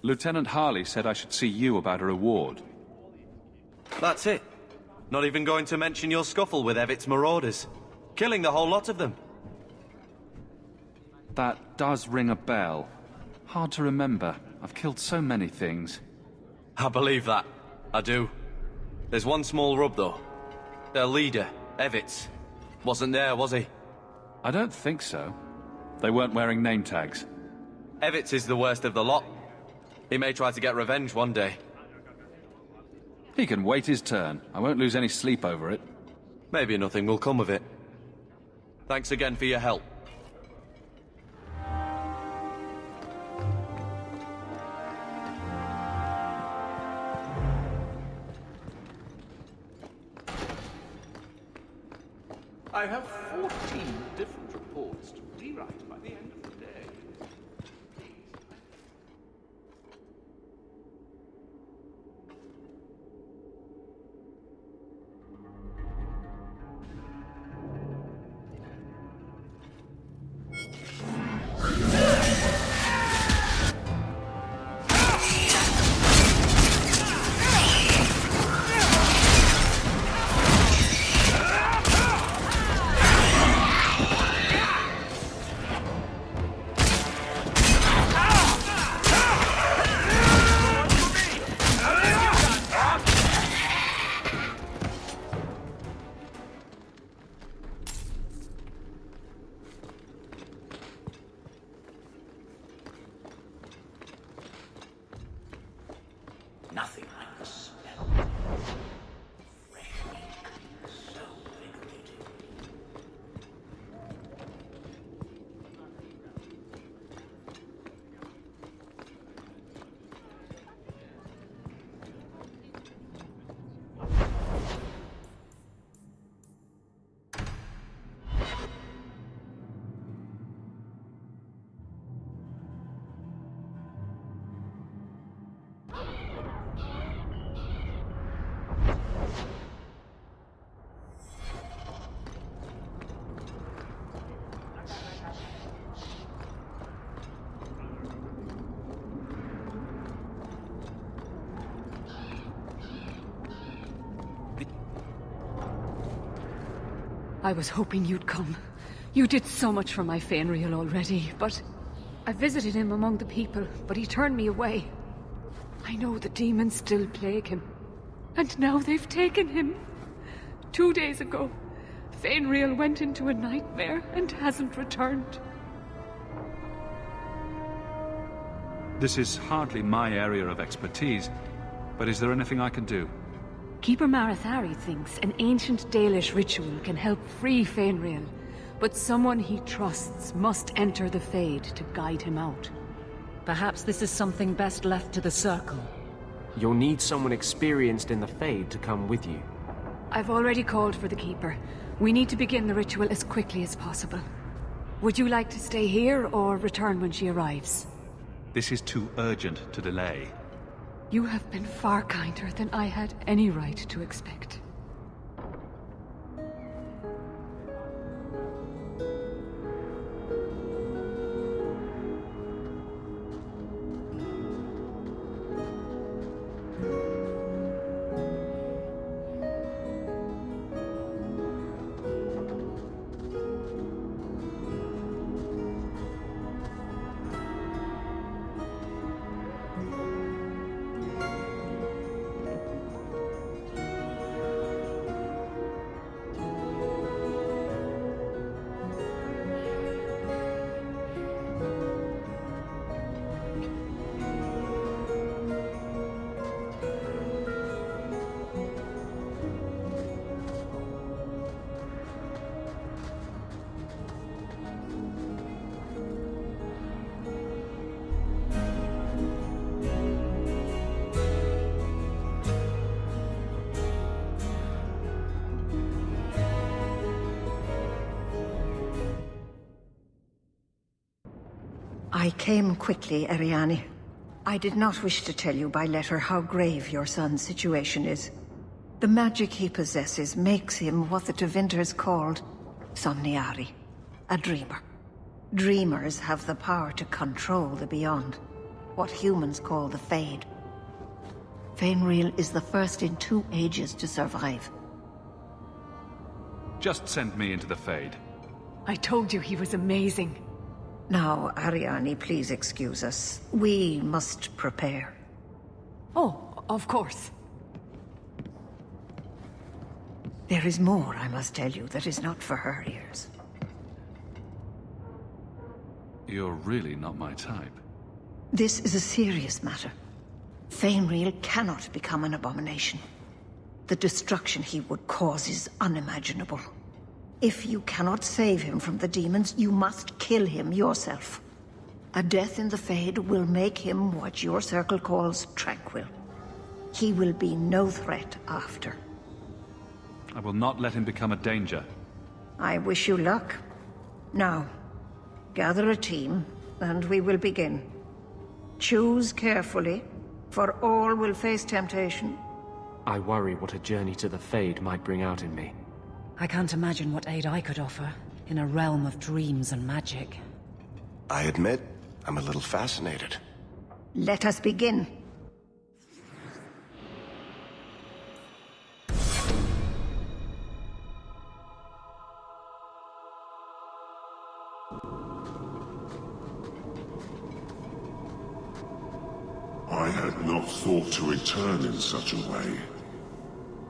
Lieutenant Harley said I should see you about a reward. That's it. Not even going to mention your scuffle with Evit's marauders. Killing the whole lot of them. That does ring a bell. Hard to remember. I've killed so many things. I believe that. I do. There's one small rub, though. Their leader, Evit's, wasn't there, was he? I don't think so. They weren't wearing name tags. Evit's is the worst of the lot. He may try to get revenge one day. He can wait his turn. I won't lose any sleep over it. Maybe nothing will come of it. Thanks again for your help. I have 14 different reports to rewrite by the end of the day. Nothing like the smell. Fresh meat, so invigorating. I was hoping you'd come. You did so much for my Fenrir already, but I visited him among the people, but he turned me away. I know the demons still plague him, and now they've taken him. 2 days ago, Fenrir went into a nightmare and hasn't returned. This is hardly my area of expertise, but is there anything I can do? Keeper Marathari thinks an ancient Dalish ritual can help free Fenrir, but someone he trusts must enter the Fade to guide him out. Perhaps this is something best left to the Circle. You'll need someone experienced in the Fade to come with you. I've already called for the Keeper. We need to begin the ritual as quickly as possible. Would you like to stay here or return when she arrives? This is too urgent to delay. You have been far kinder than I had any right to expect. I came quickly, Ariane. I did not wish to tell you by letter how grave your son's situation is. The magic he possesses makes him what the Tevinters called Somniari, a dreamer. Dreamers have the power to control the beyond. what humans call the Fade. Fainreal is the first in 2 ages to survive. Just send me into the Fade. I told you he was amazing. Now, Ariane, please excuse us. We must prepare. Oh, of course. There is more, I must tell you, that is not for her ears. You're really not my type. This is a serious matter. Fainreal cannot become an abomination. The destruction he would cause is unimaginable. If you cannot save him from the demons, you must kill him yourself. A death in the Fade will make him what your circle calls tranquil. He will be no threat after. I will not let him become a danger. I wish you luck. Now, gather a team, and we will begin. Choose carefully, for all will face temptation. I worry what a journey to the Fade might bring out in me. I can't imagine what aid I could offer in a realm of dreams and magic. I admit, I'm a little fascinated. Let us begin. I had not thought to return in such a way.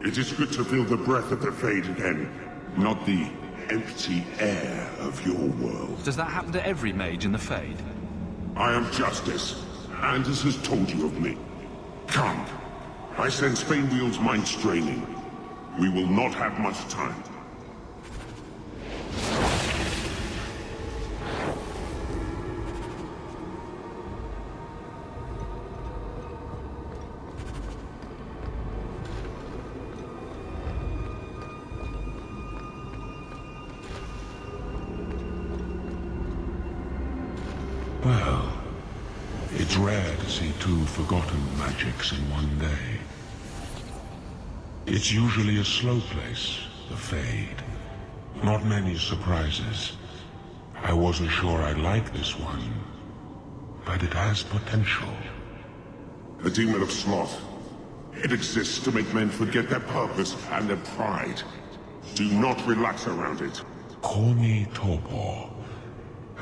It is good to feel the breath of the Fade again, not the empty air of your world. Does that happen to every mage in the Fade? I am Justice. Anders has told you of me. Come. I sense Fainreal's mind straining. We will not have much time. Well, it's rare to see 2 forgotten magics in one day. It's usually a slow place, the Fade. Not many surprises. I wasn't sure I'd like this one, but it has potential. The demon of sloth. It exists to make men forget their purpose and their pride. Do not relax around it. Call me Torpor.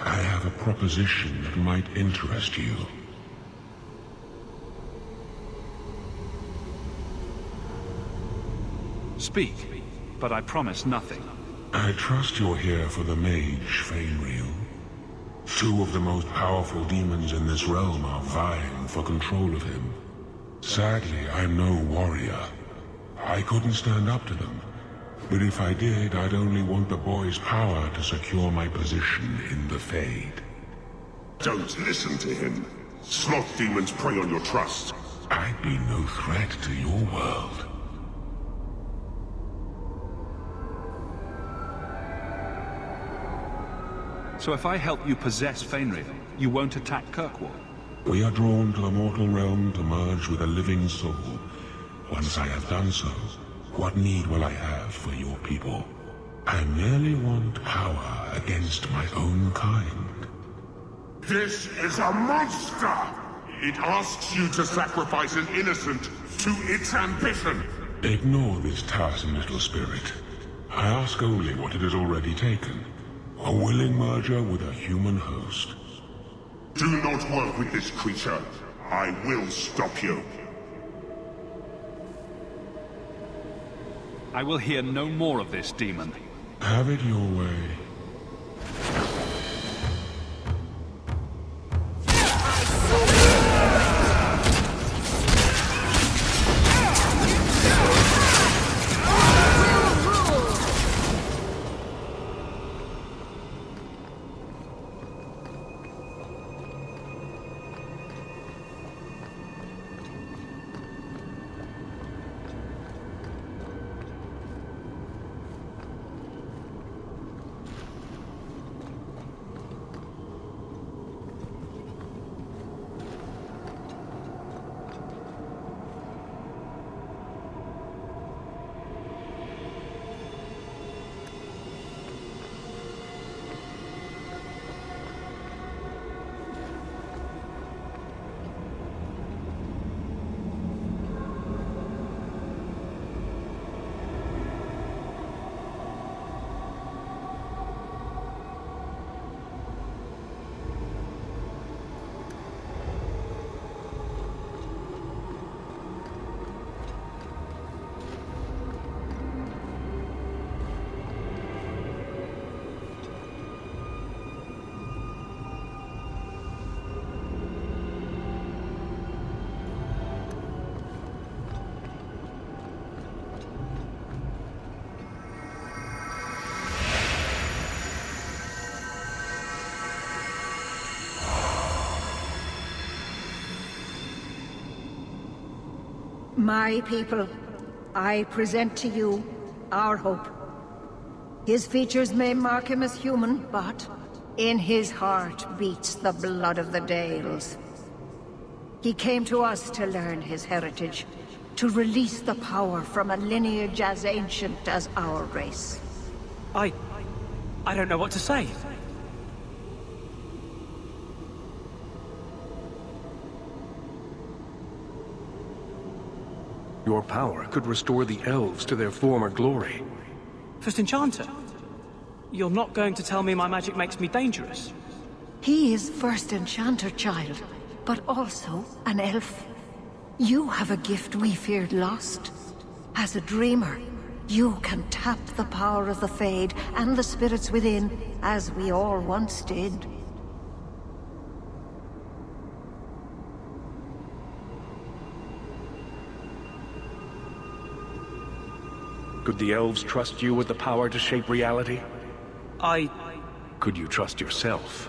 I have a proposition that might interest you. Speak, but I promise nothing. I trust you're here for the mage, Fainreal. 2 of the most powerful demons in this realm are vying for control of him. Sadly, I'm no warrior. I couldn't stand up to them. But if I did, I'd only want the boy's power to secure my position in the Fade. Don't listen to him. Sloth demons prey on your trust. I'd be no threat to your world. So if I help you possess Fainreal, you won't attack Kirkwood? We are drawn to the mortal realm to merge with a living soul. Once I have done so, what need will I have for your people? I merely want power against my own kind. This is a monster! It asks you to sacrifice an innocent to its ambition! Ignore this tiresome little spirit. I ask only what it has already taken. A willing merger with a human host. Do not work with this creature. I will stop you. I will hear no more of this, demon. Have it your way. My people, I present to you our hope. His features may mark him as human, but in his heart beats the blood of the Dales. He came to us to learn his heritage, to release the power from a lineage as ancient as our race. I don't know what to say. Your power could restore the elves to their former glory. First Enchanter? You're not going to tell me my magic makes me dangerous? He is First Enchanter, child, but also an elf. You have a gift we feared lost. As a dreamer, you can tap the power of the Fade and the spirits within, as we all once did. Could the elves trust you with the power to shape reality? Could you trust yourself?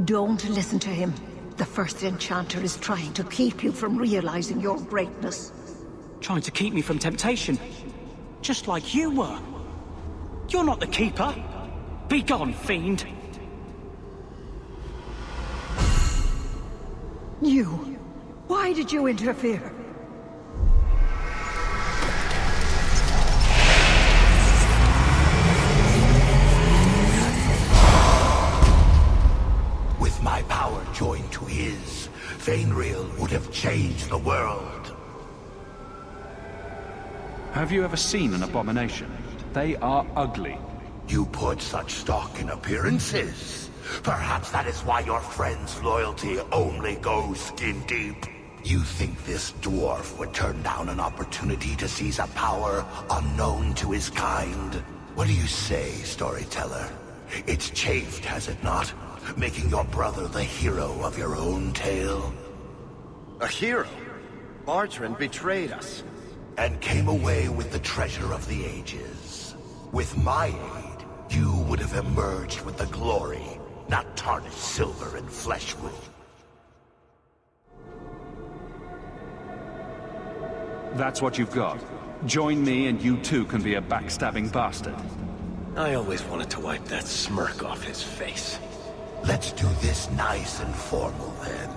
Don't listen to him. The First Enchanter is trying to keep you from realizing your greatness. Trying to keep me from temptation? Just like you were. You're not the Keeper. Be gone, fiend. You. Why did you interfere? With my power joined to his, Fainriel would have changed the world. Have you ever seen an abomination? They are ugly. You put such stock in appearances. Perhaps that is why your friend's loyalty only goes skin deep. You think this dwarf would turn down an opportunity to seize a power unknown to his kind? What do you say, storyteller? It's chafed, has it not? Making your brother the hero of your own tale? A hero? Margarine betrayed us. And came away with the treasure of the ages. With my aid, you would have emerged with the glory, not tarnished silver and flesh wound. That's what you've got. Join me and you too can be a backstabbing bastard. I always wanted to wipe that smirk off his face. Let's do this nice and formal, then.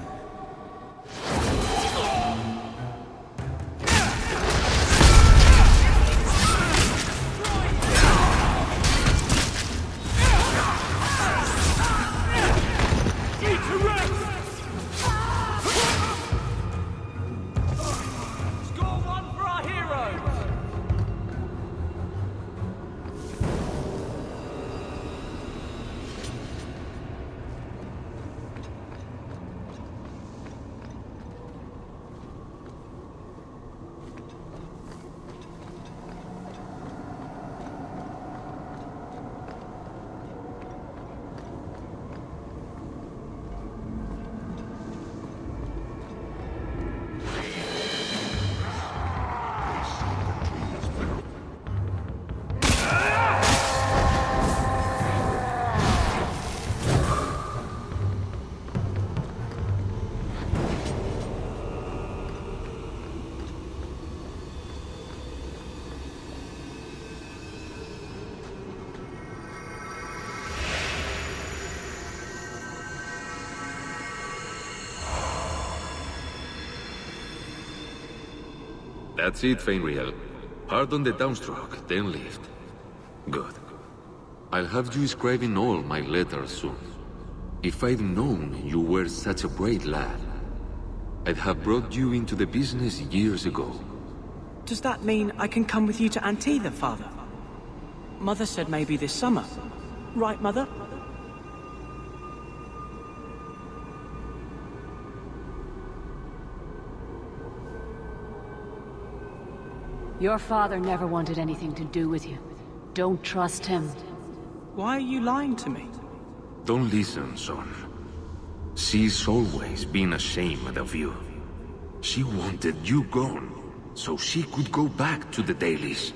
That's it, Fainriel. Hard on the downstroke, then lift. Good. I'll have you scribing all my letters soon. If I'd known you were such a brave lad, I'd have brought you into the business years ago. Does that mean I can come with you to Antida, Father? Mother said maybe this summer. Right, Mother? Your father never wanted anything to do with you. Don't trust him. Why are you lying to me? Don't listen, son. She's always been ashamed of you. She wanted you gone, so she could go back to the dailies.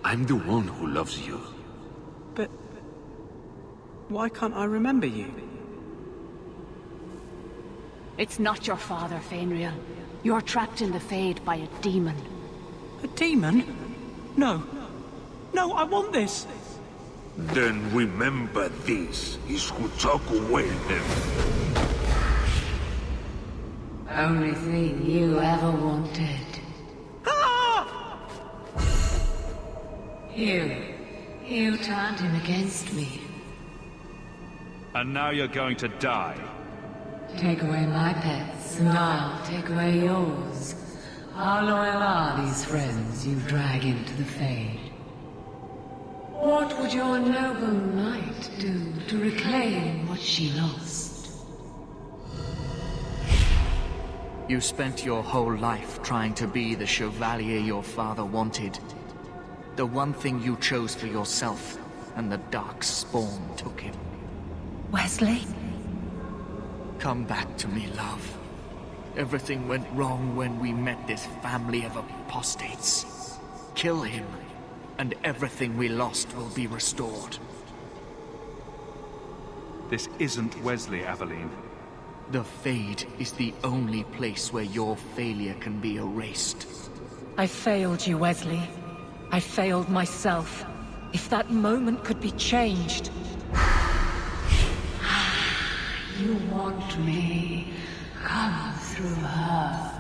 I'm the one who loves you. But why can't I remember you? It's not your father, Fainriel. You're trapped in the Fade by a demon. A demon? No. No, I want this! Then remember this, is Hutaku Welcome. Only thing you ever wanted. You turned him against me. And now you're going to die. Take away my pets, and I'll take away yours. How loyal are these friends you drag into the Fade? What would your noble knight do to reclaim what she lost? You spent your whole life trying to be the chevalier your father wanted. The one thing you chose for yourself, and the dark spawn took him. Wesley? Come back to me, love. Everything went wrong when we met this family of apostates. Kill him, and everything we lost will be restored. This isn't Wesley, Aveline. The Fade is the only place where your failure can be erased. I failed you, Wesley. I failed myself. If that moment could be changed... You want me? Come through her.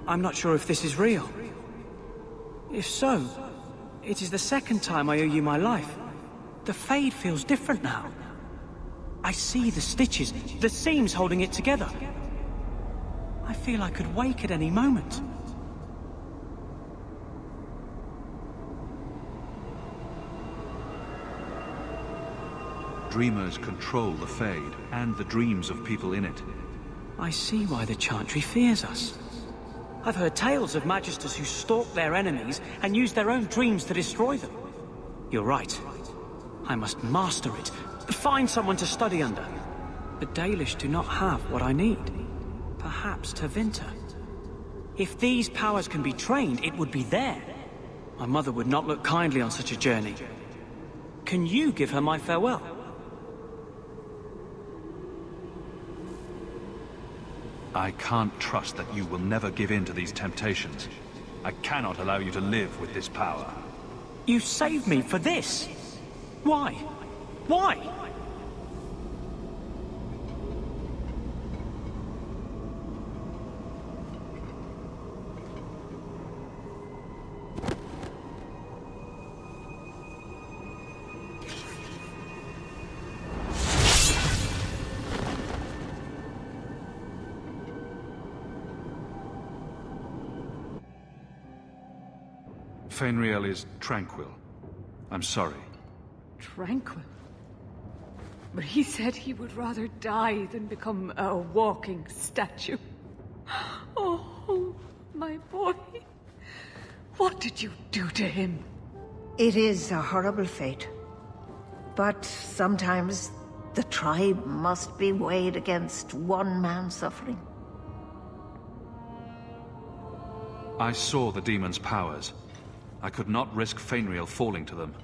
I'm not sure if this is real. If so, it is the second time I owe you my life. The Fade feels different now. I see the stitches, the seams holding it together. I feel I could wake at any moment. Dreamers control the Fade, and the dreams of people in it. I see why the Chantry fears us. I've heard tales of magisters who stalk their enemies and use their own dreams to destroy them. You're right. I must master it. Find someone to study under. The Dalish do not have what I need. Perhaps Tevinter. If these powers can be trained, it would be there. My mother would not look kindly on such a journey. Can you give her my farewell? I can't trust that you will never give in to these temptations. I cannot allow you to live with this power. You saved me for this? Why? Why? Fenriel is tranquil. I'm sorry. Tranquil? But he said he would rather die than become a walking statue. Oh, my boy. What did you do to him? It is a horrible fate. But sometimes the tribe must be weighed against one man's suffering. I saw the demon's powers. I could not risk Fenriel falling to them.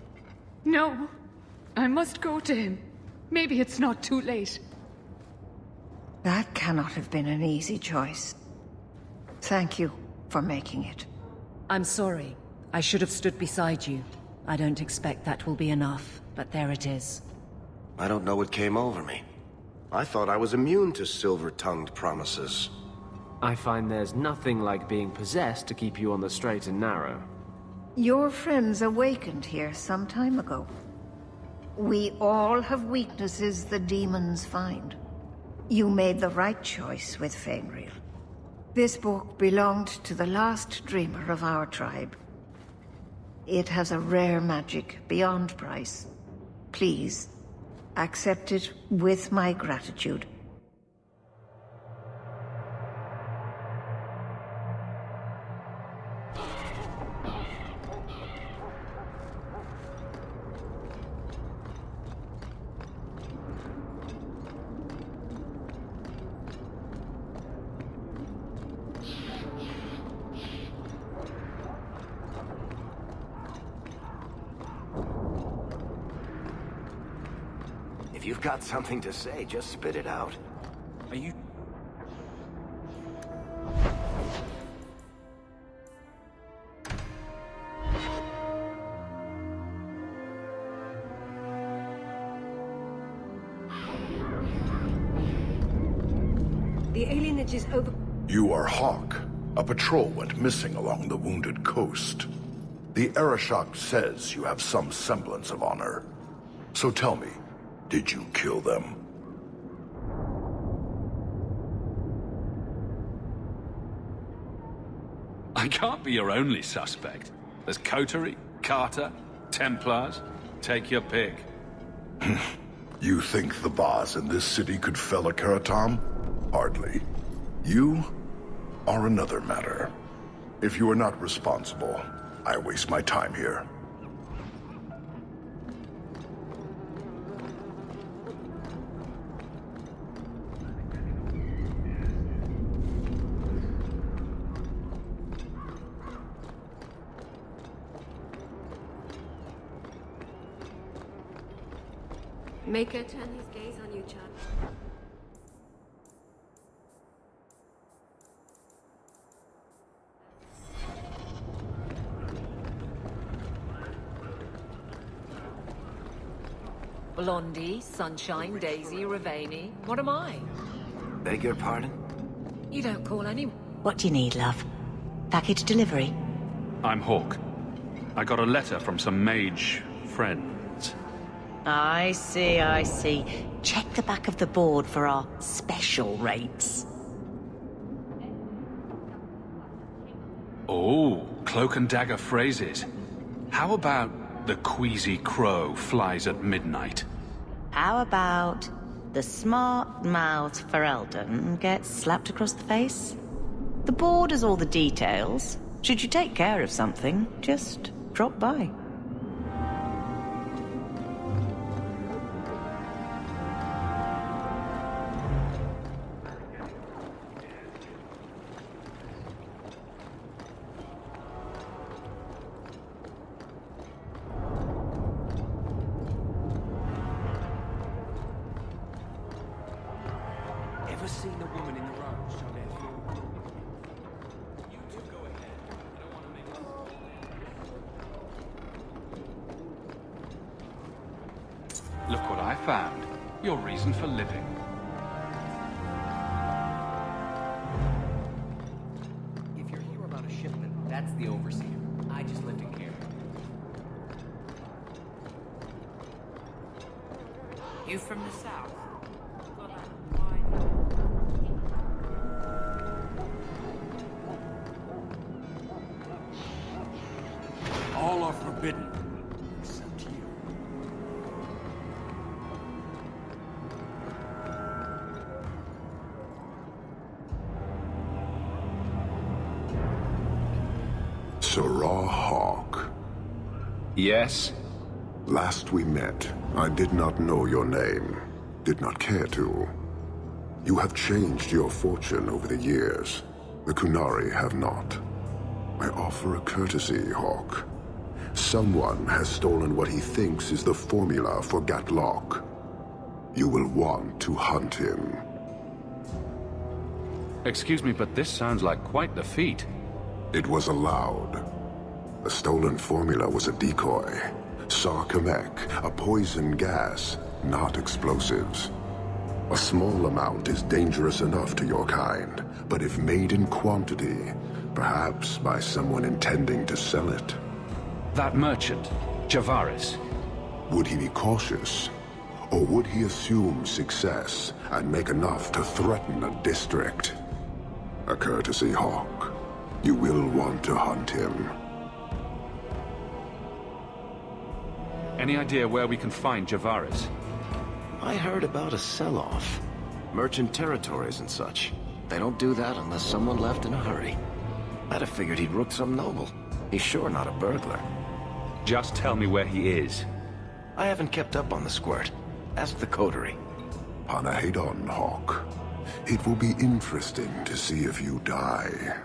No. I must go to him. Maybe it's not too late. That cannot have been an easy choice. Thank you for making it. I'm sorry. I should have stood beside you. I don't expect that will be enough, but there it is. I don't know what came over me. I thought I was immune to silver-tongued promises. I find there's nothing like being possessed to keep you on the straight and narrow. Your friends awakened here some time ago. We all have weaknesses the demons find. You made the right choice with Fainreal. This book belonged to the last dreamer of our tribe. It has a rare magic beyond price. Please, accept it with my gratitude. If you've got something to say, just spit it out. Are you... The alienage is over... You are Hawk. A patrol went missing along the wounded coast. The Arashok says you have some semblance of honor. So tell me, did you kill them? I can't be your only suspect. There's Coterie, Carter, Templars. Take your pick. You think the boss in this city could fell a Karatam? Hardly. You are another matter. If you are not responsible, I waste my time here. Make her turn his gaze on you, Chad. Blondie, Sunshine, Daisy, Ravani. What am I? Beg your pardon? You don't call any... What do you need, love? Package delivery? I'm Hawk. I got a letter from some mage friends. I see, I see. Check the back of the board for our special rates. Oh, cloak and dagger phrases. How about the queasy crow flies at midnight? How about the smart-mouthed Ferelden gets slapped across the face? The board has all the details. Should you take care of something, just drop by. Ever seen a woman in the road, Charlotte? You two go ahead. I don't want to make this... Look what I found. Your reason for living. If you're here about a shipment, that's the overseer. I just lived in care. You from the south? All are forbidden, except you. Sirrah Hawk. Yes? Last we met, I did not know your name. Did not care to. You have changed your fortune over the years. The Kunari have not. I offer a courtesy, Hawk. Someone has stolen what he thinks is the formula for Gatlock. You will want to hunt him. Excuse me, but this sounds like quite the feat. It was allowed. The stolen formula was a decoy. Sarkamek, a poison gas, not explosives. A small amount is dangerous enough to your kind, but if made in quantity, perhaps by someone intending to sell it. That merchant, Javaris. Would he be cautious? Or would he assume success and make enough to threaten a district? A courtesy, Hawk. You will want to hunt him. Any idea where we can find Javaris? I heard about a sell-off. Merchant territories and such. They don't do that unless someone left in a hurry. I'd have figured he'd rooked some noble. He's sure not a burglar. Just tell me where he is. I haven't kept up on the squirt. Ask the coterie. Panahedon, Hawk. It will be interesting to see if you die.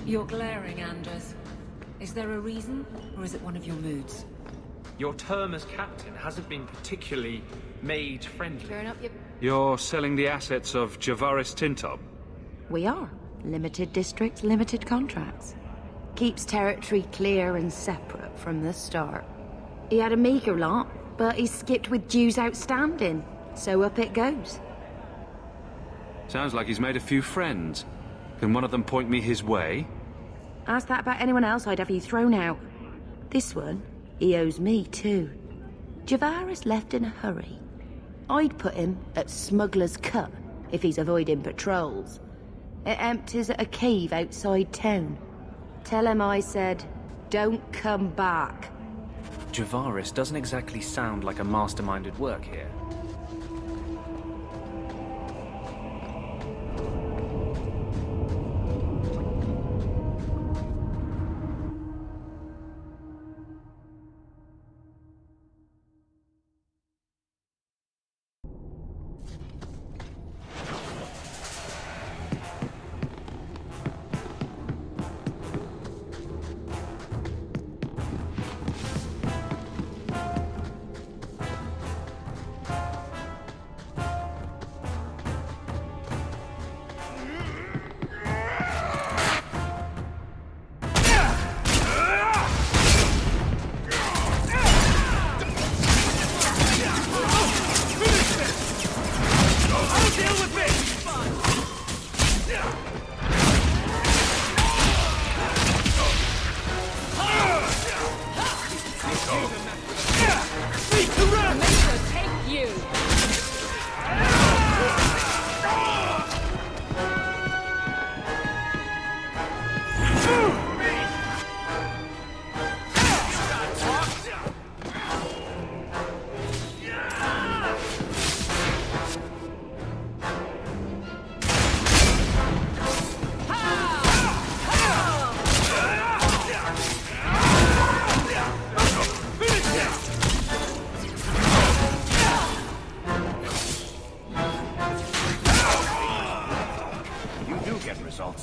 You're glaring, Anders. Is there a reason, or is it one of your moods? Your term as captain hasn't been particularly maid-friendly. Turn up your... You're selling the assets of Javaris Tintob? We are. Limited districts, limited contracts. Keeps territory clear and separate from the start. He had a meager lot, but he skipped with dues outstanding. So up it goes. Sounds like he's made a few friends. Can one of them point me his way? Ask that about anyone else, I'd have you thrown out. This one, he owes me too. Javaris left in a hurry. I'd put him at Smuggler's Cut if he's avoiding patrols. It empties at a cave outside town. Tell him I said, don't come back. Javaris doesn't exactly sound like a mastermind at work here.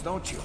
Don't you?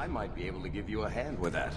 I might be able to give you a hand with that.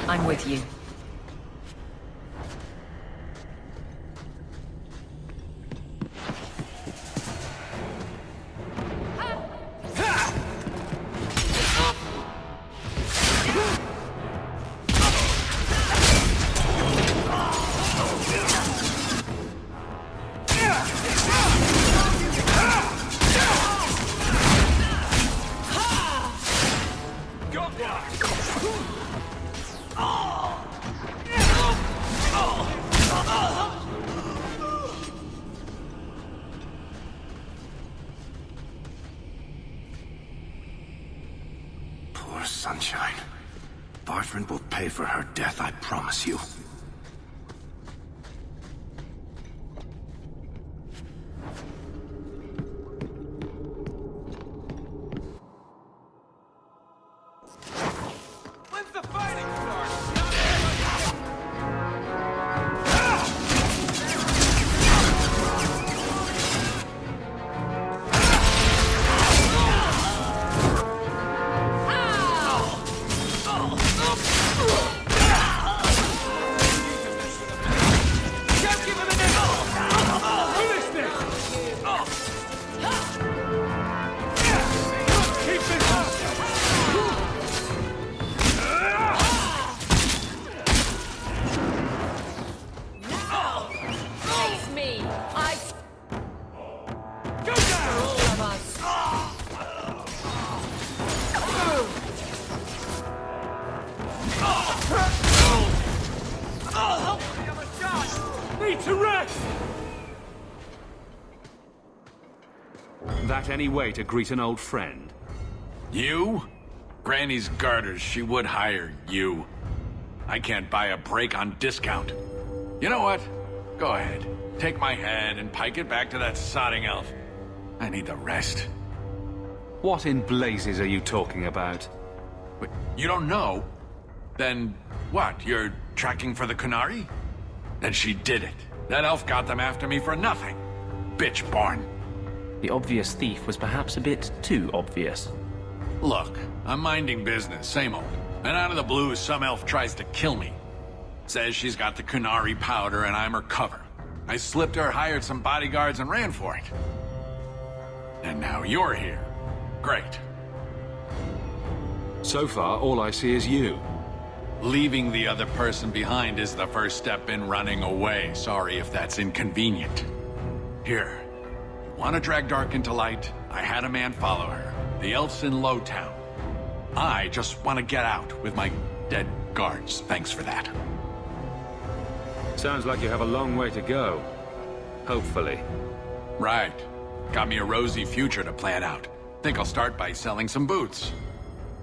I'm with you. Poor Sunshine. Boyfriend will pay for her death, I promise you. When's the fighting start? That any way to greet an old friend? You? Granny's garters, she would hire you. I can't buy a break on discount. You know what? Go ahead. Take my head and pike it back to that sodding elf. I need the rest. What in blazes are you talking about? Wait, you don't know? Then what? You're tracking for the Kunari? Then she did it. That elf got them after me for nothing. Bitch born. The obvious thief was perhaps a bit too obvious. Look, I'm minding business, same old. And out of the blue, some elf tries to kill me. Says she's got the Kunari powder and I'm her cover. I slipped her, hired some bodyguards, and ran for it. And now you're here. Great. So far, all I see is you. Leaving the other person behind is the first step in running away. Sorry if that's inconvenient. Here. Want to drag Dark into light? I had a man follow her. The elf's in Lowtown. I just want to get out with my dead guards. Thanks for that. Sounds like you have a long way to go. Hopefully. Right. Got me a rosy future to plan out. Think I'll start by selling some boots.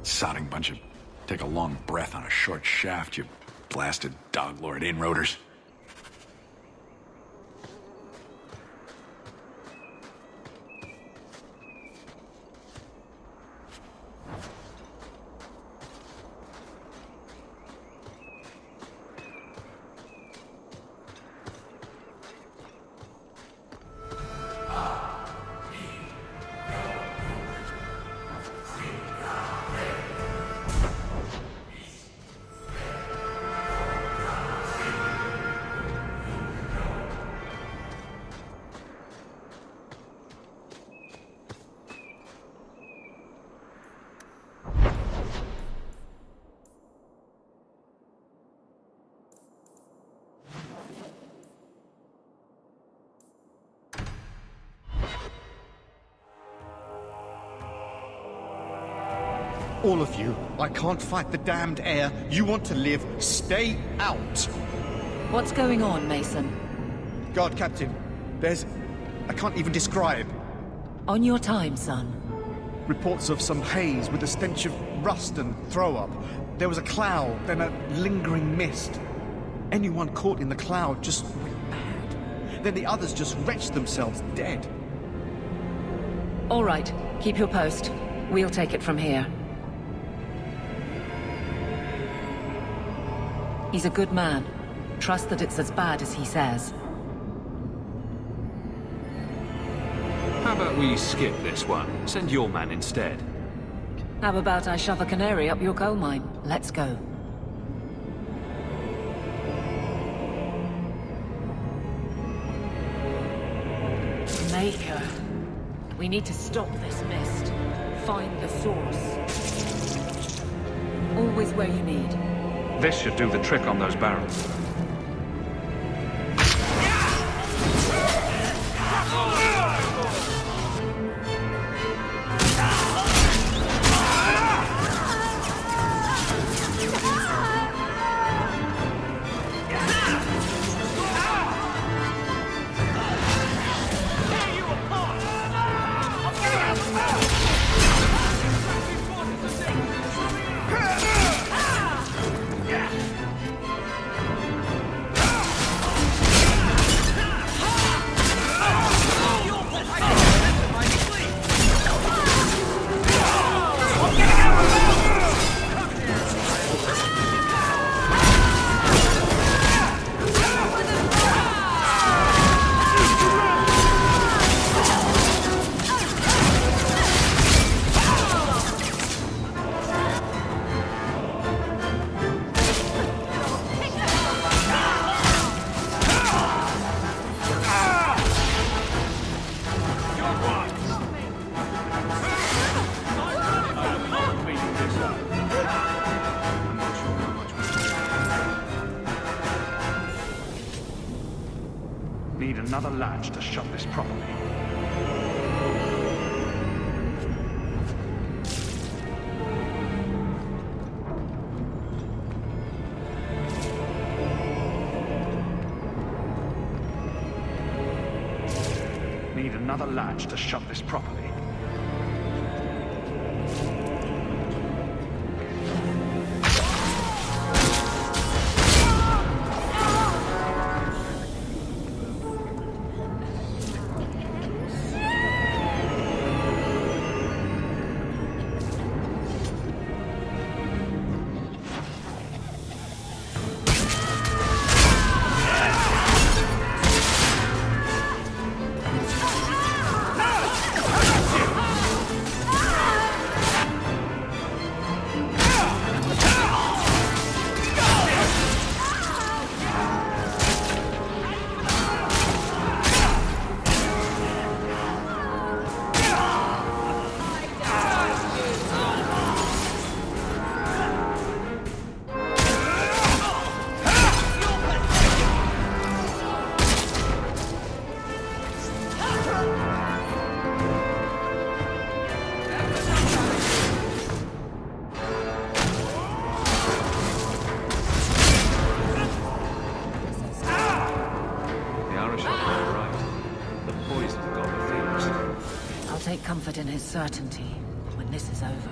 Sodding bunch of... Take a long breath on a short shaft, you blasted dog-lord inroaders. All of you. I can't fight the damned air. You want to live. Stay out. What's going on, Mason? God, Captain. There's... I can't even describe. On your time, son. Reports of some haze with a stench of rust and throw-up. There was a cloud, then a lingering mist. Anyone caught in the cloud just went bad. Then the others just wretched themselves dead. All right, keep your post. We'll take it from here. He's a good man. Trust that it's as bad as he says. How about we skip this one? Send your man instead. How about I shove a canary up your coal mine? Let's go. Maker. We need to stop this mist. Find the source. Always where you need. This should do the trick on those barrels. Need another latch to shut this properly. Need another latch to shut this properly. Take comfort in his certainty when this is over.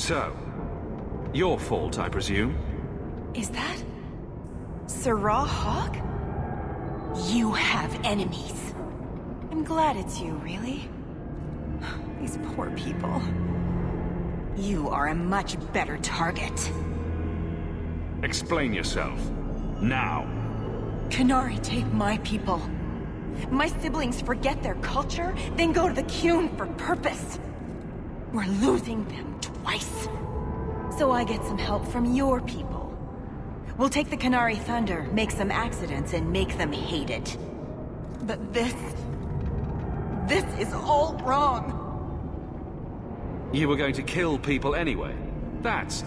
So, your fault, I presume? Is that Sirrah Hawk? You have enemies. I'm glad it's you, really. These poor people. You are a much better target. Explain yourself. Now. Qunari take my people. My siblings forget their culture, then go to the Qun for purpose. We're losing them twice. So I get some help from your people. We'll take the Qunari Thunder, make some accidents, and make them hate it. But this is all wrong. You were going to kill people anyway. That's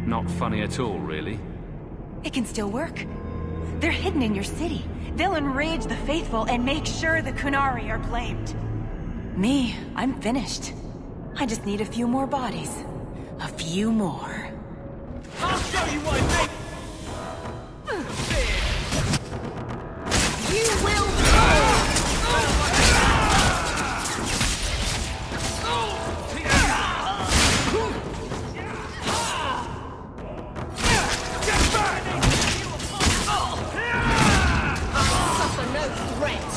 not funny at all, really. It can still work. They're hidden in your city. They'll enrage the faithful and make sure the Qunari are blamed. Me, I'm finished. I just need a few more bodies. A few more. I'll show you what it takes! You will Suffer no threat.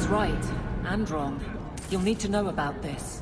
Right, and wrong. You'll need to know about this.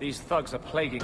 These thugs are plaguing.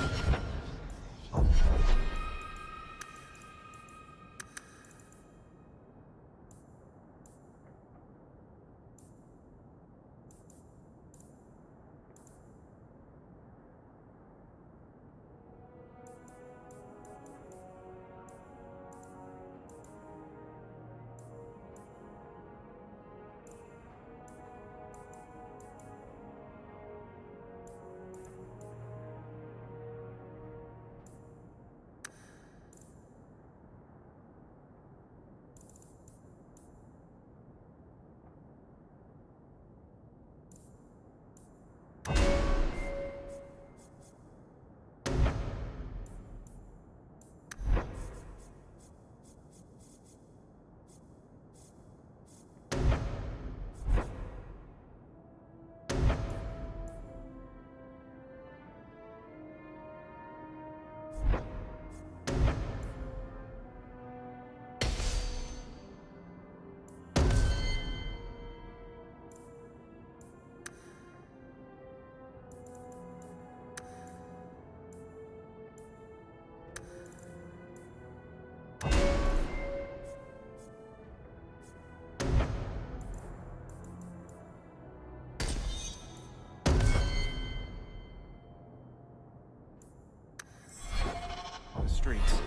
Streets.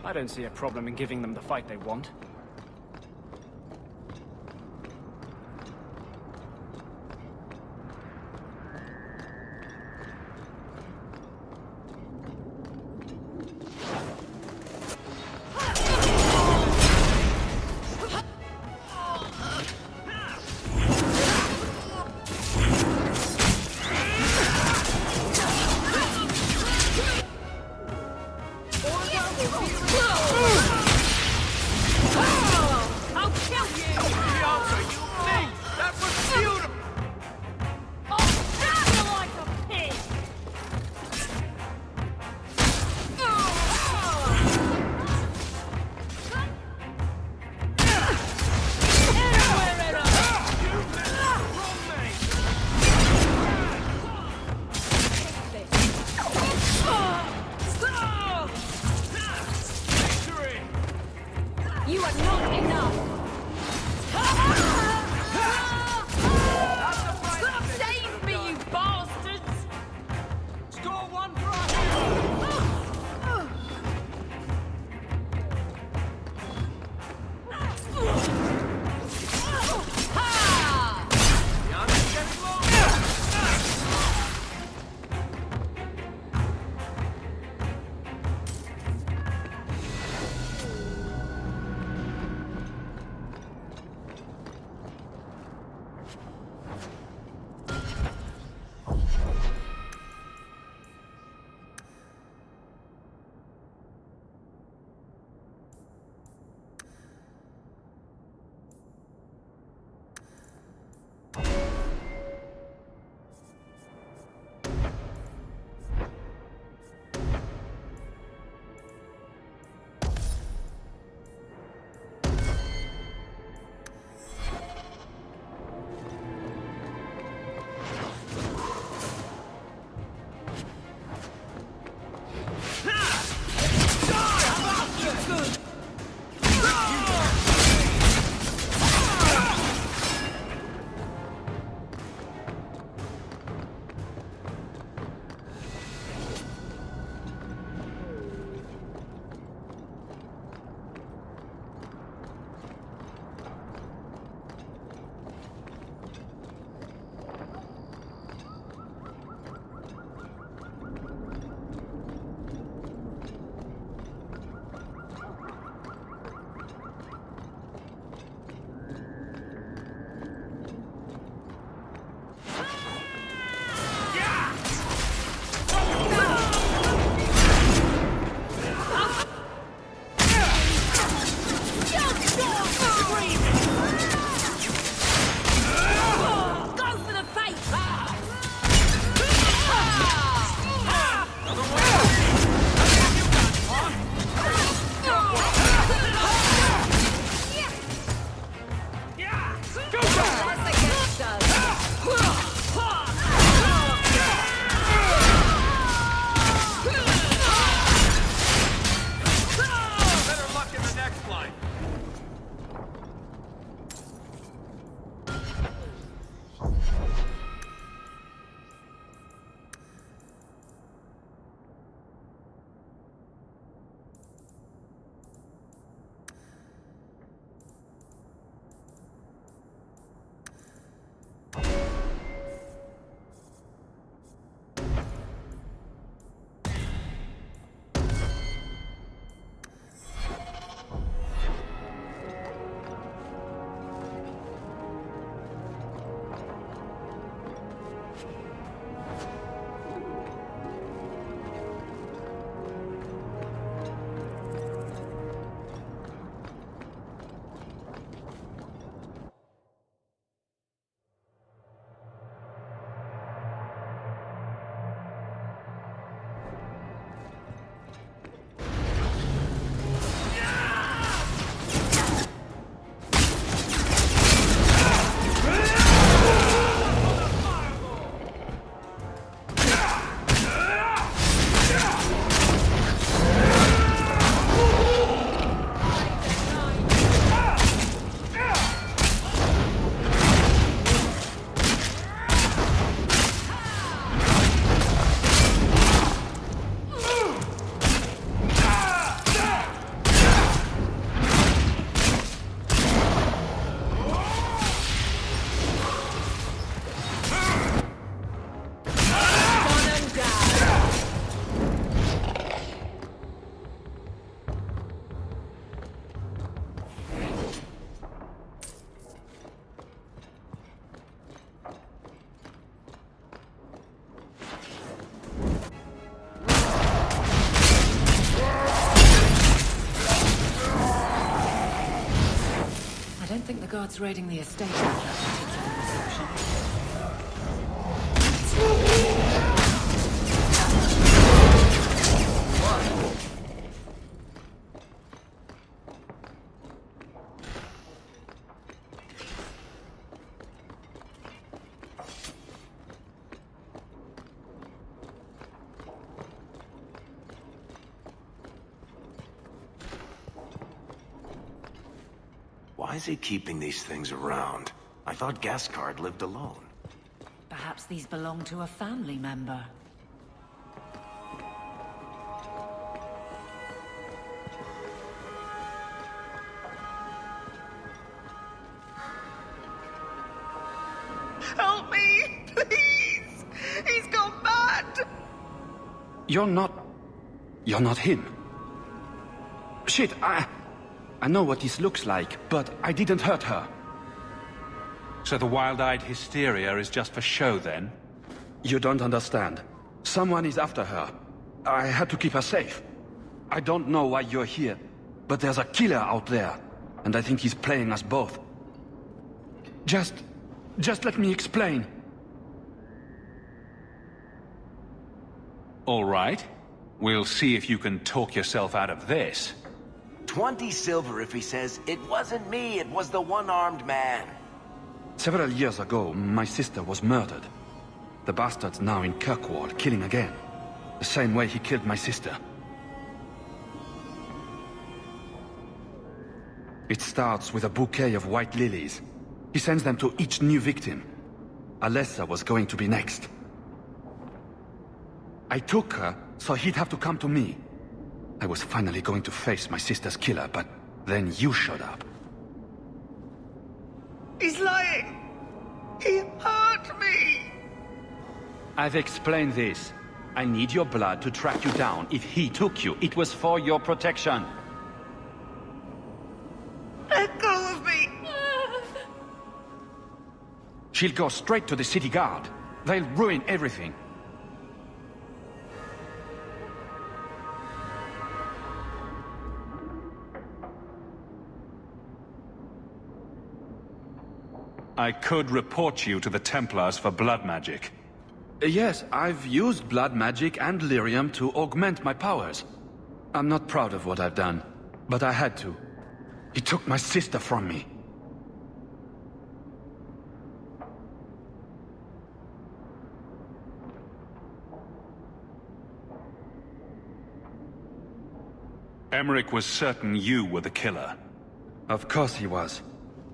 I don't see a problem in giving them the fight they want. guards raiding the estate have that particular reception. Why is he keeping these things around? I thought Gascard lived alone. Perhaps these belong to a family member. Help me! Please! He's gone mad! You're not him. Shit, I know what this looks like, but I didn't hurt her. So the wild-eyed hysteria is just for show, then? You don't understand. Someone is after her. I had to keep her safe. I don't know why you're here, but there's a killer out there, and I think he's playing us both. Just let me explain. All right. We'll see if you can talk yourself out of this. 20 silver if he says, "It wasn't me, it was the one-armed man." Several years ago, my sister was murdered. The bastard's now in Kirkvollah, killing again. The same way he killed my sister. It starts with a bouquet of white lilies. He sends them to each new victim. Alessa was going to be next. I took her, so he'd have to come to me. I was finally going to face my sister's killer, but then you showed up. He's lying! He hurt me! I've explained this. I need your blood to track you down. If he took you, it was for your protection. Let go of me! She'll go straight to the city guard. They'll ruin everything. I could report you to the Templars for blood magic. Yes, I've used blood magic and lyrium to augment my powers. I'm not proud of what I've done, but I had to. He took my sister from me. Emmerich was certain you were the killer. Of course he was.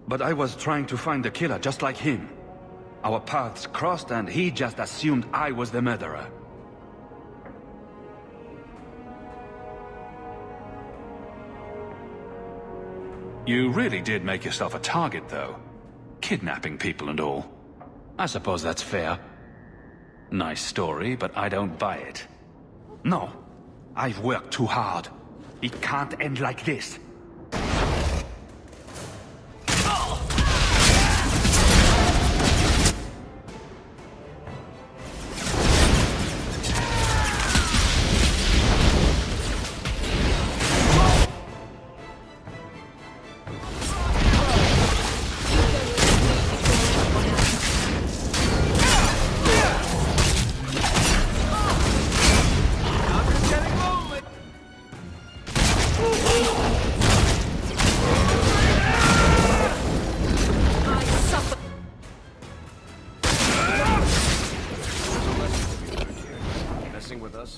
But I was trying to find the killer just like him. Our paths crossed and he just assumed I was the murderer. You really did make yourself a target, though. Kidnapping people and all. I suppose that's fair. Nice story, but I don't buy it. No. I've worked too hard. It can't end like this.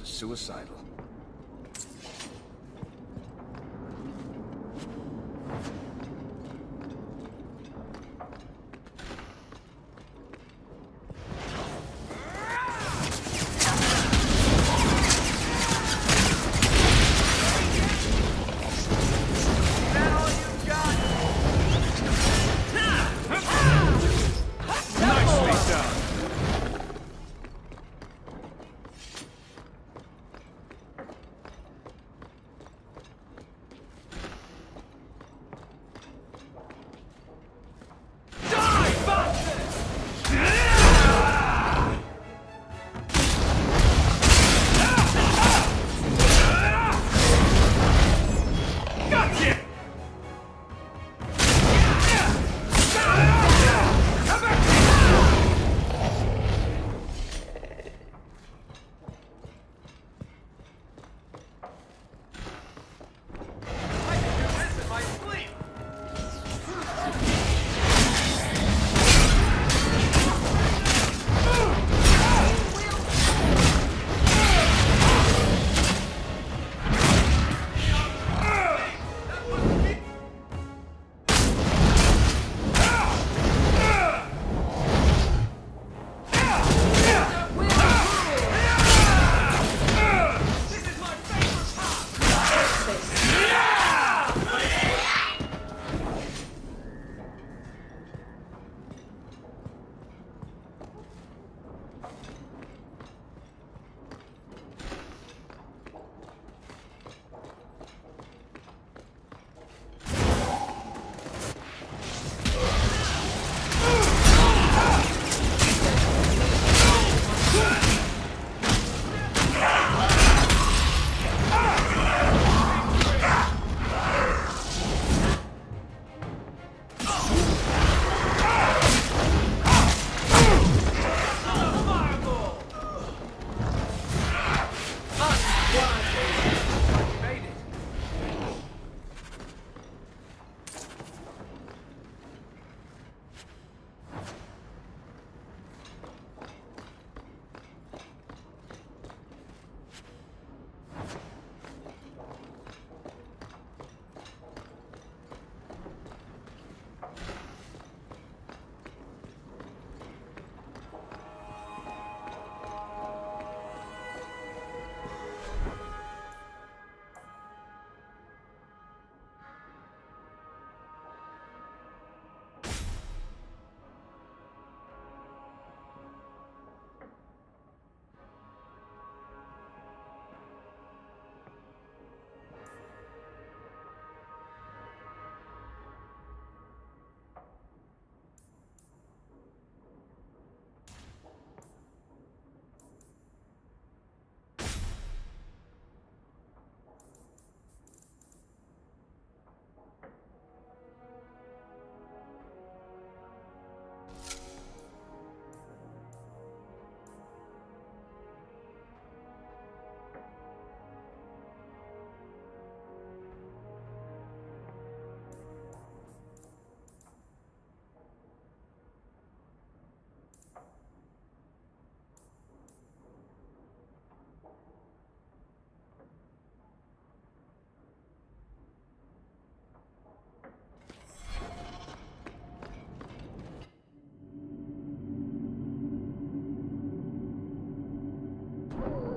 Suicidal.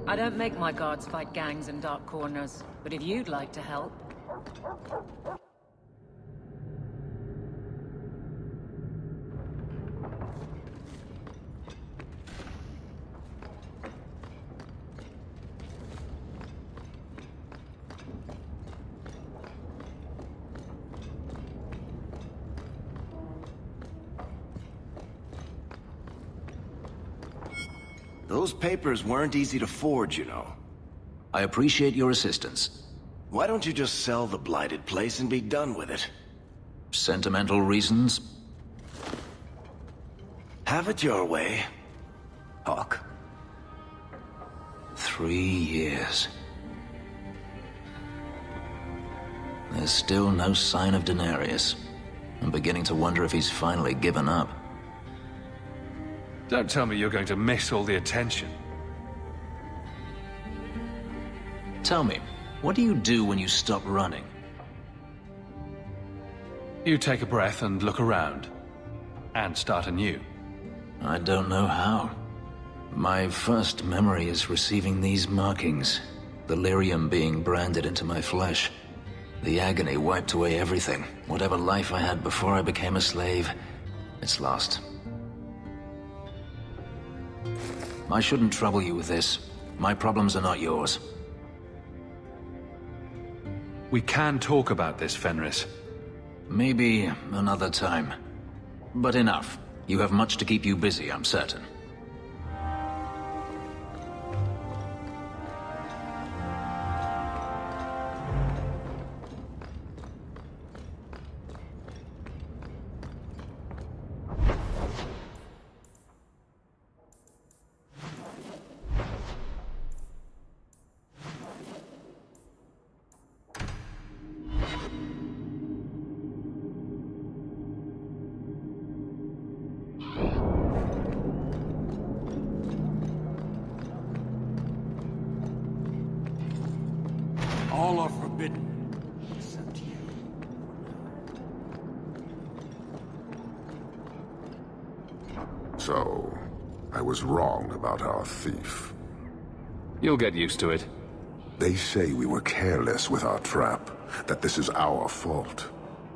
I don't make my guards fight gangs in dark corners, but if you'd like to help... Those papers weren't easy to forge, you know. I appreciate your assistance. Why don't you just sell the blighted place and be done with it? Sentimental reasons? Have it your way. Hawk. 3 years. There's still no sign of Denarius. I'm beginning to wonder if he's finally given up. Don't tell me you're going to miss all the attention. Tell me, what do you do when you stop running? You take a breath and look around. And start anew. I don't know how. My first memory is receiving these markings. The lyrium being branded into my flesh. The agony wiped away everything. Whatever life I had before I became a slave, it's lost. I shouldn't trouble you with this. My problems are not yours. We can talk about this, Fenris. Maybe another time. But enough. You have much to keep you busy, I'm certain. All are forbidden, except you. So, I was wrong about our thief. You'll get used to it. They say we were careless with our trap, that this is our fault.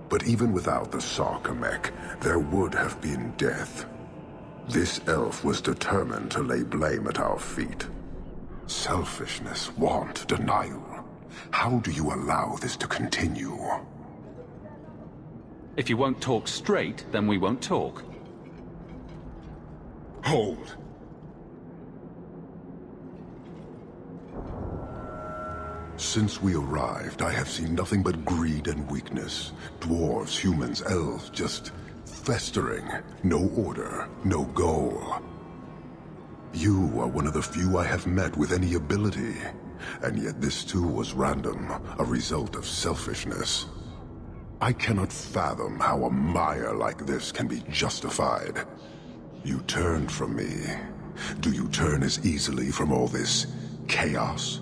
But even without the Sarkamek, there would have been death. This elf was determined to lay blame at our feet. Selfishness, want, denial. How do you allow this to continue? If you won't talk straight, then we won't talk. Hold. Since we arrived, I have seen nothing but greed and weakness. Dwarves, humans, elves, just festering. No order, no goal. You are one of the few I have met with any ability. And yet this too was random, a result of selfishness. I cannot fathom how a mire like this can be justified. You turned from me. Do you turn as easily from all this chaos?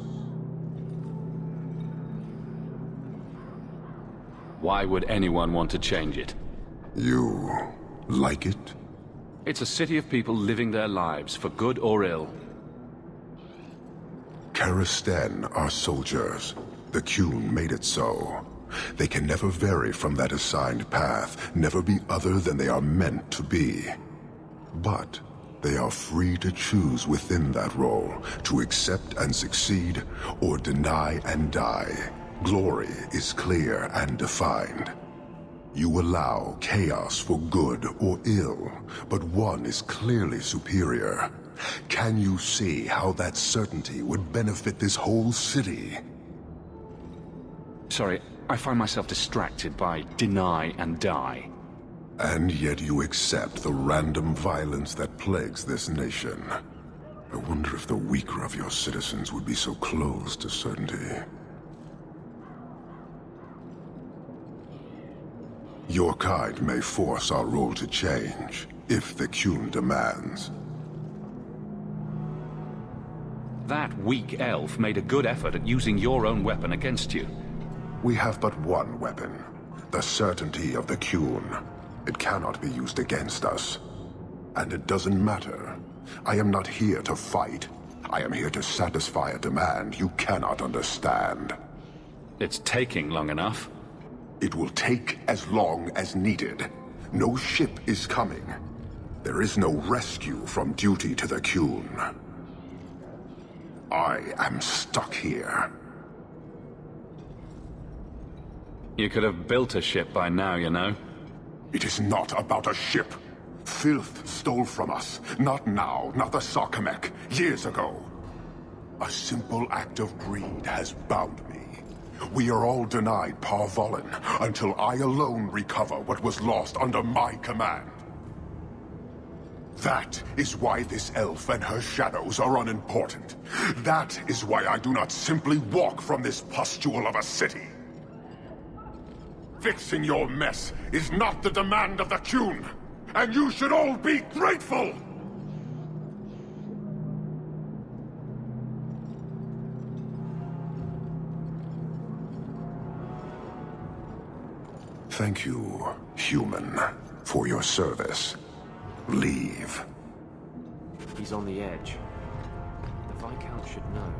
Why would anyone want to change it? You like it? It's a city of people living their lives, for good or ill. Karisten are soldiers. The Qun made it so. They can never vary from that assigned path, never be other than they are meant to be. But they are free to choose within that role, to accept and succeed, or deny and die. Glory is clear and defined. You allow chaos for good or ill, but one is clearly superior. Can you see how that certainty would benefit this whole city? Sorry, I find myself distracted by deny and die. And yet you accept the random violence that plagues this nation. I wonder if the weaker of your citizens would be so close to certainty. Your kind may force our role to change, if the Qun demands. That weak elf made a good effort at using your own weapon against you. We have but one weapon, the certainty of the Qun. It cannot be used against us. And it doesn't matter. I am not here to fight. I am here to satisfy a demand you cannot understand. It's taking long enough. It will take as long as needed. No ship is coming. There is no rescue from duty to the Qun. I am stuck here. You could have built a ship by now, you know. It is not about a ship. Filth stole from us. Not now, not the Sarkamek. Years ago. A simple act of greed has bound me. We are all denied Parvolin until I alone recover what was lost under my command. That is why this elf and her shadows are unimportant. That is why I do not simply walk from this pustule of a city. Fixing your mess is not the demand of the Qun, and you should all be grateful! Thank you, human, for your service. Leave. He's on the edge. The Viscount should know.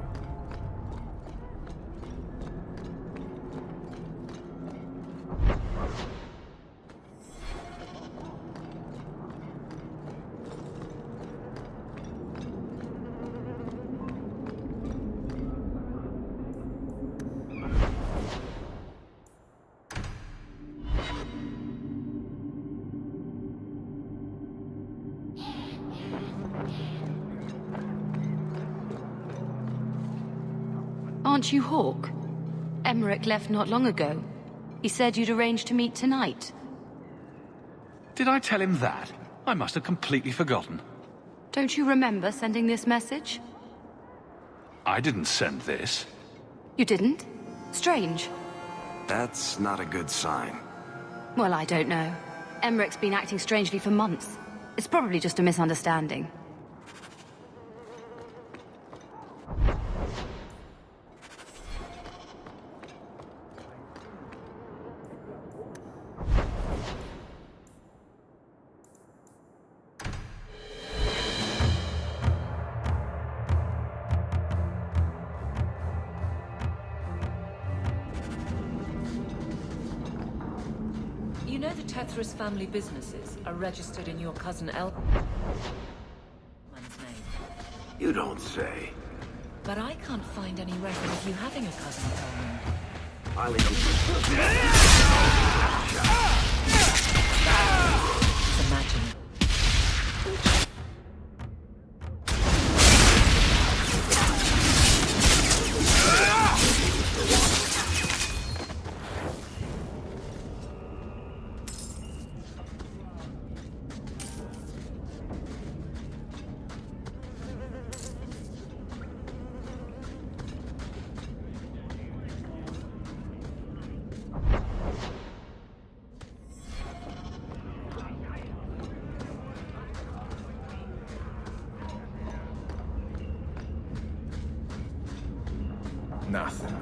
Aren't you Hawk? Emmerich left not long ago. He said you'd arranged to meet tonight. Did I tell him that? I must have completely forgotten. Don't you remember sending this message? I didn't send this. You didn't? Strange. That's not a good sign. Well, I don't know. Emmerich's been acting strangely for months. It's probably just a misunderstanding. You know the Tethras family businesses are registered in your cousin man's name. You don't say. But I can't find any record of you having a cousin Coleman. I'll introduce Imagine. Nothing.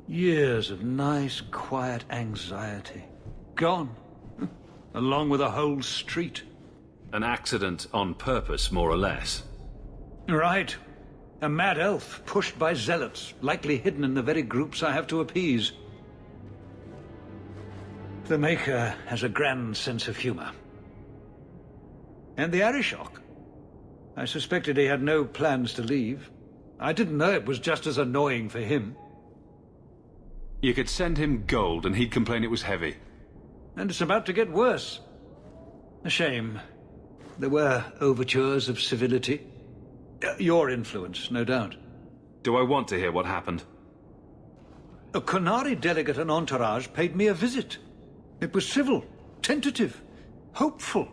Years of nice, quiet anxiety. Gone. Along with a whole street. An accident on purpose, more or less. Right. A mad elf, pushed by zealots, likely hidden in the very groups I have to appease. The Maker has a grand sense of humor. And the Arishok. I suspected he had no plans to leave. I didn't know it was just as annoying for him. You could send him gold and he'd complain it was heavy. And it's about to get worse. A shame. There were overtures of civility. Your influence, no doubt. Do I want to hear what happened? A Qunari delegate and entourage paid me a visit. It was civil, tentative, hopeful.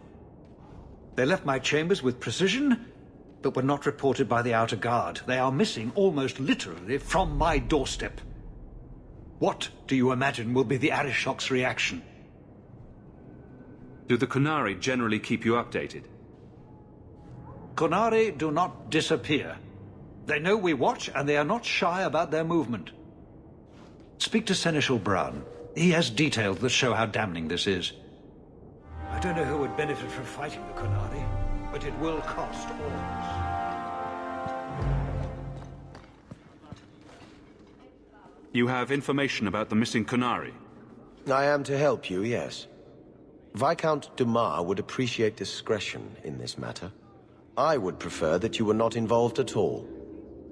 They left my chambers with precision, but were not reported by the outer guard. They are missing almost literally from my doorstep. What do you imagine will be the Arishok's reaction? Do the Kunari generally keep you updated? Kunari do not disappear. They know we watch, and they are not shy about their movement. Speak to Seneschal Brown. He has details that show how damning this is. I don't know who would benefit from fighting the Kunari, but it will cost all of us. You have information about the missing Kunari? I am to help you, yes. Viscount Dumas would appreciate discretion in this matter. I would prefer that you were not involved at all,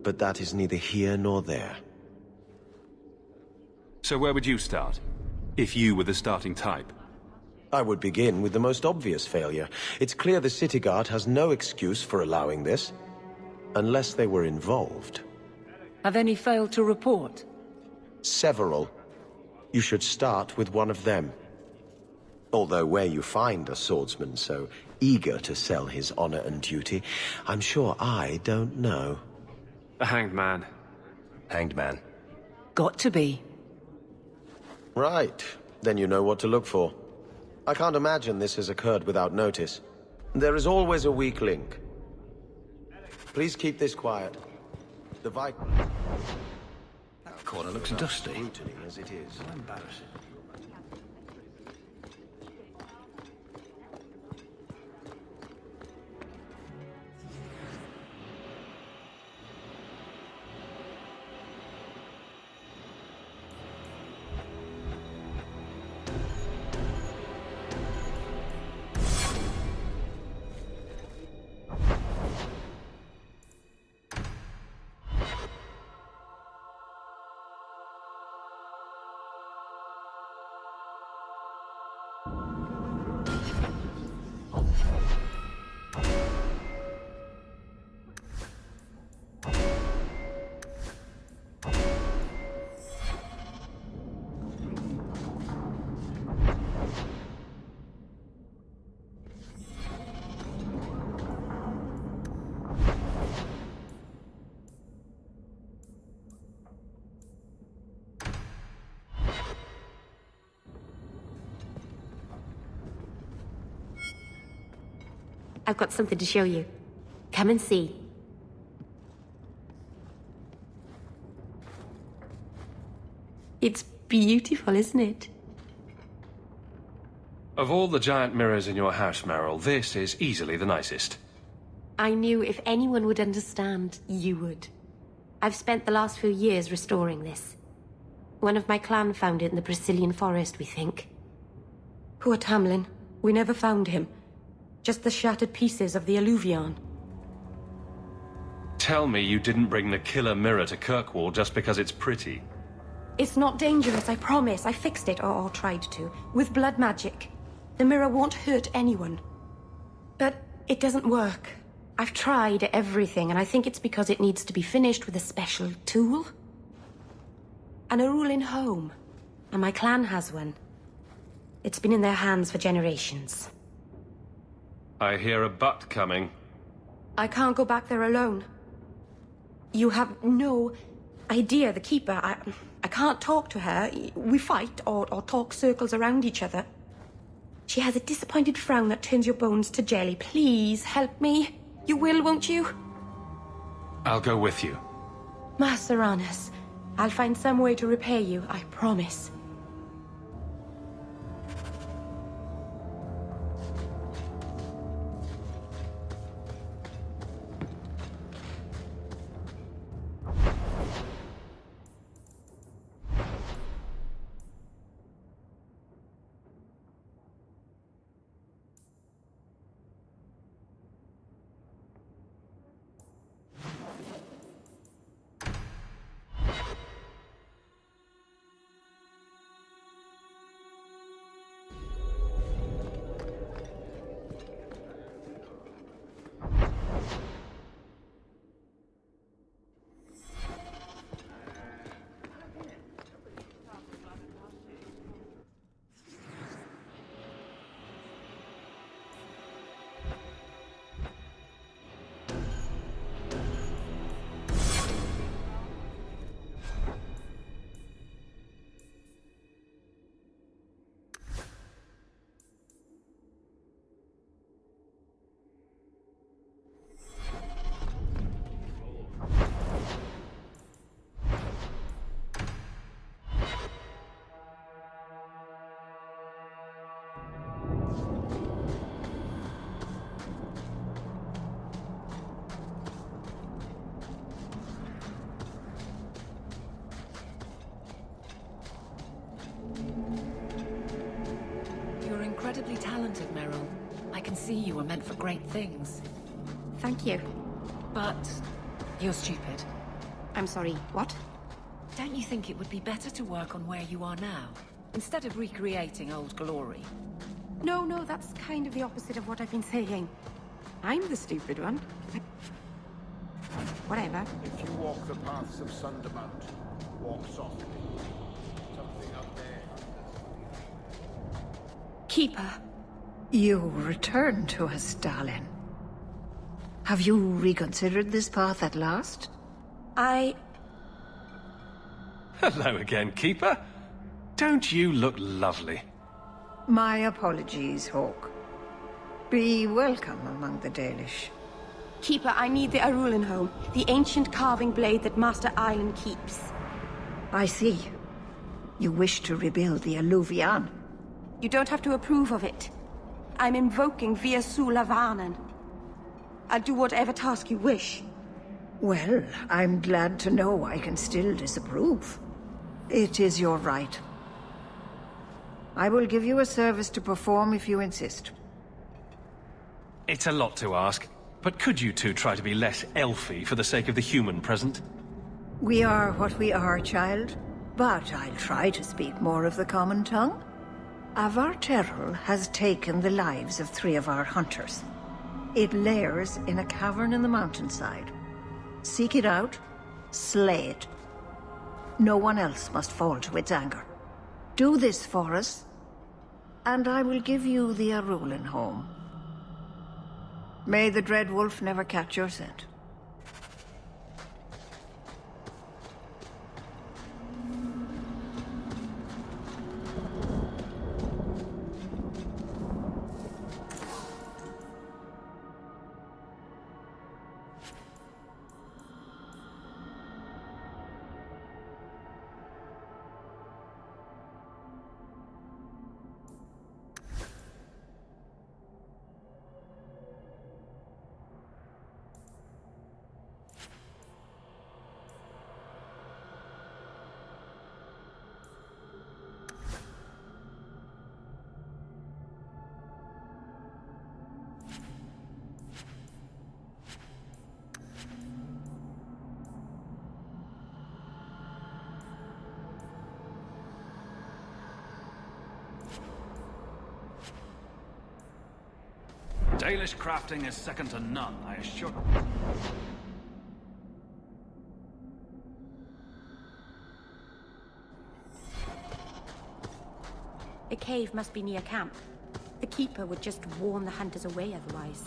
but that is neither here nor there. So where would you start, if you were the starting type? I would begin with the most obvious failure. It's clear the city guard has no excuse for allowing this, unless they were involved. Have any failed to report? Several. You should start with one of them. Although where you find a swordsman so eager to sell his honor and duty, I'm sure I don't know. The Hanged Man. Hanged Man. Got to be. Right. Then you know what to look for. I can't imagine this has occurred without notice. There is always a weak link. Please keep this quiet. The That corner looks dusty. As it is. How embarrassing. I've got something to show you. Come and see. It's beautiful, isn't it? Of all the giant mirrors in your house, Meryl, this is easily the nicest. I knew if anyone would understand, you would. I've spent the last few years restoring this. One of my clan found it in the Brazilian forest, we think. Poor Tamlin. We never found him. Just the shattered pieces of the alluvion. Tell me you didn't bring the killer mirror to Kirkwood just because it's pretty. It's not dangerous, I promise. I fixed it, or tried to, with blood magic. The mirror won't hurt anyone. But it doesn't work. I've tried everything, and I think it's because it needs to be finished with a special tool. And a ruling home. And my clan has one. It's been in their hands for generations. I hear a butt coming. I can't go back there alone. You have no idea, the Keeper. I can't talk to her. We fight or talk circles around each other. She has a disappointed frown that turns your bones to jelly. Please, help me. You will, won't you? I'll go with you. Master Arnus, I'll find some way to repay you, I promise. incredibly talented, Meryl. I can see you were meant for great things. Thank you. But you're stupid. I'm sorry, what? Don't you think it would be better to work on where you are now, instead of recreating old glory? No, that's kind of the opposite of what I've been saying. I'm the stupid one. Whatever. If you walk the paths of Sundermount, walk softly. Something up there. Keeper, you return to us, darling. Have you reconsidered this path at last? Hello again, Keeper. Don't you look lovely? My apologies, Hawk. Be welcome among the Dalish. Keeper, I need the Arulin home. The ancient carving blade that Master Island keeps. I see. You wish to rebuild the Alluvian. You don't have to approve of it. I'm invoking Via Sulavanen. I'll do whatever task you wish. Well, I'm glad to know I can still disapprove. It is your right. I will give you a service to perform if you insist. It's a lot to ask, but could you two try to be less elfy for the sake of the human present? We are what we are, child. But I'll try to speak more of the common tongue. Avar Terrell has taken the lives of 3 of our hunters. It lairs in a cavern in the mountainside. Seek it out, slay it. No one else must fall to its anger. Do this for us, and I will give you the Arulin home. May the Dread Wolf never catch your scent. Dalish crafting is second to none, I assure you. The cave must be near camp. The Keeper would just warn the hunters away otherwise.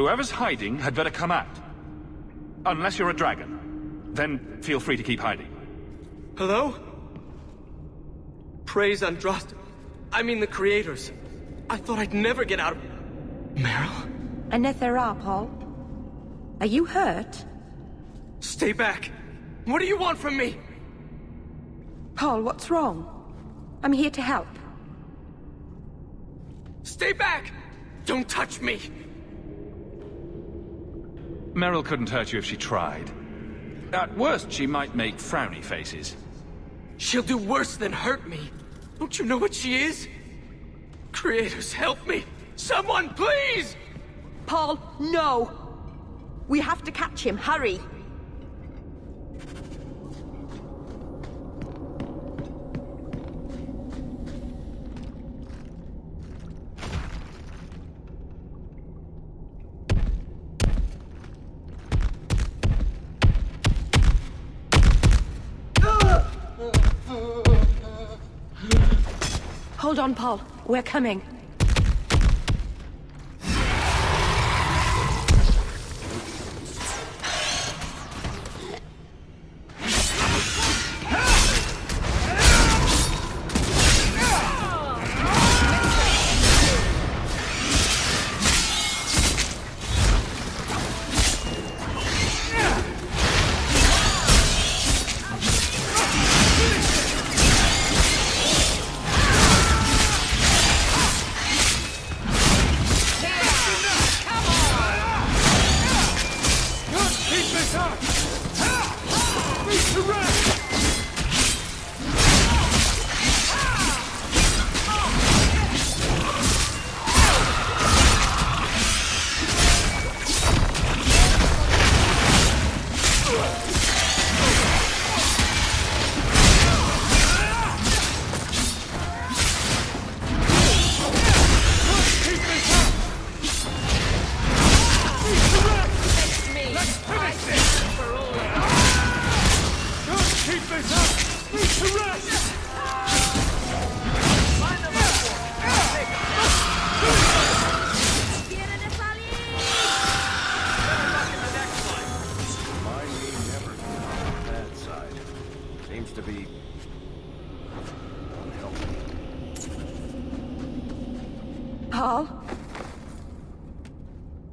Whoever's hiding had better come out. Unless you're a dragon. Then feel free to keep hiding. Hello? Praise Andraste. I mean the creators. I thought I'd never get out of... Meryl? Anethera, Paul. Are you hurt? Stay back. What do you want from me? Paul, what's wrong? I'm here to help. Stay back! Don't touch me! Meryl couldn't hurt you if she tried. At worst, she might make frowny faces. She'll do worse than hurt me. Don't you know what she is? Creators, help me! Someone, please! Paul, no! We have to catch him, hurry! Hold on, Paul. We're coming.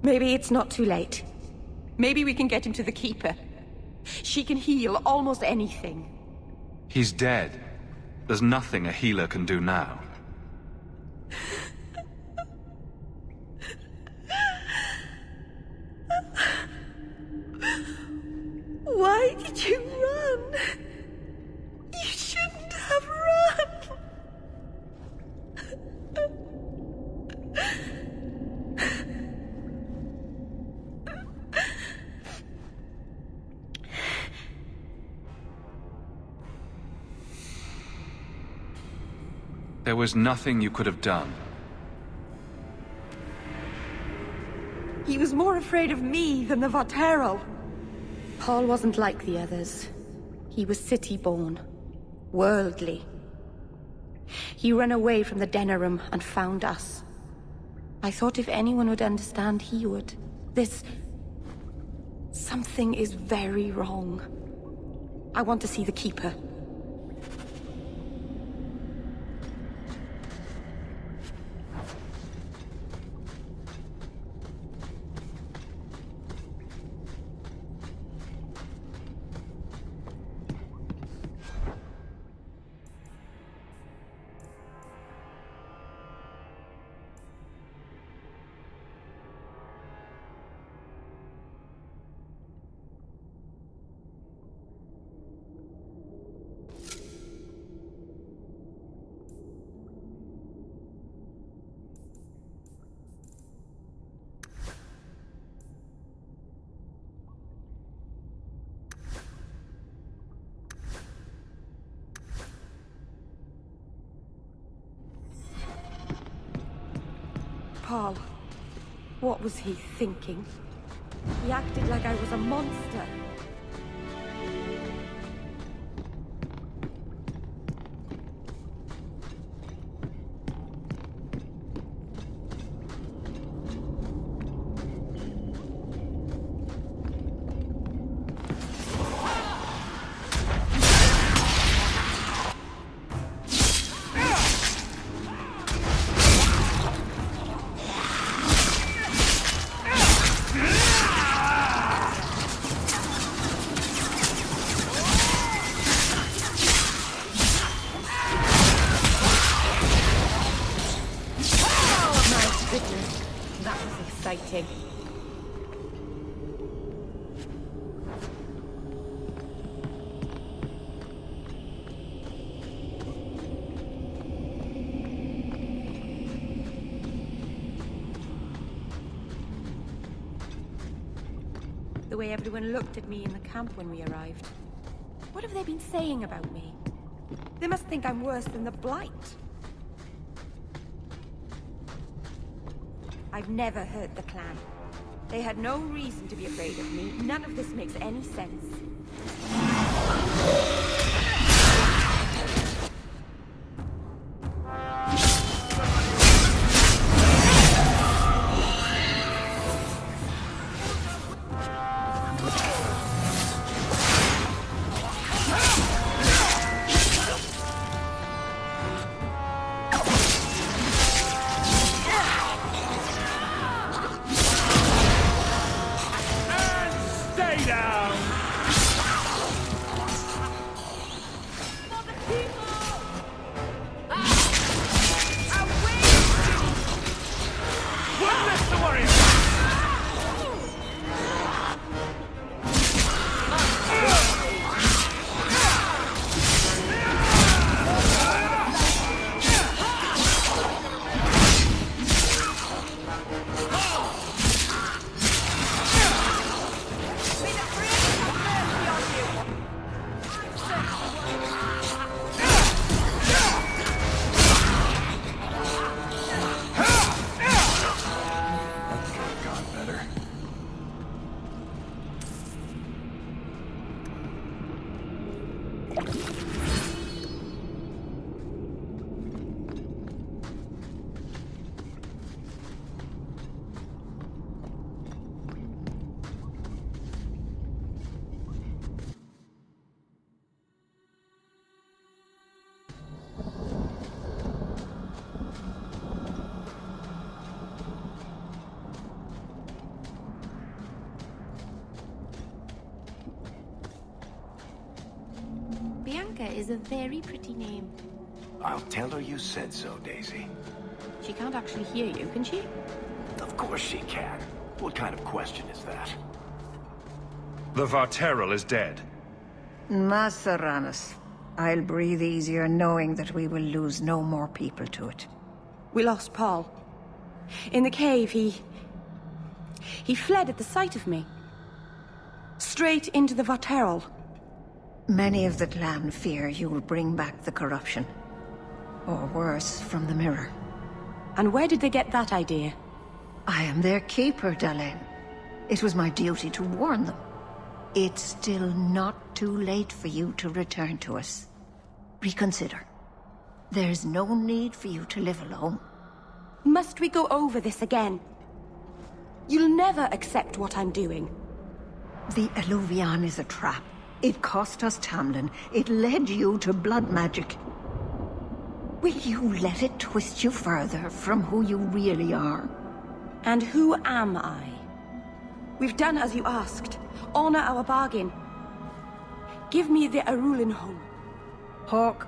Maybe it's not too late. Maybe we can get him to the Keeper. She can heal almost anything. He's dead. There's nothing a healer can do now. Why did you run? You shouldn't have run. There was nothing you could have done. He was more afraid of me than the Varterol. Paul wasn't like the others. He was city-born, worldly. He ran away from the Denerim and found us. I thought if anyone would understand, he would. Something is very wrong. I want to see the Keeper. Paul, what was he thinking? He acted like I was a monster. goodness. That was exciting. The way everyone looked at me in the camp when we arrived. What have they been saying about me? They must think I'm worse than the Blight. I've never hurt the clan. They had no reason to be afraid of me. None of this makes any sense. Is a very pretty name. I'll tell her you said so, Daisy. She can't actually hear you, can she? Of course she can. What kind of question is that? The Varterral is dead. Maseranus. I'll breathe easier knowing that we will lose no more people to it. We lost Paul. In the cave, he fled at the sight of me. Straight into the Varterral. Many of the clan fear you will bring back the corruption. Or worse, from the mirror. And where did they get that idea? I am their keeper, Dalain. It was my duty to warn them. It's still not too late for you to return to us. Reconsider. There's no need for you to live alone. Must we go over this again? You'll never accept what I'm doing. The Eluvian is a trap. It cost us Tamlin. It led you to blood magic. Will you let it twist you further from who you really are? And who am I? We've done as you asked. Honor our bargain. Give me the Arulin home. Hawk.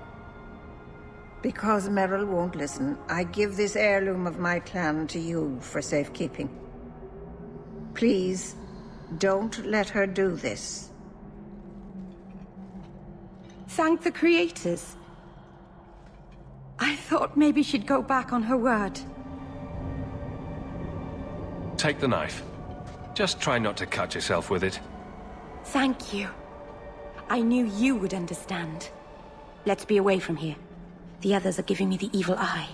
Because Merrill won't listen, I give this heirloom of my clan to you for safekeeping. Please, don't let her do this. Thank the creators. I thought maybe she'd go back on her word. Take the knife. Just try not to cut yourself with it. Thank you. I knew you would understand. Let's be away from here. The others are giving me the evil eye.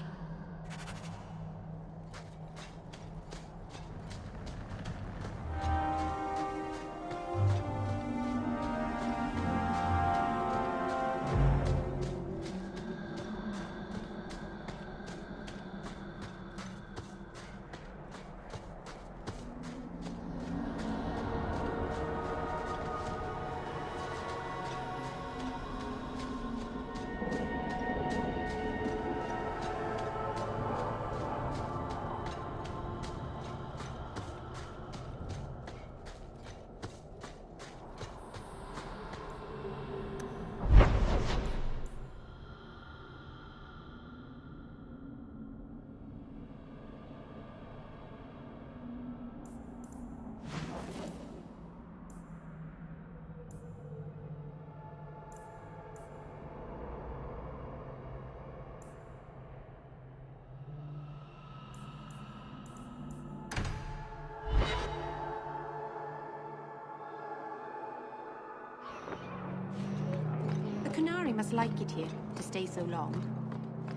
must like it here, to stay so long.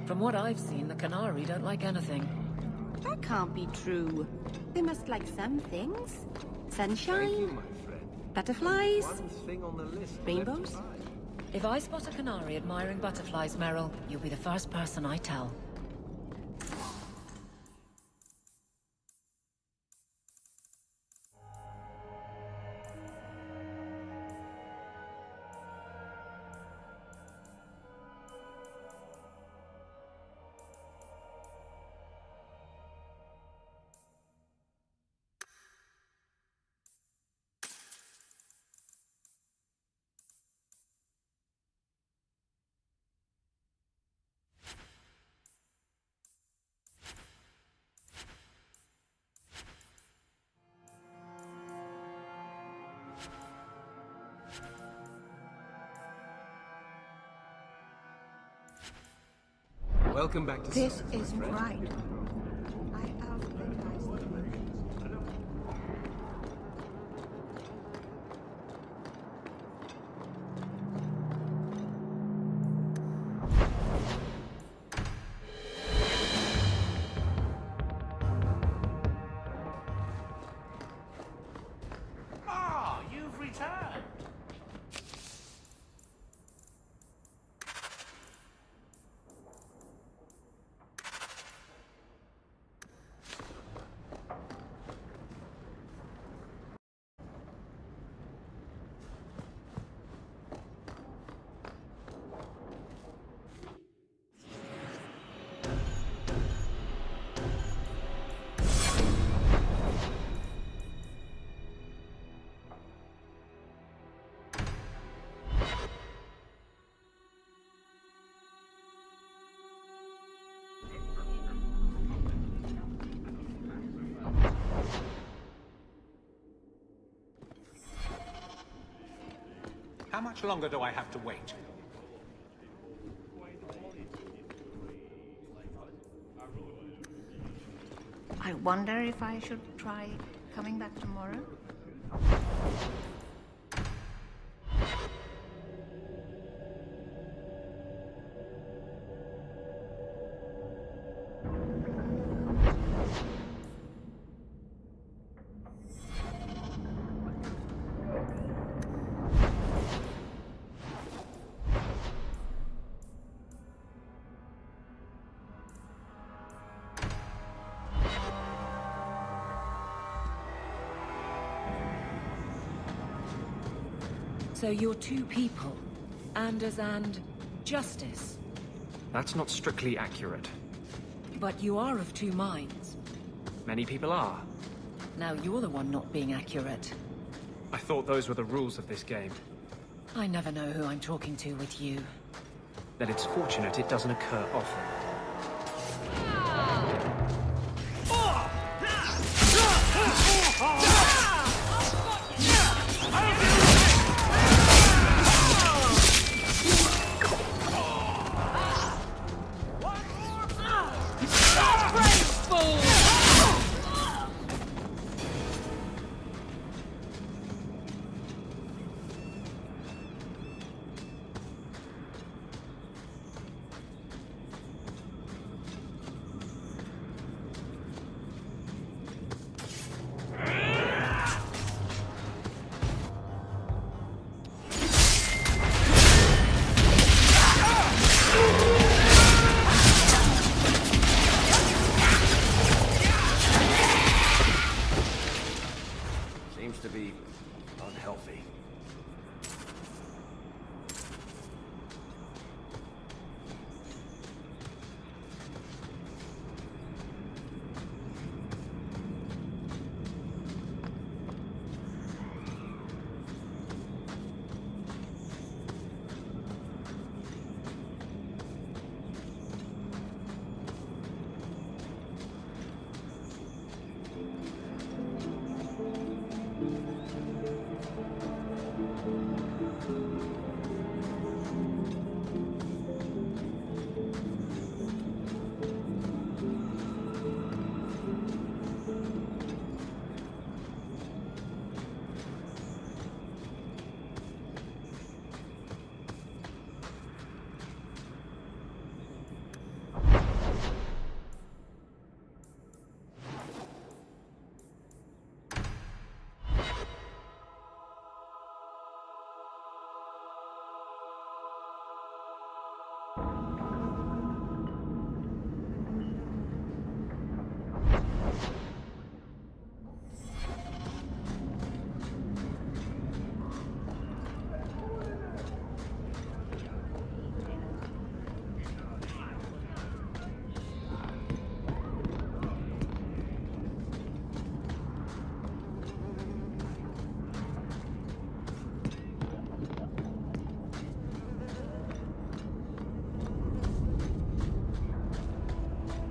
From what I've seen, the Canary don't like anything. That can't be true. They must like some things. Sunshine, butterflies, rainbows. If I spot a Canary admiring butterflies, Meryl, you'll be the first person I tell. Welcome back to This isn't right. Ah, you've returned. How much longer do I have to wait? I wonder if I should try coming back tomorrow. So you're two people, Anders and Justice. That's not strictly accurate. But you are of two minds. Many people are. Now you're the one not being accurate. I thought those were the rules of this game. I never know who I'm talking to with you. Then it's fortunate it doesn't occur often.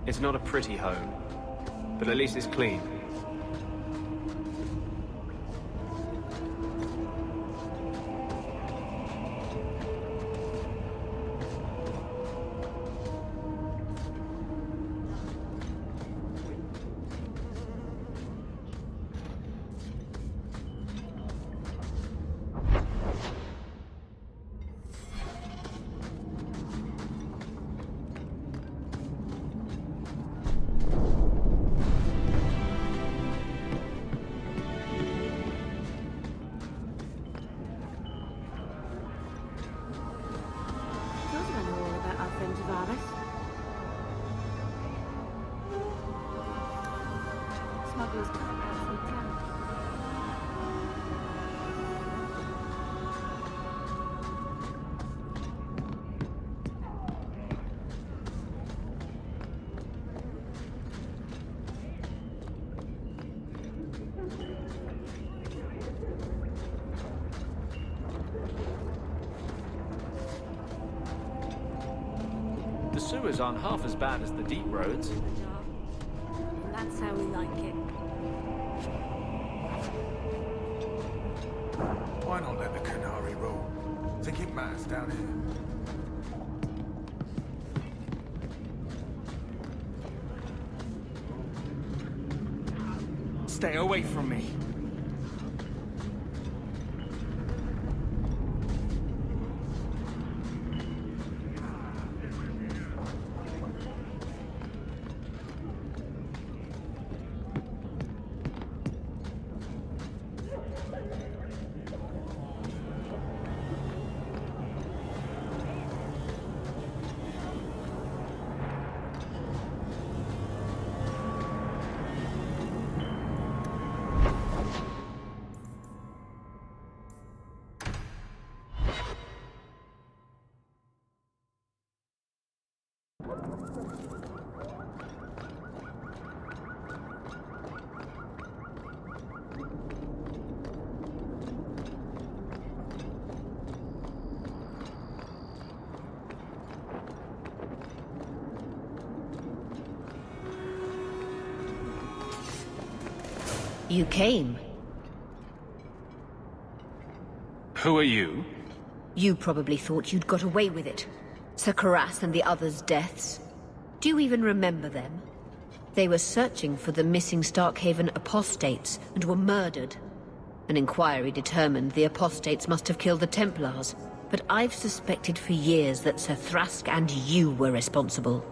It's not a pretty home, but at least it's clean. The sewers aren't half as bad as the deep roads. That's how we like it. Why not let the canary roll? Think it matters down here. Stay away from me. You came. Who are you? You probably thought you'd got away with it. Sir Karas and the others' deaths. Do you even remember them? They were searching for the missing Starkhaven apostates and were murdered. An inquiry determined the apostates must have killed the Templars, but I've suspected for years that Sir Thrask and you were responsible.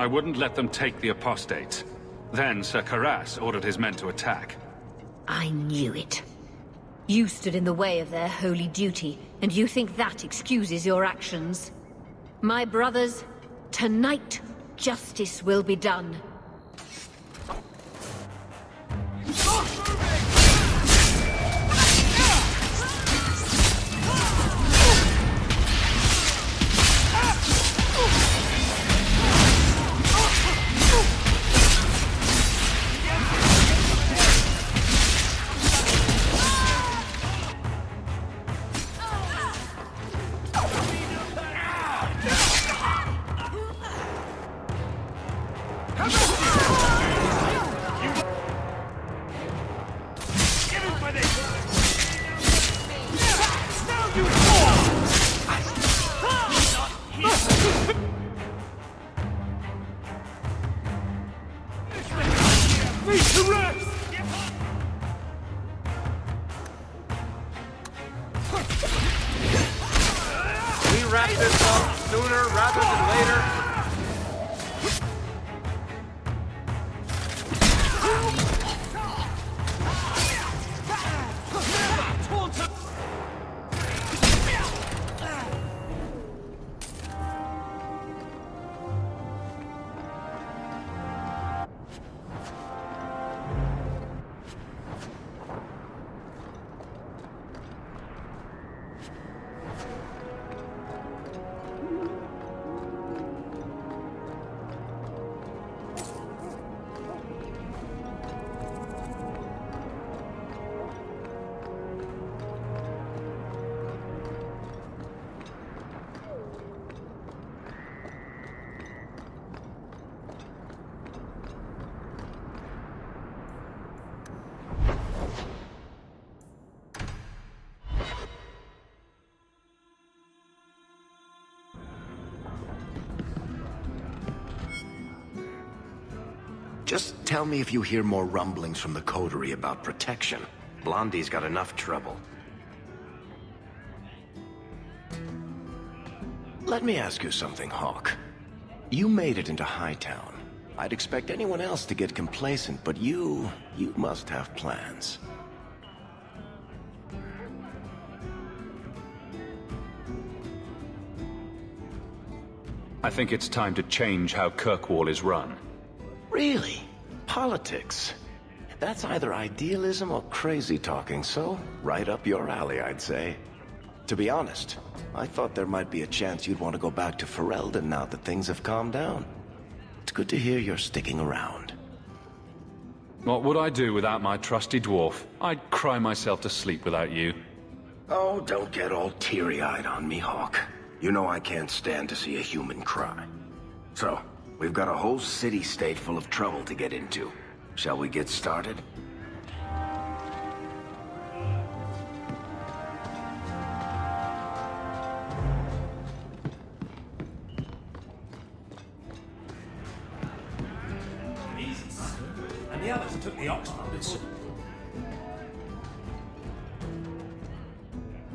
I wouldn't let them take the apostates. Then Sir Karas ordered his men to attack. I knew it. You stood in the way of their holy duty, and you think that excuses your actions. My brothers, tonight, justice will be done. Just tell me if you hear more rumblings from the coterie about protection. Blondie's got enough trouble. Let me ask you something, Hawk. You made it into Hightown. I'd expect anyone else to get complacent, but you must have plans. I think it's time to change how Kirkwall is run. Really? Politics? That's either idealism or crazy talking, so right up your alley, I'd say. To be honest, I thought there might be a chance you'd want to go back to Ferelden now that things have calmed down. It's good to hear you're sticking around. What would I do without my trusty dwarf? I'd cry myself to sleep without you. Oh, don't get all teary-eyed on me, Hawk. You know I can't stand to see a human cry. So, we've got a whole city-state full of trouble to get into. Shall we get started? And the others took the oxen.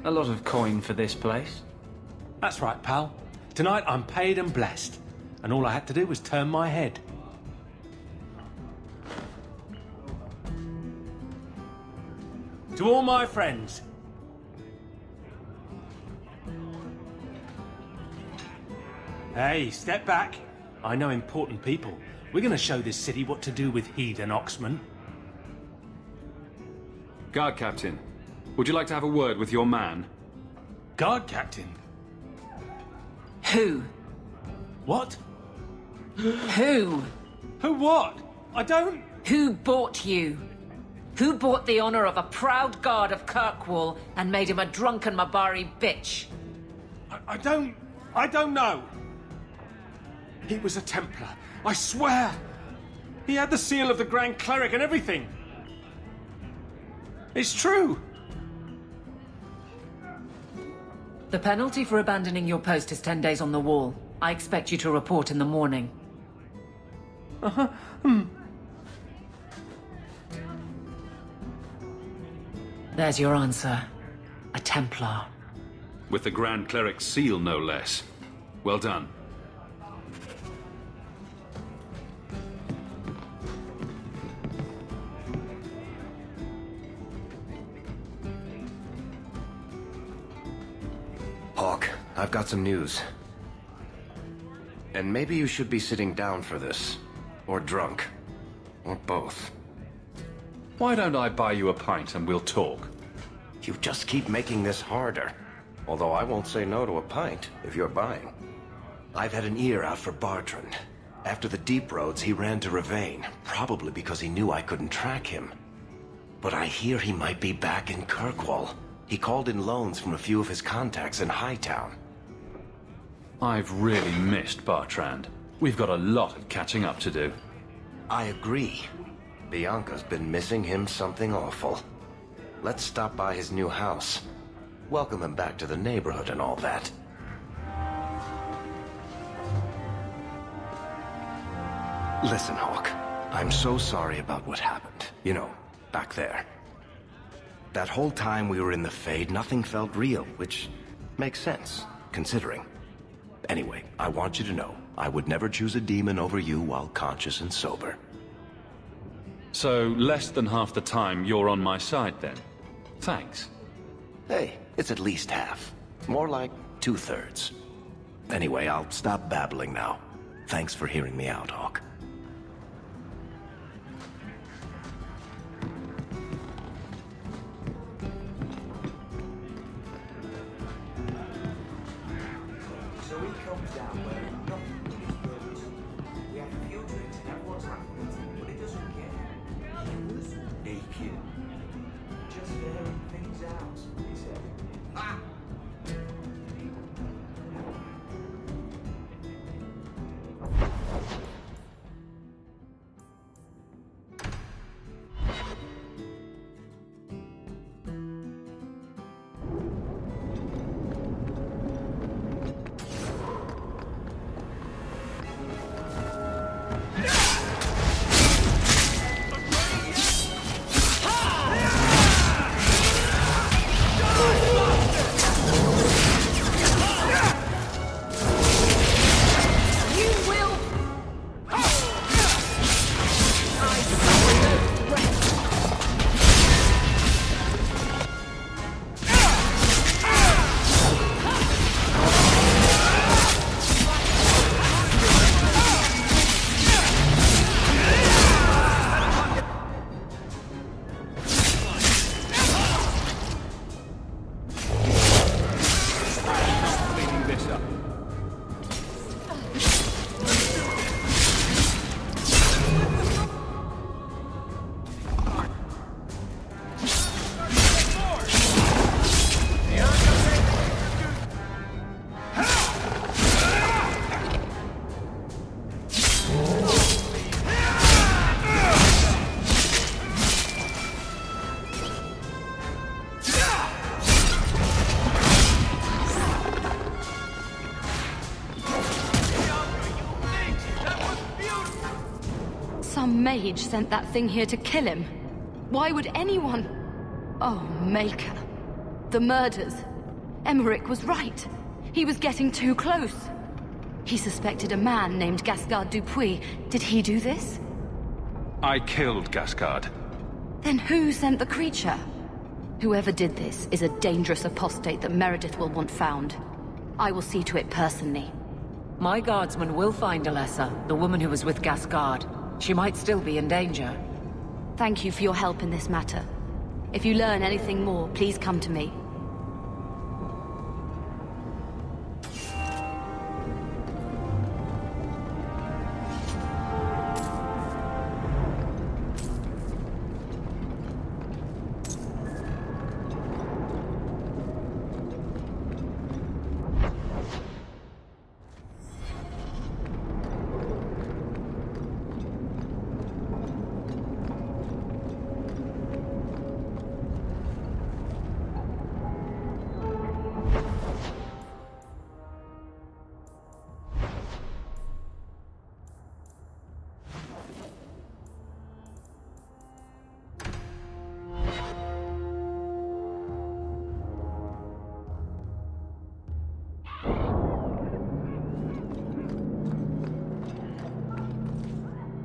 A lot of coin for this place. That's right, pal. Tonight I'm paid and blessed. And all I had to do was turn my head. To all my friends. Hey, step back. I know important people. We're gonna show this city what to do with heathen oxmen. Guard Captain, would you like to have a word with your man? Guard Captain? Who? What? Who? Who what? I don't... Who bought you? Who bought the honor of a proud guard of Kirkwall and made him a drunken Mabari bitch? I don't know. He was a Templar, I swear. He had the seal of the Grand Cleric and everything. It's true. The penalty for abandoning your post is 10 days on the wall. I expect you to report in the morning. There's your answer. A Templar. With the Grand Cleric's seal, no less. Well done. Hawk, I've got some news. And maybe you should be sitting down for this. Or drunk. Or both. Why don't I buy you a pint and we'll talk? You just keep making this harder. Although I won't say no to a pint, if you're buying. I've had an ear out for Bartrand. After the Deep Roads, he ran to Ravane, probably because he knew I couldn't track him. But I hear he might be back in Kirkwall. He called in loans from a few of his contacts in Hightown. I've really missed Bartrand. We've got a lot of catching up to do. I agree. Bianca's been missing him something awful. Let's stop by his new house. Welcome him back to the neighborhood and all that. Listen, Hawk. I'm so sorry about what happened. You know, back there. That whole time we were in the Fade, nothing felt real, which makes sense, considering. Anyway, I want you to know, I would never choose a demon over you while conscious and sober. So, less than half the time you're on my side, then? Thanks. Hey, it's at least half. More like 2/3. Anyway, I'll stop babbling now. Thanks for hearing me out, Hawk. So he comes down wearing nothing but his robes. We have a few drinks and everyone's happy, but he doesn't care. He was naked. Just airing things out, he said. Ah! Some mage sent that thing here to kill him. Why would anyone... Oh, Maker. The murders. Emmerich was right. He was getting too close. He suspected a man named Gascard Dupuis. Did he do this? I killed Gascard. Then who sent the creature? Whoever did this is a dangerous apostate that Meredith will want found. I will see to it personally. My guardsman will find Alessa, the woman who was with Gascard. She might still be in danger. Thank you for your help in this matter. If you learn anything more, please come to me.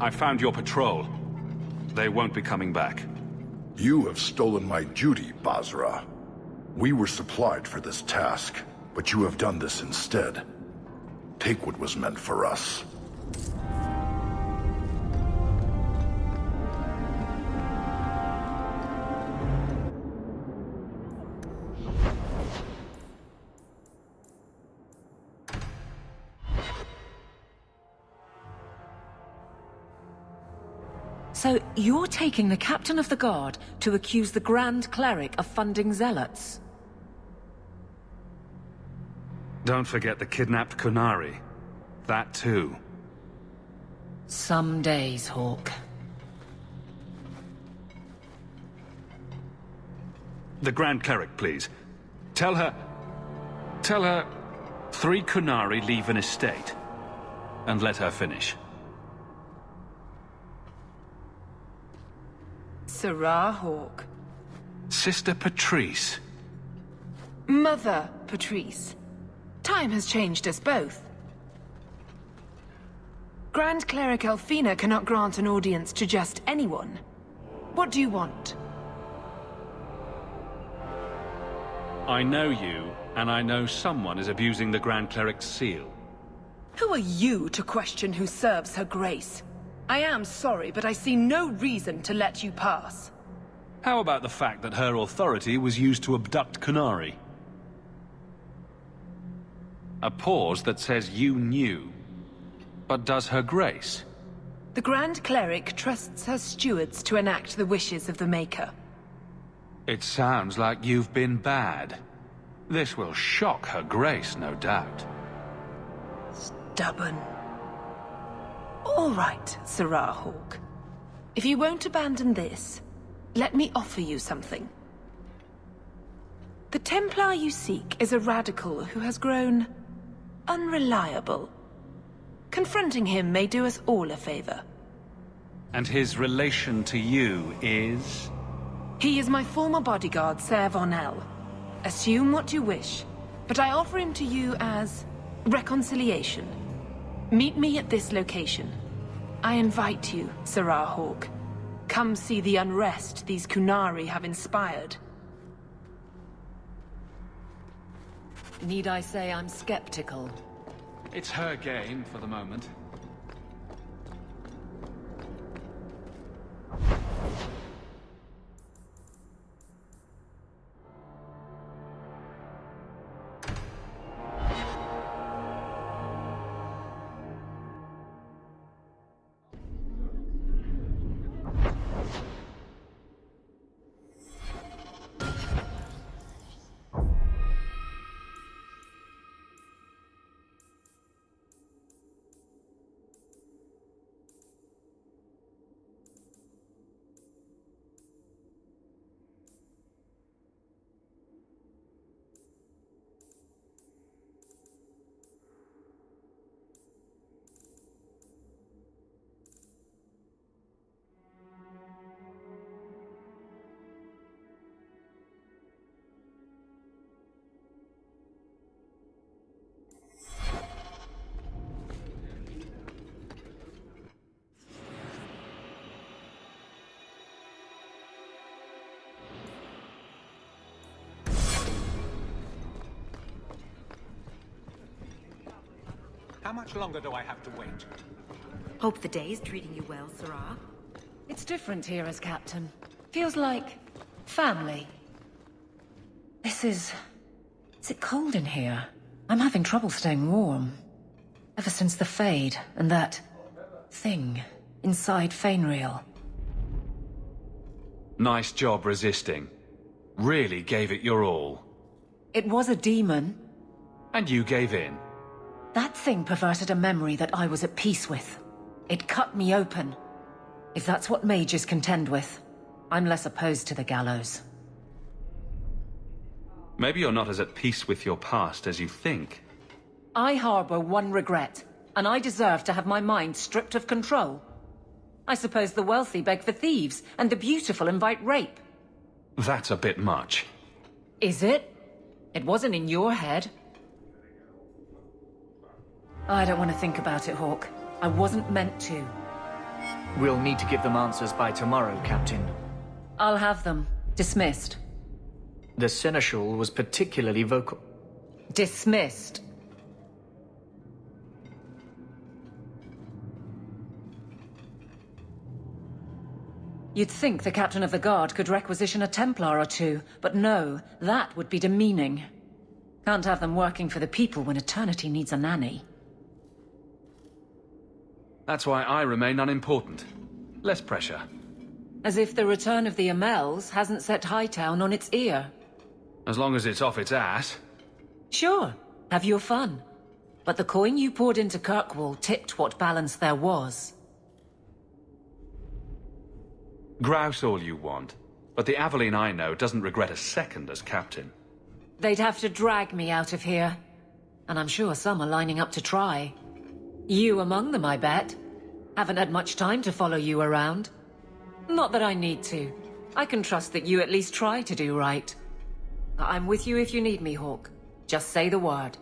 I found your patrol. They won't be coming back. You have stolen my duty, Basra. We were supplied for this task, but you have done this instead. Take what was meant for us. So, you're taking the captain of the guard to accuse the Grand Cleric of funding zealots? Don't forget the kidnapped Kunari. That too. Some days, Hawk. The Grand Cleric, please. Tell her 3 Kunari leave an estate. And let her finish. Sarah Hawk. Sister Patrice. Mother Patrice. Time has changed us both. Grand Cleric Elfina cannot grant an audience to just anyone. What do you want? I know you, and I know someone is abusing the Grand Cleric's seal. Who are you to question who serves her grace? I am sorry, but I see no reason to let you pass. How about the fact that her authority was used to abduct Kunari? A pause that says you knew. But does her grace? The Grand Cleric trusts her stewards to enact the wishes of the Maker. It sounds like you've been bad. This will shock her grace, no doubt. Stubborn. All right, Sarah Hawk. If you won't abandon this, let me offer you something. The Templar you seek is a radical who has grown unreliable. Confronting him may do us all a favor. And his relation to you is? He is my former bodyguard, Ser Von L. Assume what you wish, but I offer him to you as reconciliation. Meet me at this location. I invite you, Sarah Hawk. Come see the unrest these Kunari have inspired. Need I say I'm skeptical? It's her game for the moment. How much longer do I have to wait? Hope the day's treating you well, Sarah. It's different here as captain. Feels like family. Is it cold in here? I'm having trouble staying warm. Ever since the Fade and that thing inside Fainreal. Nice job resisting. Really gave it your all. It was a demon. And you gave in. That thing perverted a memory that I was at peace with. It cut me open. If that's what mages contend with, I'm less opposed to the gallows. Maybe you're not as at peace with your past as you think. I harbor one regret, and I deserve to have my mind stripped of control. I suppose the wealthy beg for thieves, and the beautiful invite rape. That's a bit much. Is it? It wasn't in your head. I don't want to think about it, Hawk. I wasn't meant to. We'll need to give them answers by tomorrow, Captain. I'll have them. Dismissed. The Seneschal was particularly vocal. Dismissed. You'd think the Captain of the Guard could requisition a Templar or two, but no, that would be demeaning. Can't have them working for the people when eternity needs a nanny. That's why I remain unimportant. Less pressure. As if the return of the Amels hasn't set Hightown on its ear. As long as it's off its ass. Sure, have your fun. But the coin you poured into Kirkwoll tipped what balance there was. Grouse all you want, but the Aveline I know doesn't regret a second as captain. They'd have to drag me out of here. And I'm sure some are lining up to try. You among them, I bet. Haven't had much time to follow you around. Not that I need to. I can trust that you at least try to do right. I'm with you if you need me, Hawk. Just say the word.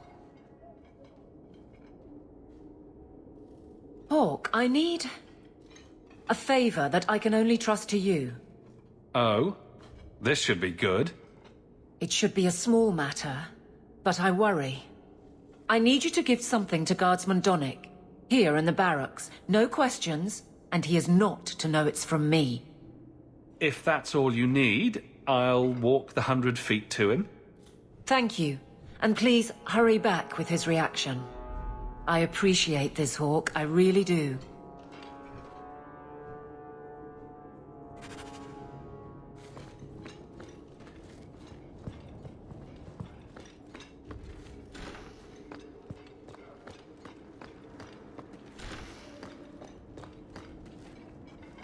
Hawk, I need a favor that I can only trust to you. Oh? This should be good. It should be a small matter, but I worry. I need you to give something to Guardsman Donick, here in the barracks. No questions, and he is not to know it's from me. If that's all you need, I'll walk the 100 feet to him. Thank you, and please hurry back with his reaction. I appreciate this, Hawk, I really do.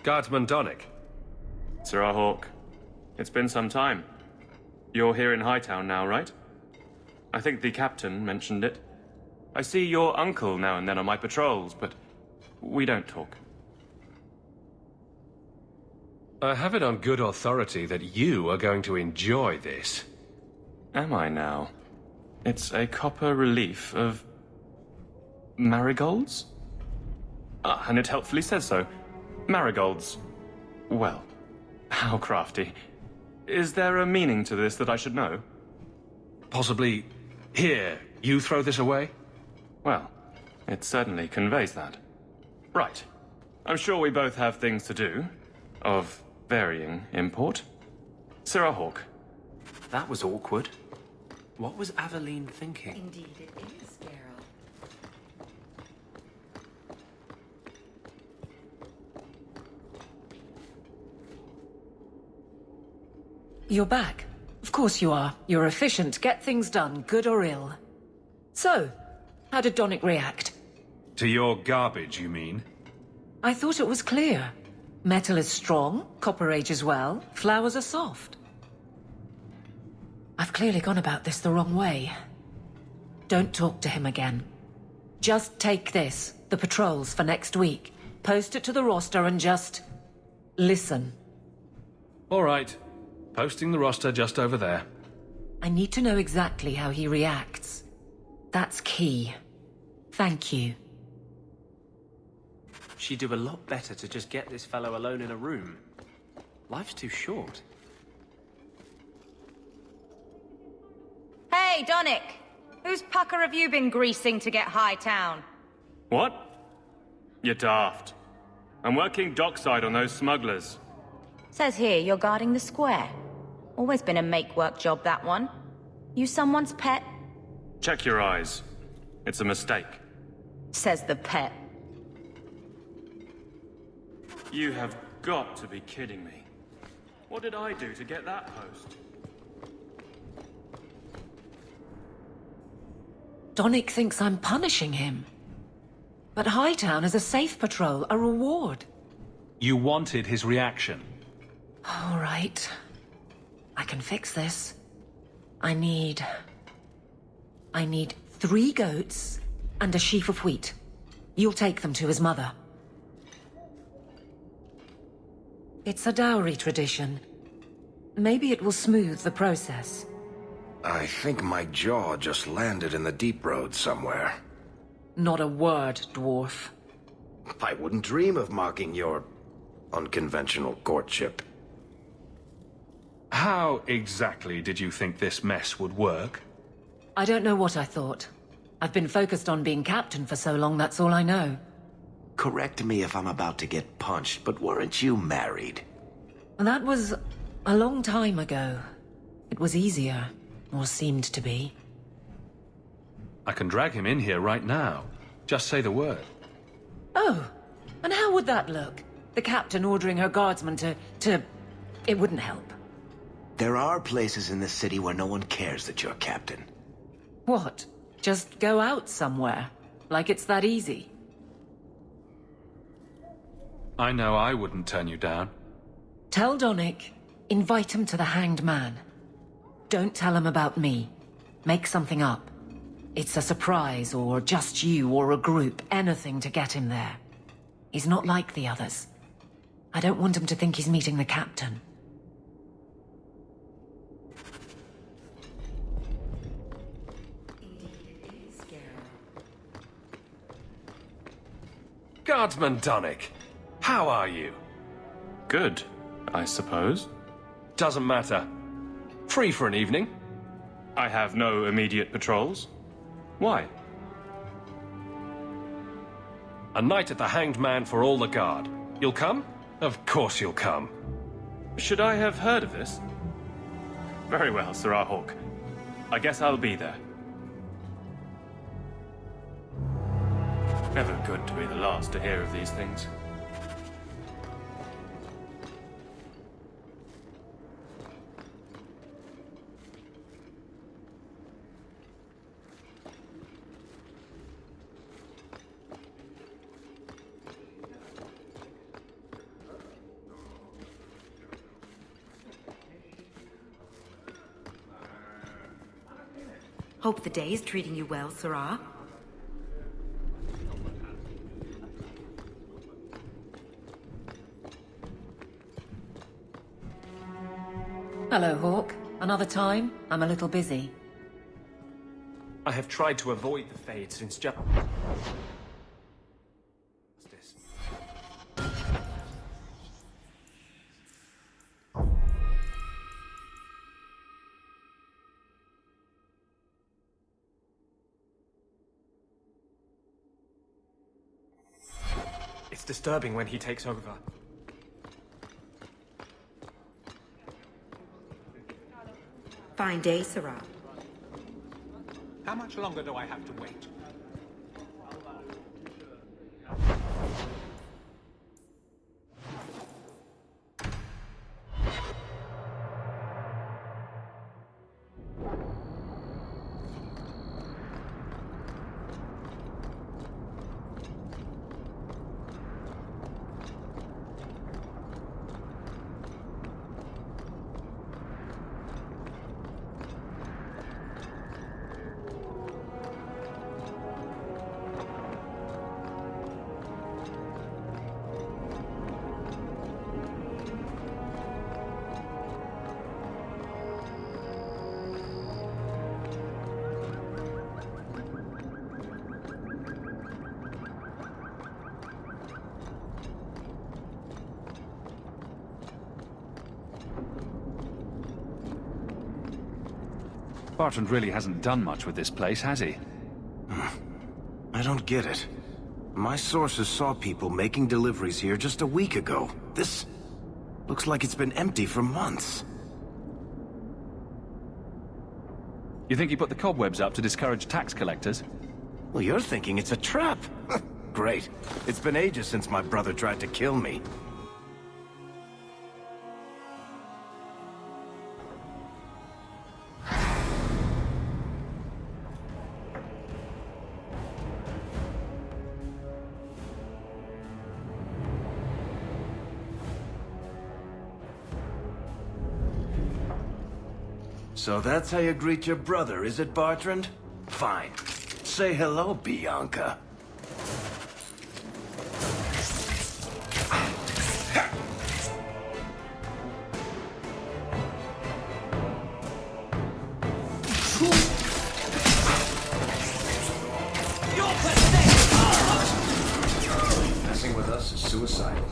Guardsman Donick. Sir Hawk, it's been some time. You're here in Hightown now, right? I think the captain mentioned it. I see your uncle now and then on my patrols, but we don't talk. I have it on good authority that you are going to enjoy this. Am I now? It's a copper relief of marigolds? Ah, and it helpfully says so. Marigolds. Well, how crafty. Is there a meaning to this that I should know? Possibly, here, you throw this away? Well, it certainly conveys that. Right. I'm sure we both have things to do, of varying import. Sir Hawk. That was awkward. What was Aveline thinking? Indeed it is, Geralt. You're back. Of course you are. You're efficient. Get things done, good or ill. So, how did Donick react? To your garbage, you mean? I thought it was clear. Metal is strong, copper ages well, flowers are soft. I've clearly gone about this the wrong way. Don't talk to him again. Just take this, the patrols for next week. Post it to the roster and just listen. All right. Posting the roster just over there. I need to know exactly how he reacts. That's key. Thank you. She'd do a lot better to just get this fellow alone in a room. Life's too short. Hey, Donick! Whose pucker have you been greasing to get Hightown? What? You're daft. I'm working dockside on those smugglers. Says here you're guarding the square. Always been a make-work job, that one. You someone's pet? Check your eyes. It's a mistake. Says the pet. You have got to be kidding me. What did I do to get that post? Donick thinks I'm punishing him. But Hightown is a safe patrol, a reward. You wanted his reaction. All right. I can fix this. I need 3 goats and a sheaf of wheat. You'll take them to his mother. It's a dowry tradition. Maybe it will smooth the process. I think my jaw just landed in the deep road somewhere. Not a word, dwarf. I wouldn't dream of mocking your unconventional courtship. How exactly did you think this mess would work? I don't know what I thought. I've been focused on being captain for so long, that's all I know. Correct me if I'm about to get punched, but weren't you married? That was a long time ago. It was easier, or seemed to be. I can drag him in here right now. Just say the word. Oh, and how would that look? The captain ordering her guardsmen to... It wouldn't help. There are places in this city where no one cares that you're captain. What? Just go out somewhere? Like it's that easy? I know I wouldn't turn you down. Tell Donick, invite him to the Hanged Man. Don't tell him about me. Make something up. It's a surprise, or just you, or a group, anything to get him there. He's not like the others. I don't want him to think he's meeting the captain. Guardsman Donick, how are you? Good, I suppose. Doesn't matter. Free for an evening? I have no immediate patrols. Why? A night at the Hanged Man for all the guard. You'll come? Of course you'll come. Should I have heard of this? Very well, Sir Hawk. I guess I'll be there. Never good to be the last to hear of these things. Hope the day is treating you well, Sirrah. Hello, Hawk. Another time? I'm a little busy. I have tried to avoid the Fade since just... It's disturbing when he takes over. Fine day, Sirrah. How much longer do I have to wait? Bartrand really hasn't done much with this place, has he? I don't get it. My sources saw people making deliveries here just a week ago. This looks like it's been empty for months. You think he put the cobwebs up to discourage tax collectors? Well, you're thinking it's a trap. Great. It's been ages since my brother tried to kill me. So that's how you greet your brother, is it, Bartrand? Fine. Say hello, Bianca. Messing with us is suicidal.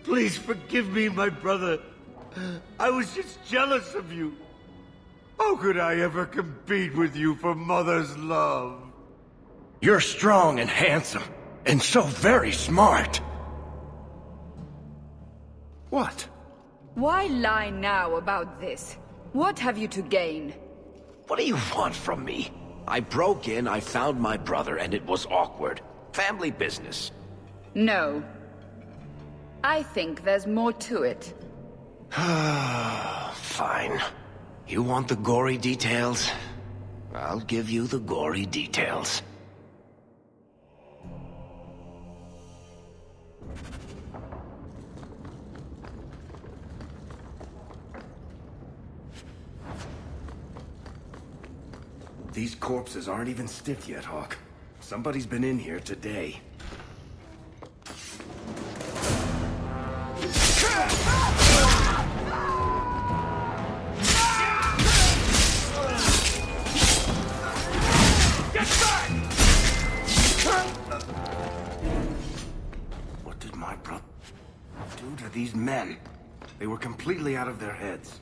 Please forgive me, my brother. I was just jealous of you. How could I ever compete with you for Mother's love? You're strong and handsome, and so very smart. What? Why lie now about this? What have you to gain? What do you want from me? I broke in, I found my brother, and it was awkward. Family business. No. I think there's more to it. Fine. You want the gory details? I'll give you the gory details. These corpses aren't even stiff yet, Hawk. Somebody's been in here today. What did my brother do to these men? They were completely out of their heads.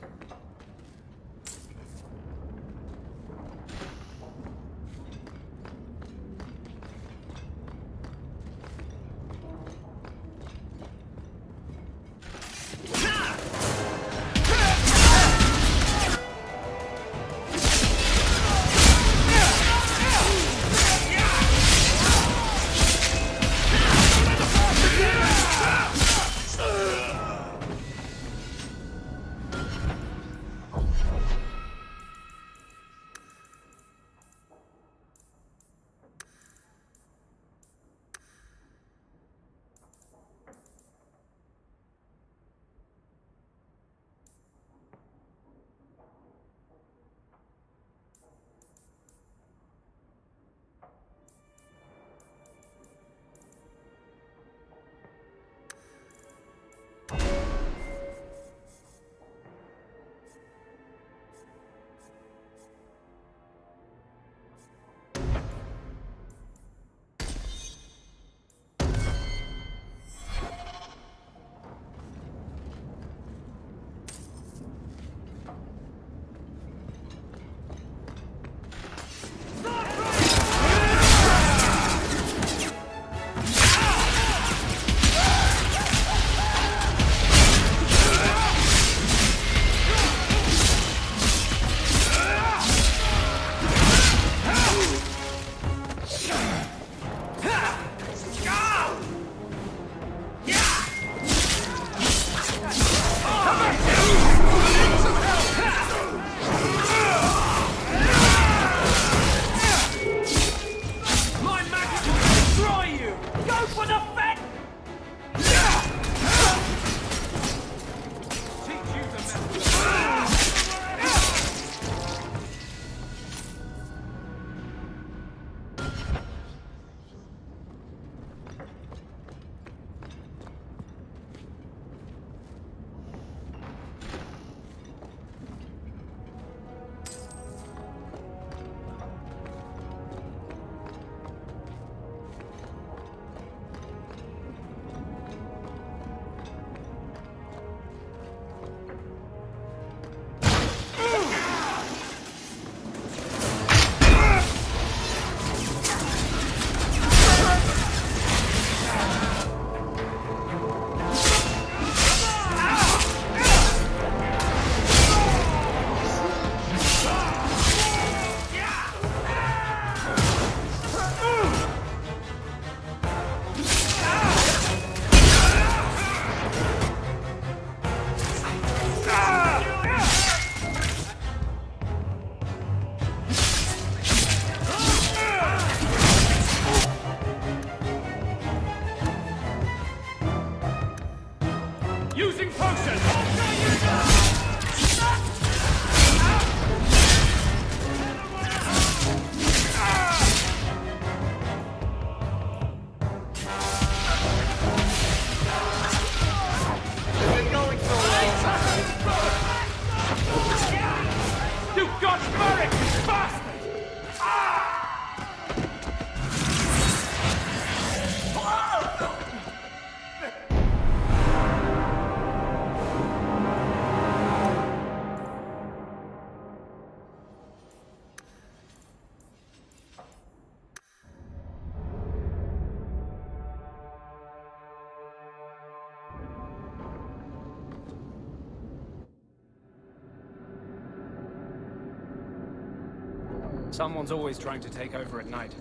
Someone's always trying to take over at night.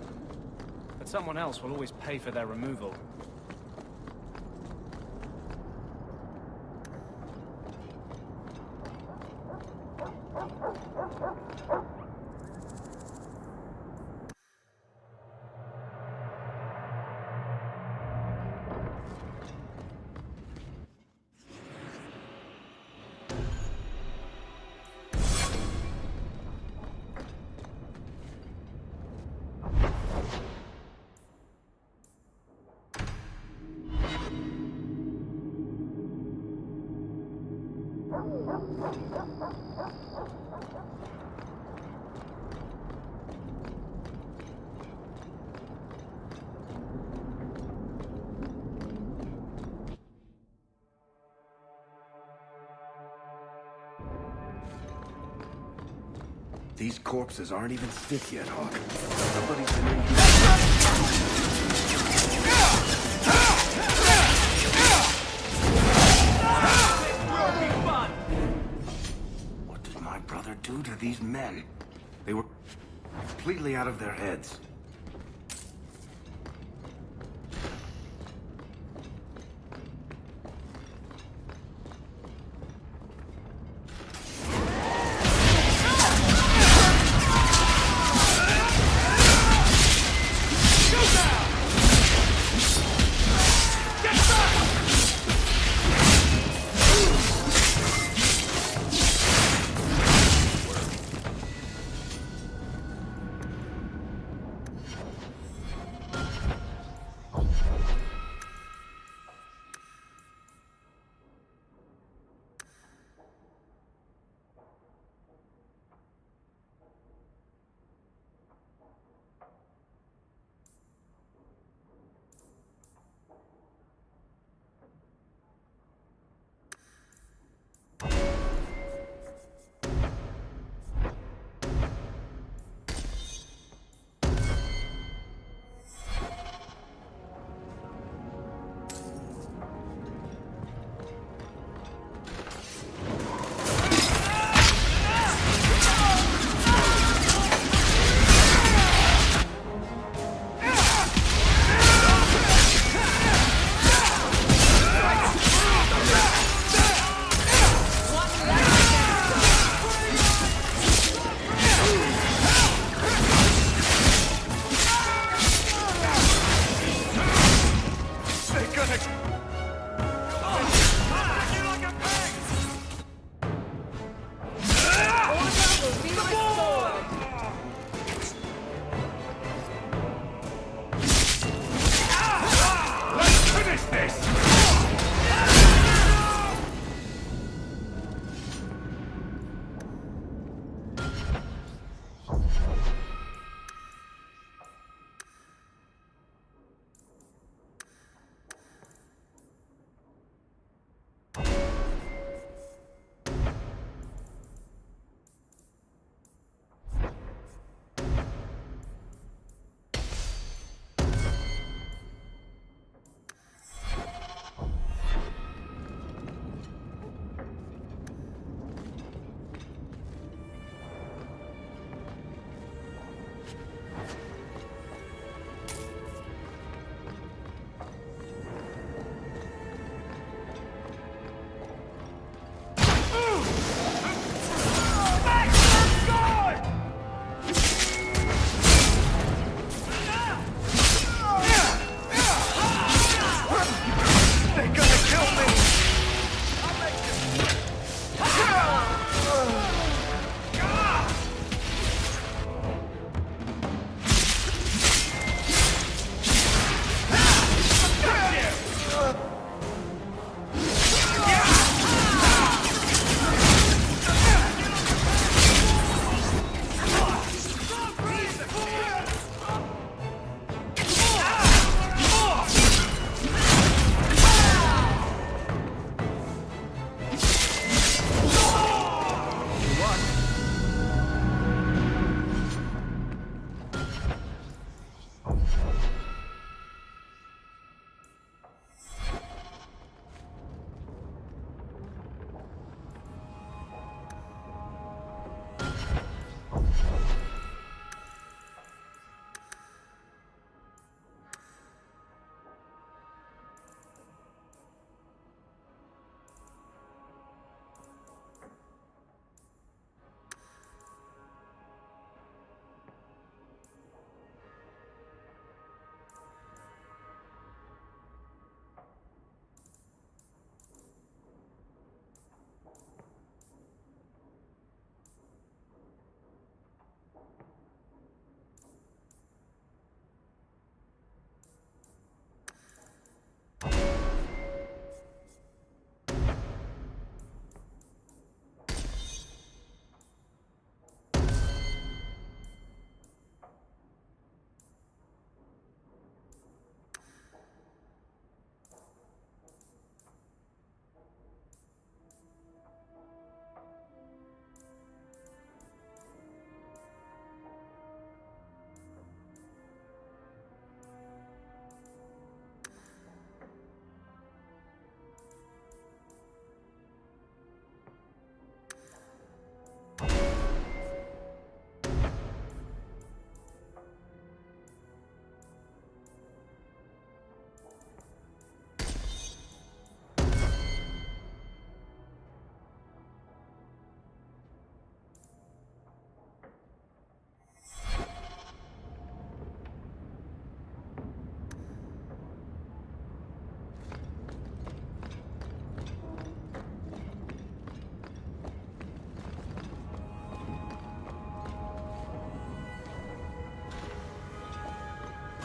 But someone else will always pay for their removal. These corpses aren't even stiff yet, Hawk. Nobody's been in What did my brother do to these men? They were completely out of their heads.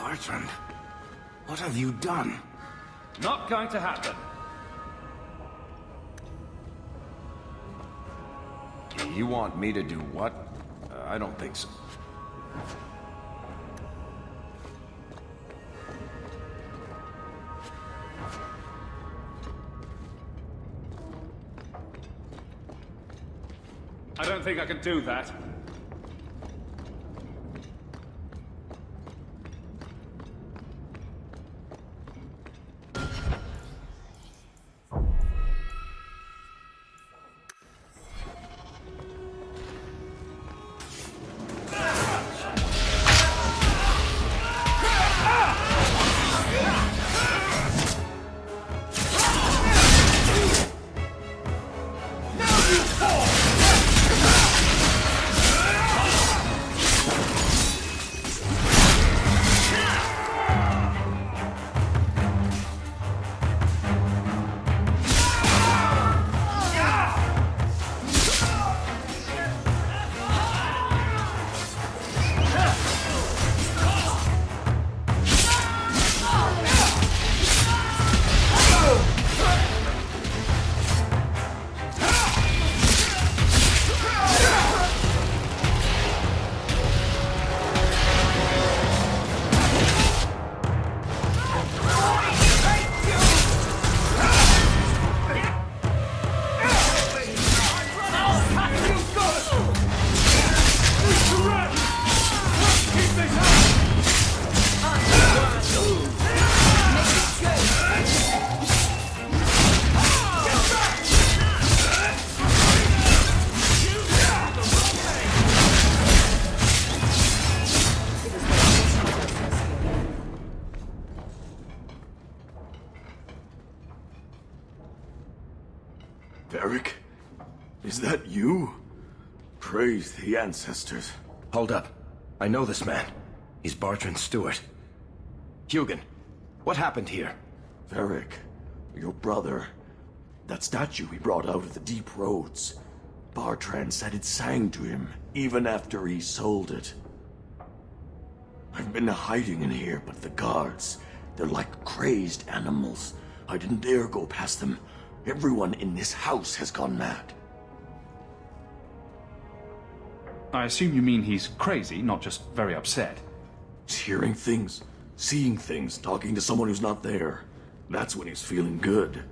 Bertrand, what have you done? Not going to happen. You want me to do what? I don't think so. I don't think I can do that. Varric? Is that you? Praise the ancestors. Hold up. I know this man. He's Bertrand Stewart. Hugin, what happened here? Varric, your brother. That statue he brought out of the deep roads. Bertrand said it sang to him, even after he sold it. I've been hiding in here, but the guards, they're like crazed animals. I didn't dare go past them. Everyone in this house has gone mad. I assume you mean he's crazy, not just very upset. He's hearing things, seeing things, talking to someone who's not there. That's when he's feeling good.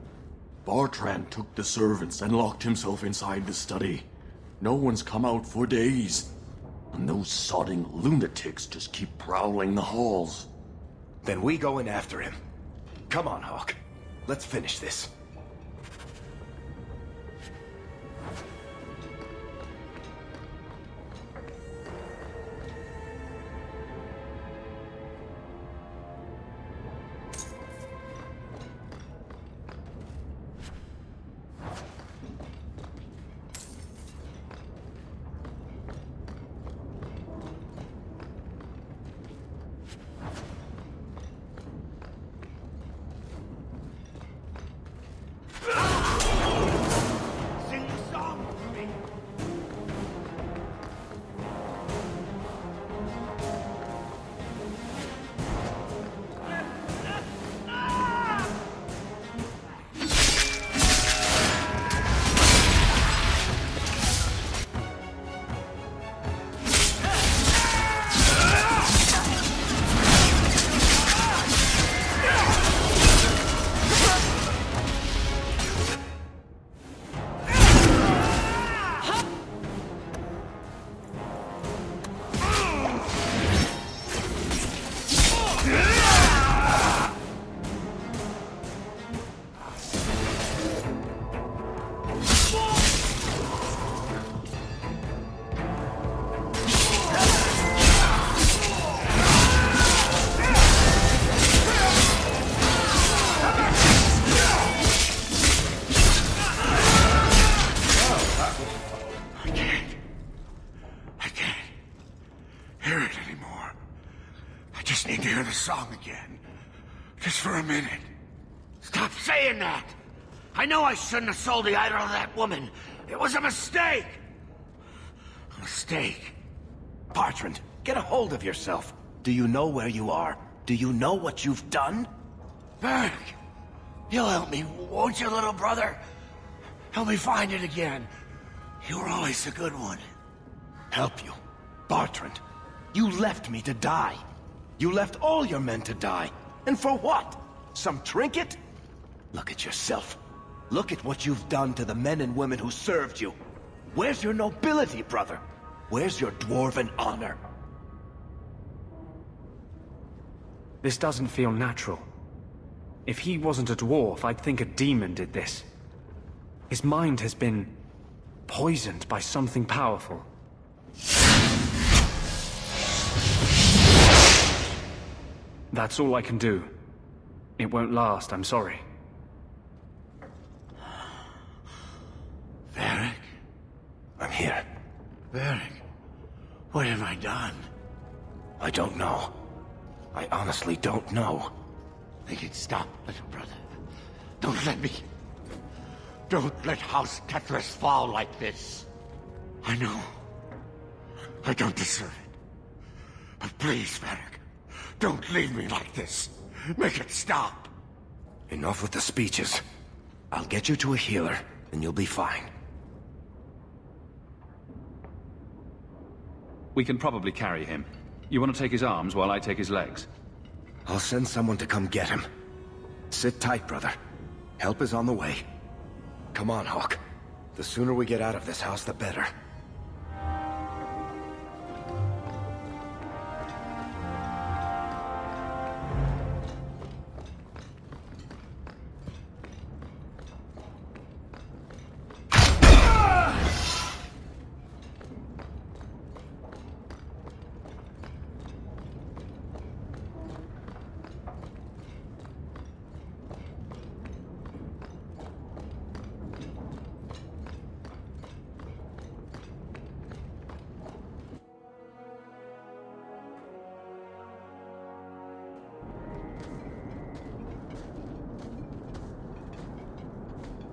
Bertrand took the servants and locked himself inside the study. No one's come out for days. And those sodding lunatics just keep prowling the halls. Then we go in after him. Come on, Hawk. Let's finish this. Song again. Just for a minute. Stop saying that! I know I shouldn't have sold the idol of that woman. It was a mistake! A mistake. Bertrand, get a hold of yourself. Do you know where you are? Do you know what you've done? Varric, you'll help me, won't you, little brother? Help me find it again. You were always a good one. Help you? Bartrand, you left me to die. You left all your men to die. And for what? Some trinket? Look at yourself. Look at what you've done to the men and women who served you. Where's your nobility, brother? Where's your dwarven honor? This doesn't feel natural. If he wasn't a dwarf, I'd think a demon did this. His mind has been poisoned by something powerful. That's all I can do. It won't last, I'm sorry. Varric? I'm here. Varric, what have I done? I don't know. I honestly don't know. Make it stop, little brother. Don't let me... Don't let House Kethris fall like this. I know. I don't deserve it. But please, Varric, don't leave me like this. Make it stop. Enough with the speeches. I'll get you to a healer, and you'll be fine. We can probably carry him. You want to take his arms while I take his legs? I'll send someone to come get him. Sit tight, brother. Help is on the way. Come on, Hawk. The sooner we get out of this house, the better.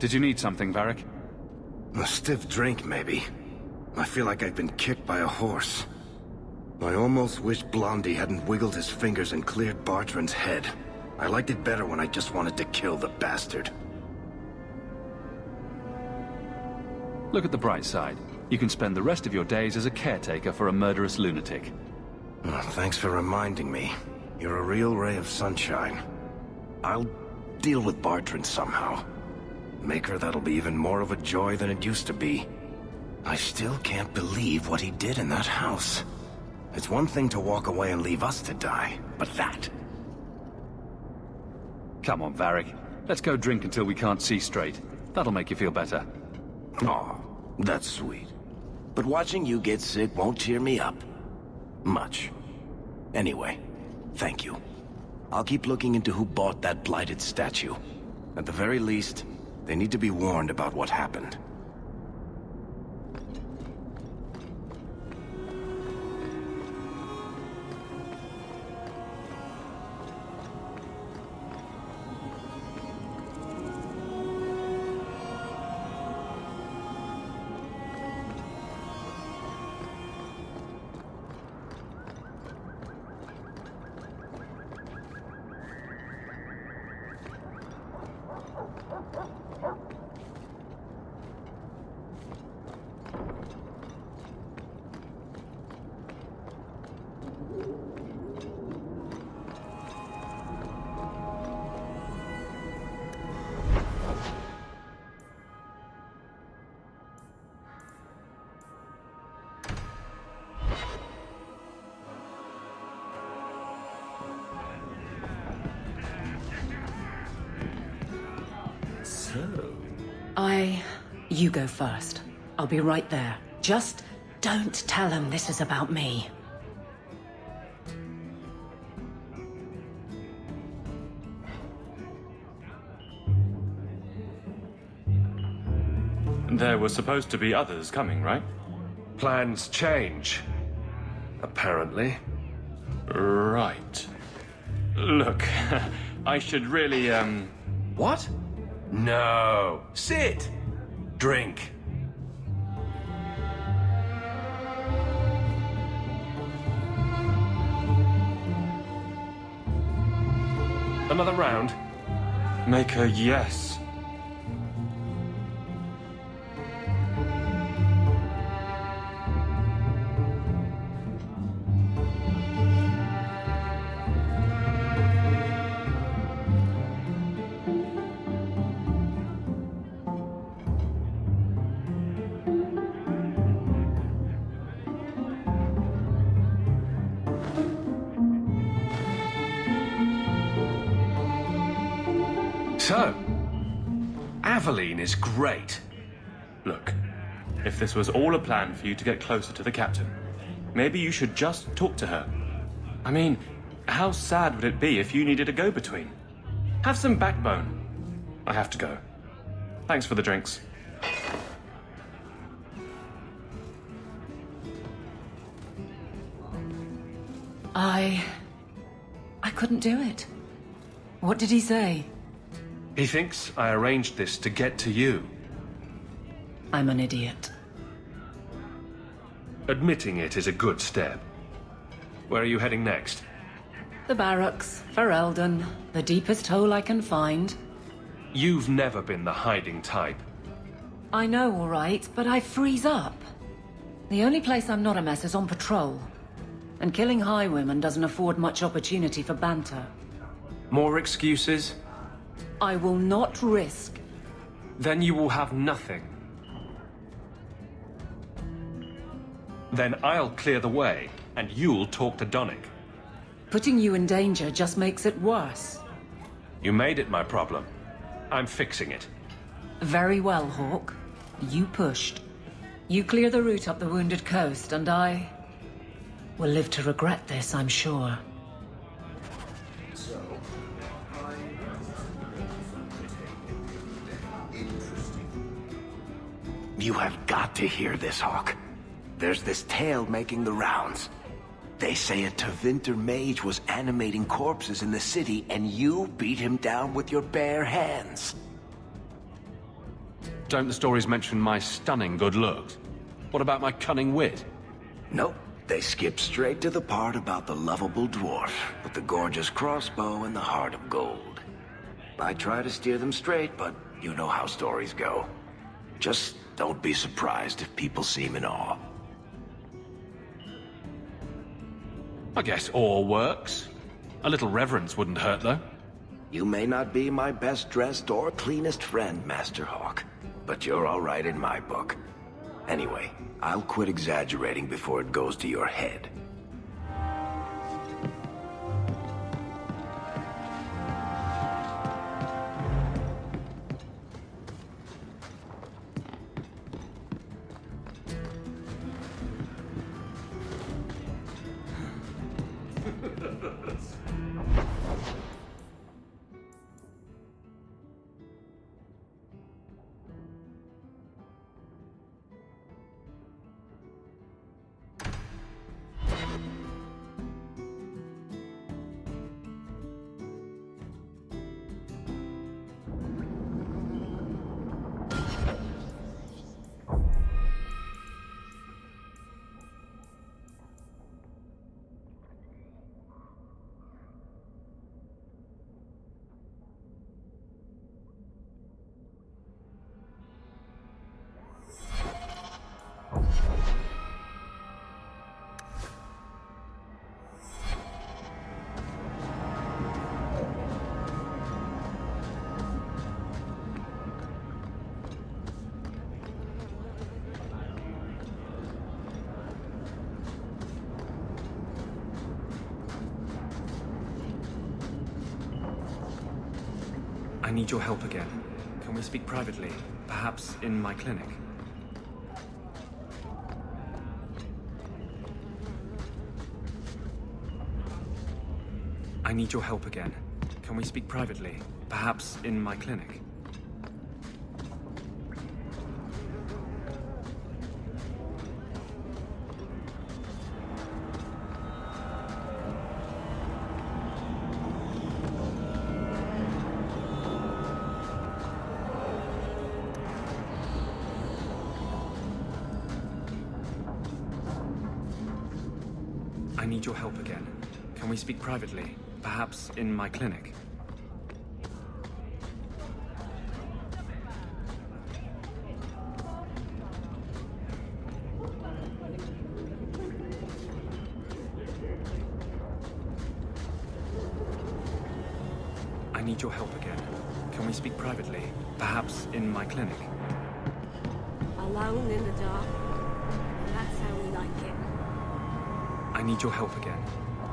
Did you need something, Varric? A stiff drink, maybe. I feel like I've been kicked by a horse. I almost wish Blondie hadn't wiggled his fingers and cleared Bartrand's head. I liked it better when I just wanted to kill the bastard. Look at the bright side. You can spend the rest of your days as a caretaker for a murderous lunatic. Oh, thanks for reminding me. You're a real ray of sunshine. I'll deal with Bartrand somehow. Make her that'll be even more of a joy than it used to be. I still can't believe what he did in that house. It's one thing to walk away and leave us to die, but that... Come on, Varric. Let's go drink until we can't see straight. That'll make you feel better. Aw, that's sweet. But watching you get sick won't cheer me up. Much. Anyway, thank you. I'll keep looking into who bought that blighted statue. At the very least, they need to be warned about what happened. You go first. I'll be right there. Just don't tell him this is about me. There were supposed to be others coming, right? Plans change. Apparently. Right. Look, I should really, What? No. Sit. Drink. Another round? Make a yes. So, Aveline is great. Look, if this was all a plan for you to get closer to the captain, maybe you should just talk to her. I mean, how sad would it be if you needed a go-between? Have some backbone. I have to go. Thanks for the drinks. I couldn't do it. What did he say? He thinks I arranged this to get to you. I'm an idiot. Admitting it is a good step. Where are you heading next? The barracks, for Eldon, the deepest hole I can find. You've never been the hiding type. I know, all right, but I freeze up. The only place I'm not a mess is on patrol. And killing highwaymen doesn't afford much opportunity for banter. More excuses? I will not risk. Then you will have nothing. Then I'll clear the way, and you'll talk to Donick. Putting you in danger just makes it worse. You made it my problem. I'm fixing it. Very well, Hawk. You pushed. You clear the route up the Wounded Coast, and I will live to regret this, I'm sure. You have got to hear this, Hawk. There's this tale making the rounds. They say a Tevinter mage was animating corpses in the city, and you beat him down with your bare hands. Don't the stories mention my stunning good looks? What about my cunning wit? Nope. They skip straight to the part about the lovable dwarf with the gorgeous crossbow and the heart of gold. I try to steer them straight, but you know how stories go. Just don't be surprised if people seem in awe. I guess awe works. A little reverence wouldn't hurt, though. You may not be my best dressed or cleanest friend, Master Hawk, but you're all right in my book. Anyway, I'll quit exaggerating before it goes to your head. I need your help again. Can we speak privately? Perhaps in my clinic? I need your help again. Can we speak privately? Perhaps in my clinic? I need your help again. Can we speak privately? Perhaps in my clinic? I need your help again. Can we speak privately? Perhaps in my clinic? Alone in the dark. That's how we like it. I need your help again.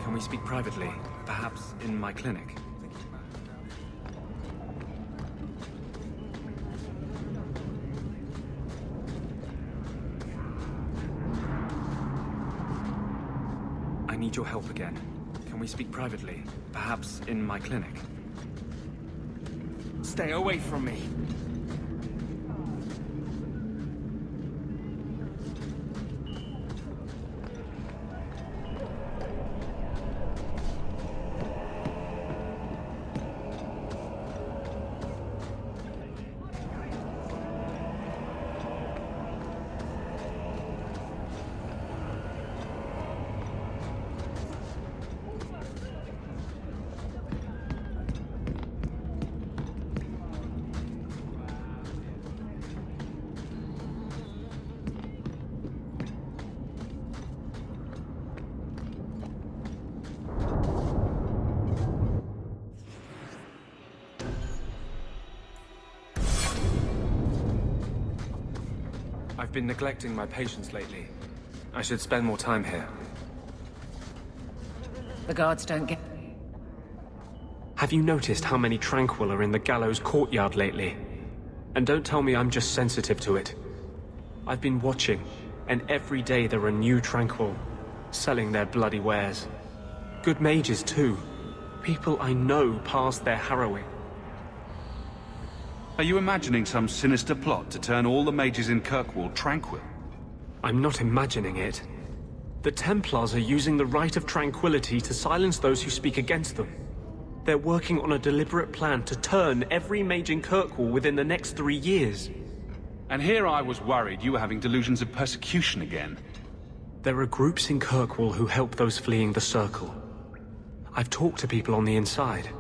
Can we speak privately? Perhaps in my clinic? I need your help again. Can we speak privately? Perhaps in my clinic? Stay away from me. I've been neglecting my patients lately. I should spend more time here. The guards don't get... Have you noticed how many Tranquil are in the gallows courtyard lately? And don't tell me I'm just sensitive to it. I've been watching, and every day there are new Tranquil, selling their bloody wares. Good mages too. People I know past their harrowing. Are you imagining some sinister plot to turn all the mages in Kirkwood tranquil? I'm not imagining it. The Templars are using the right of tranquility to silence those who speak against them. They're working on a deliberate plan to turn every mage in Kirkwood within the next 3 years. And here I was worried you were having delusions of persecution again. There are groups in Kirkwood who help those fleeing the Circle. I've talked to people on the inside.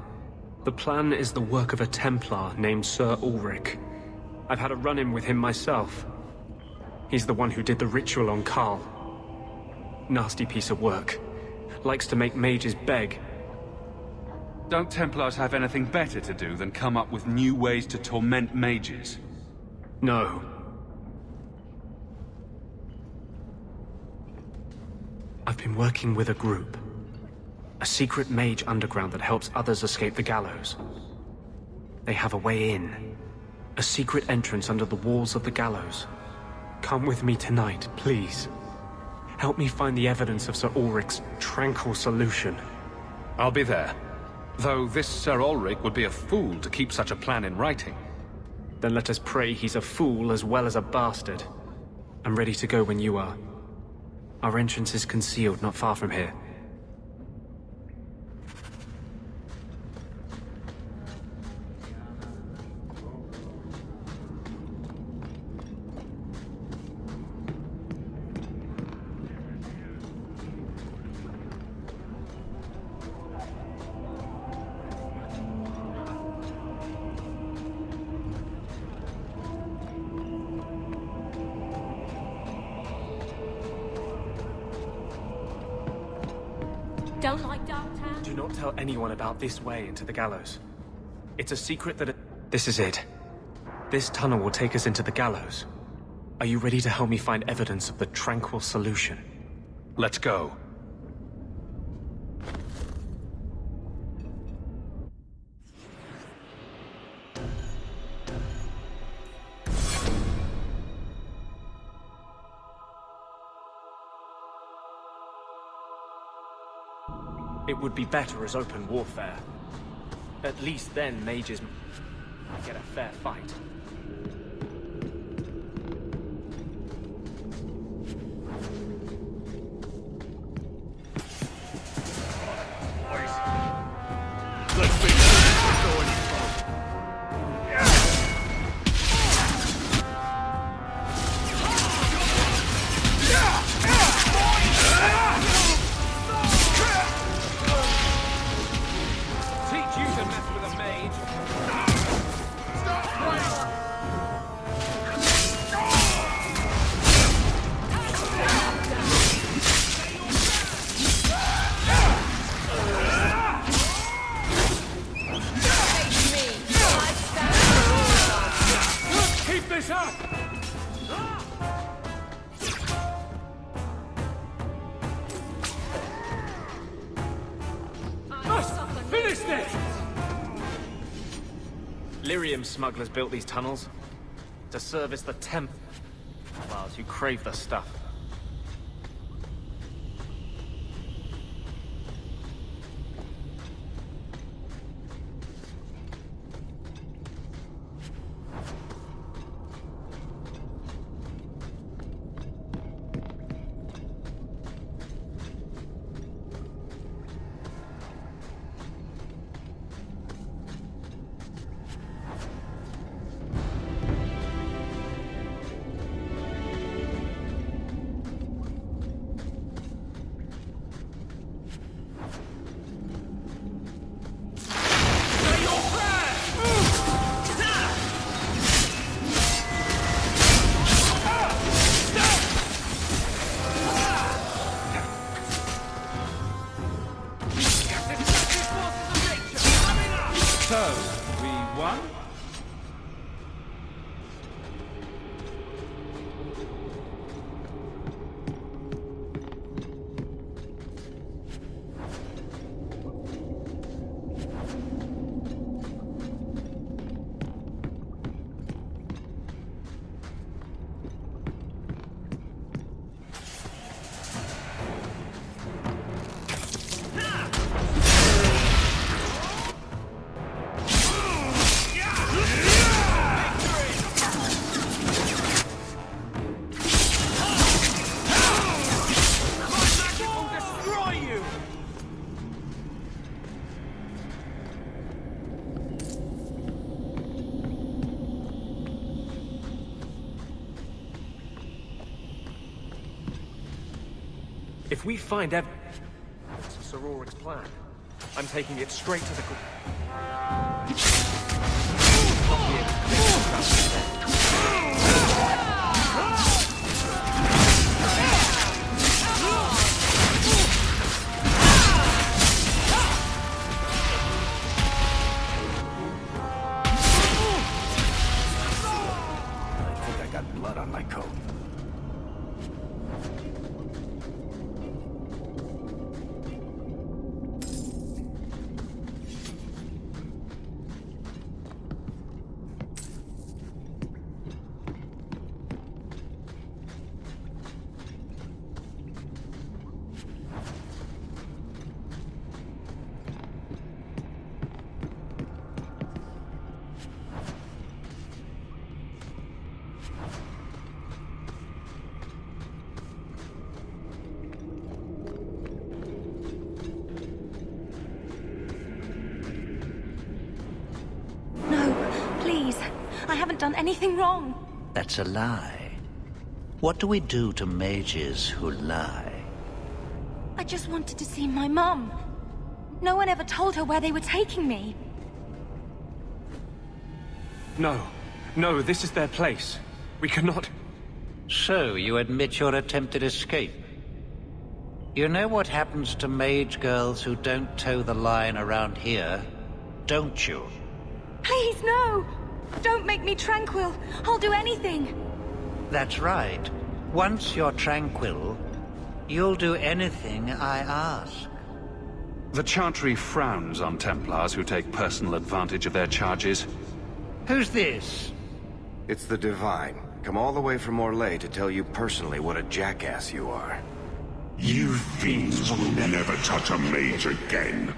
The plan is the work of a Templar named Sir Ulrich. I've had a run-in with him myself. He's the one who did the ritual on Karl. Nasty piece of work. Likes to make mages beg. Don't Templars have anything better to do than come up with new ways to torment mages? No. I've been working with a group. A secret mage underground that helps others escape the gallows. They have a way in. A secret entrance under the walls of the gallows. Come with me tonight, please. Help me find the evidence of Sir Ulrich's tranquil solution. I'll be there. Though this Sir Ulrich would be a fool to keep such a plan in writing. Then let us pray he's a fool as well as a bastard. I'm ready to go when you are. Our entrance is concealed not far from here. Don't like downtown? Do not tell anyone about this way into the gallows. It's a secret that This is it. This tunnel will take us into the gallows. Are you ready to help me find evidence of the tranquil solution? Let's go. It would be better as open warfare. At least then mages get a fair fight. Let's make sure this is going Teach you to mess with a mage. Stop fighting! foolishness! Lyrium smugglers built these tunnels to service the Templars who crave the stuff. If we find evidence of Sir Ulrich's plan, I'm taking it straight to the... I think I got blood on my coat. I haven't done anything wrong. That's a lie. What do we do to mages who lie? I just wanted to see my mum. No one ever told her where they were taking me. No, this is their place. We cannot... So, you admit your attempted escape? You know what happens to mage girls who don't toe the line around here, don't you? Please, no! Don't make me tranquil. I'll do anything. That's right. Once you're tranquil, you'll do anything I ask. The Chantry frowns on Templars who take personal advantage of their charges. Who's this? It's the Divine. Come all the way from Orlais to tell you personally what a jackass you are. You fiends will never touch a mage again.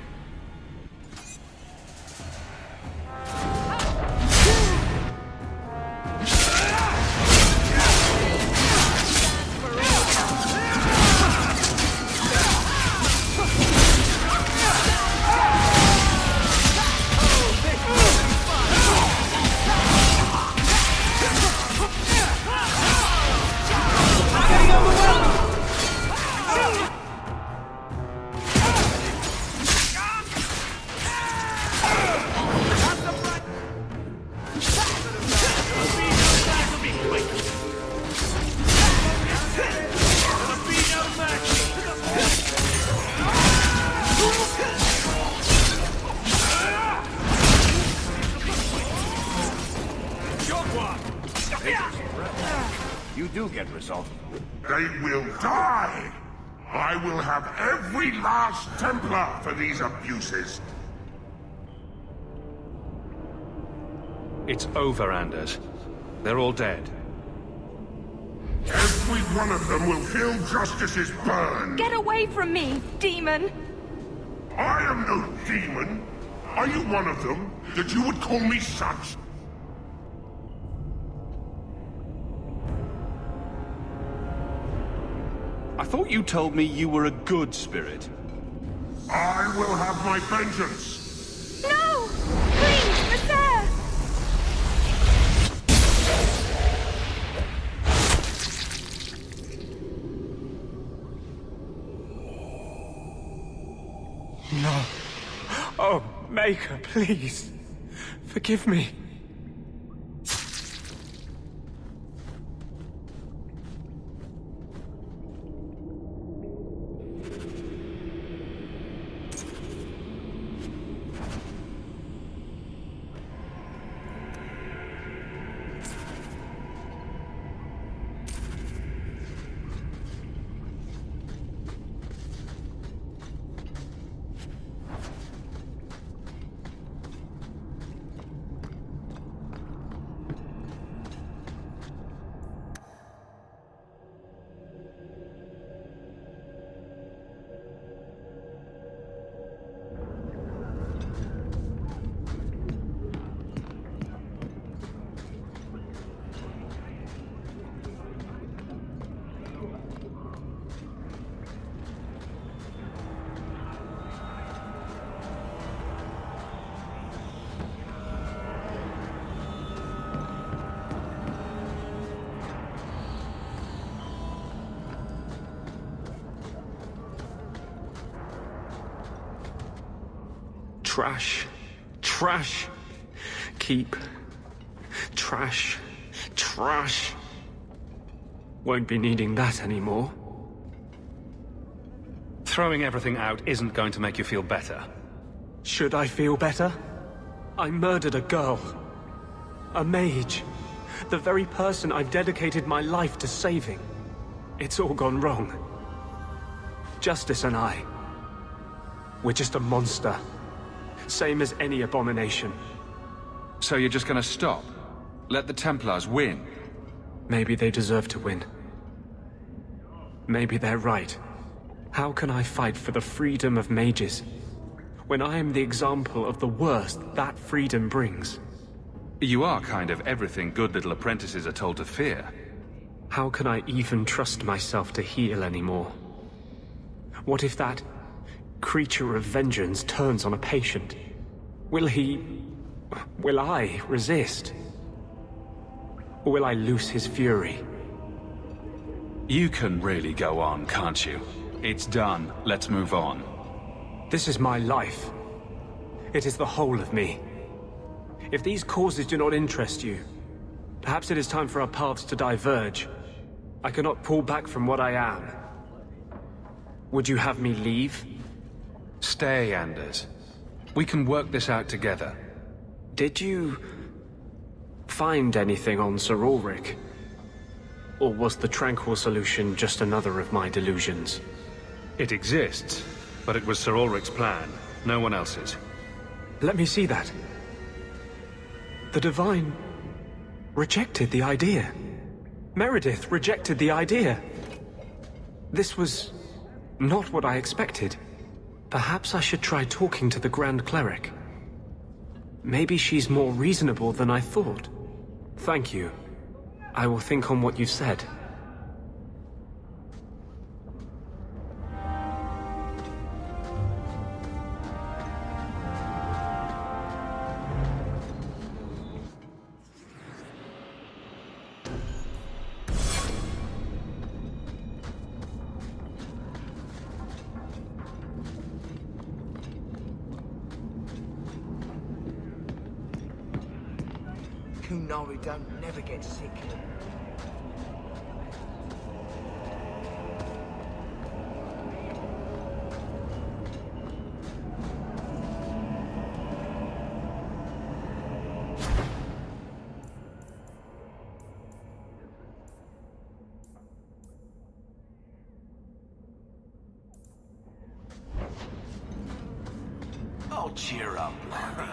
You do get results. They will die! I will have every last Templar for these abuses. It's over, Anders. They're all dead. Every one of them will feel justice's burn! Get away from me, demon! I am no demon! Are you one of them, that you would call me such? I thought you told me you were a good spirit. I will have my vengeance! No! Please, Nasser! No. Oh, Maker, please. Forgive me. Trash. Trash. Keep. Trash. Trash. Won't be needing that anymore. Throwing everything out isn't going to make you feel better. Should I feel better? I murdered a girl. A mage. The very person I've dedicated my life to saving. It's all gone wrong. Justice and I. We're just a monster. Same as any abomination. So you're just gonna stop? Let the Templars win? Maybe they deserve to win. Maybe they're right. How can I fight for the freedom of mages, when I am the example of the worst that freedom brings? You are kind of everything good little apprentices are told to fear. How can I even trust myself to heal anymore? What if that creature of vengeance turns on a patient? Will I resist? Or will I lose his fury? You can really go on, can't you? It's done. Let's move on. This is my life. It is the whole of me. If these causes do not interest you, perhaps it is time for our paths to diverge. I cannot pull back from what I am. Would you have me leave? Stay, Anders. We can work this out together. Did you find anything on Sir Ulrich? Or was the tranquil solution just another of my delusions? It exists, but it was Sir Ulrich's plan, no one else's. Let me see that. The Divine rejected the idea. Meredith rejected the idea. This was not what I expected. Perhaps I should try talking to the Grand Cleric. Maybe she's more reasonable than I thought. Thank you. I will think on what you've said. Kunari don't never get sick. Oh, cheer up, Larry.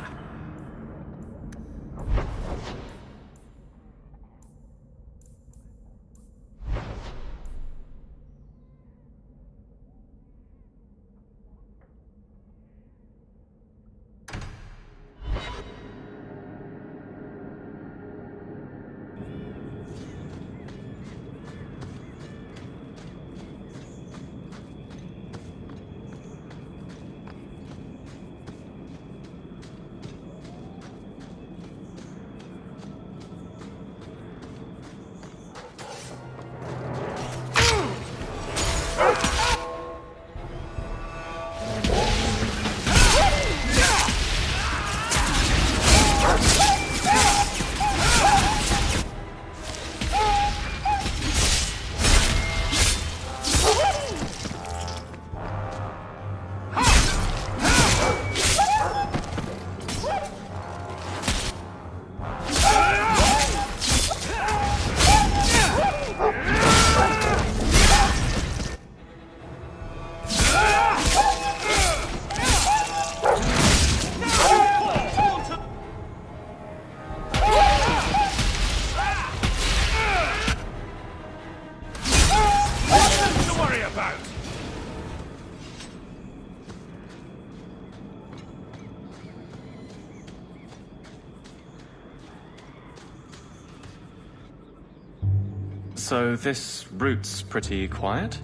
So this route's pretty quiet?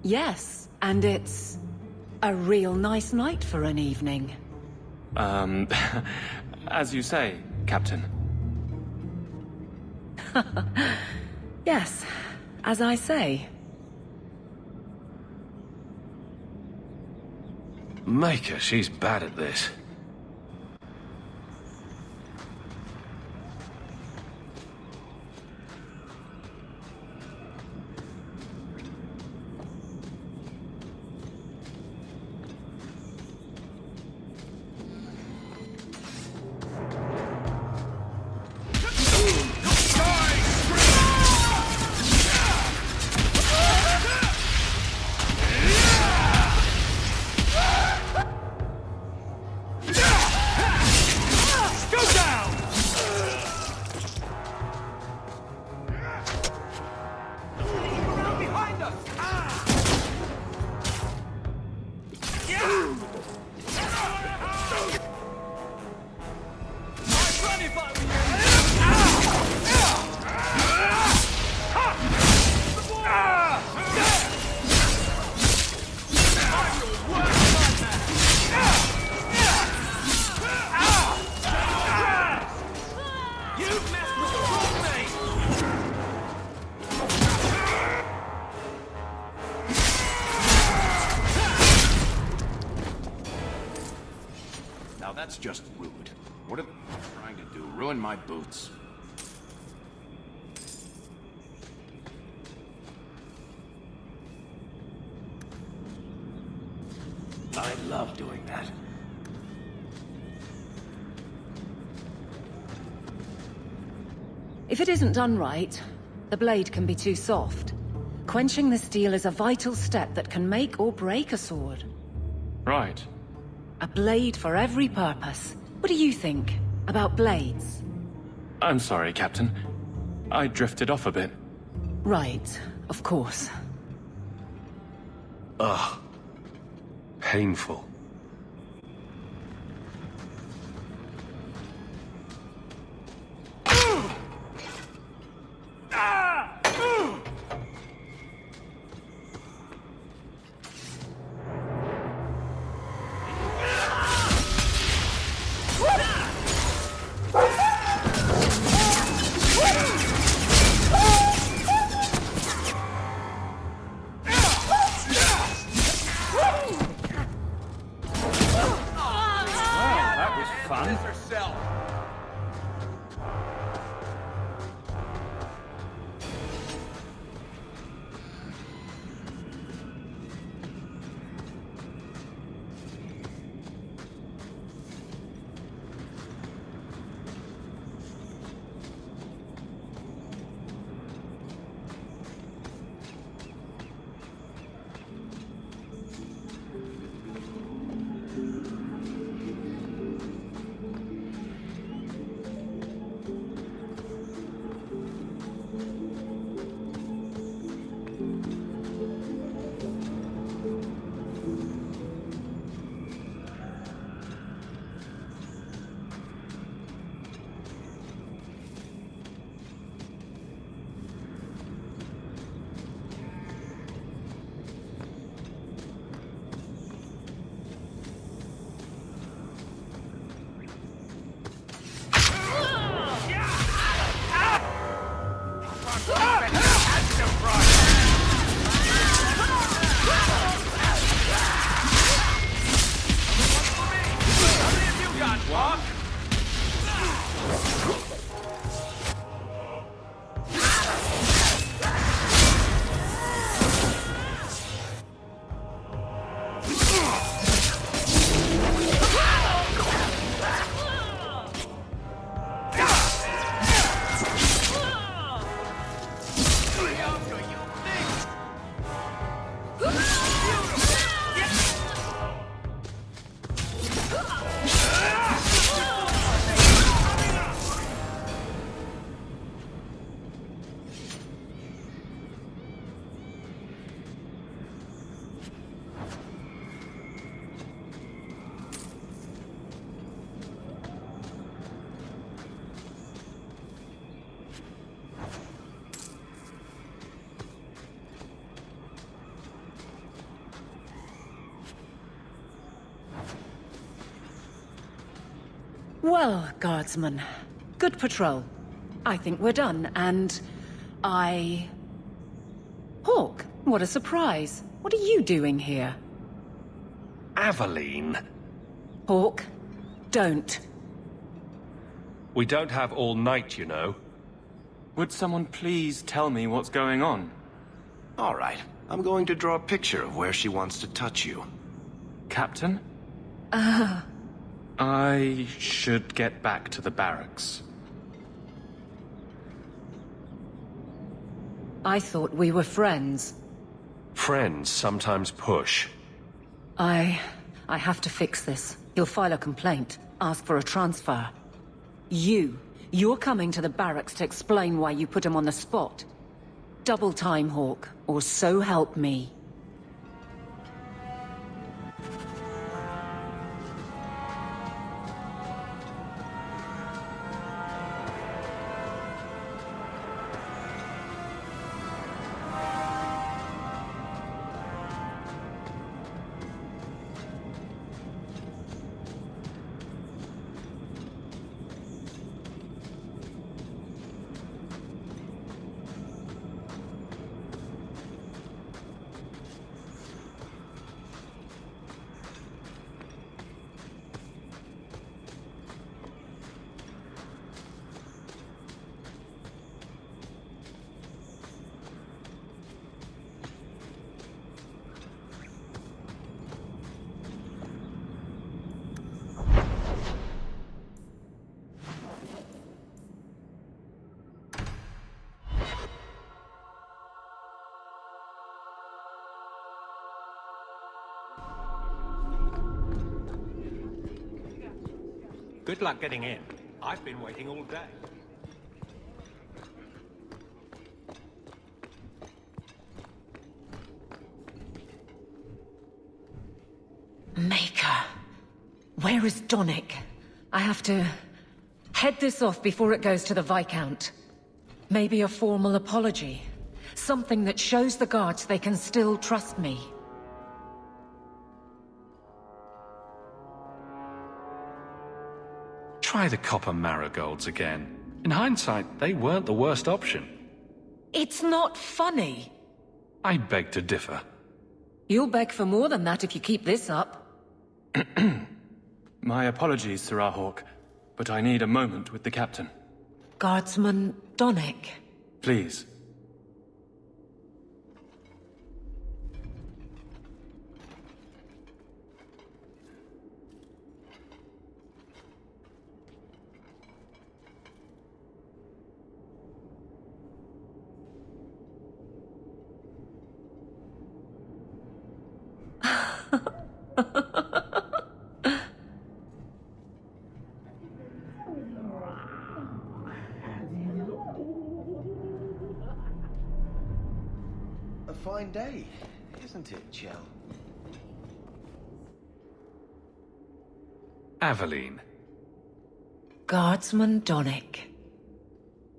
Yes, and it's a real nice night for an evening. As you say, Captain. Yes, as I say. Maker, she's bad at this. That's just rude. What are they trying to do? Ruin my boots. I love doing that. If it isn't done right, the blade can be too soft. Quenching the steel is a vital step that can make or break a sword. Right. A blade for every purpose. What do you think about blades? I'm sorry, Captain. I drifted off a bit. Right, of course. Ugh. Painful. Well, guardsman, good patrol. I think we're done, and Hawk, what a surprise. What are you doing here? Aveline. Hawk, don't. We don't have all night, you know. Would someone please tell me what's going on? All right. I'm going to draw a picture of where she wants to touch you. Captain? I should get back to the barracks. I thought we were friends. Friends sometimes push. I have to fix this. He'll file a complaint, ask for a transfer. You're coming to the barracks to explain why you put him on the spot. Double time, Hawk, or so help me. Good luck getting in. I've been waiting all day. Maker. Where is Donick? I have to head this off before it goes to the Viscount. Maybe a formal apology. Something that shows the guards they can still trust me. Try the copper marigolds again. In hindsight, they weren't the worst option. It's not funny. I beg to differ. You'll beg for more than that if you keep this up. My apologies, Sirrah Hawk, but I need a moment with the captain. Guardsman Donick. Please. A fine day, isn't it, Chell? Aveline. Guardsman Donick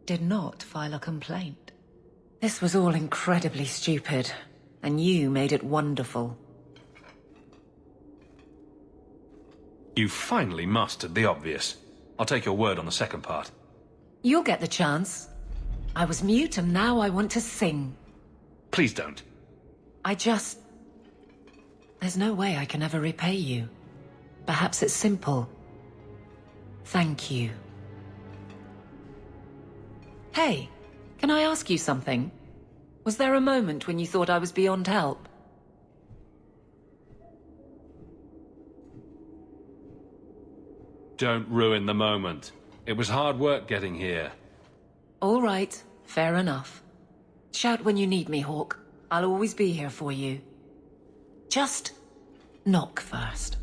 did not file a complaint. This was all incredibly stupid, and you made it wonderful. You finally mastered the obvious. I'll take your word on the second part. You'll get the chance. I was mute and now I want to sing. Please don't. There's no way I can ever repay you. Perhaps it's simple. Thank you. Hey, can I ask you something? Was there a moment when you thought I was beyond help? Don't ruin the moment. It was hard work getting here. All right, fair enough. Shout when you need me, Hawk. I'll always be here for you. Just knock first.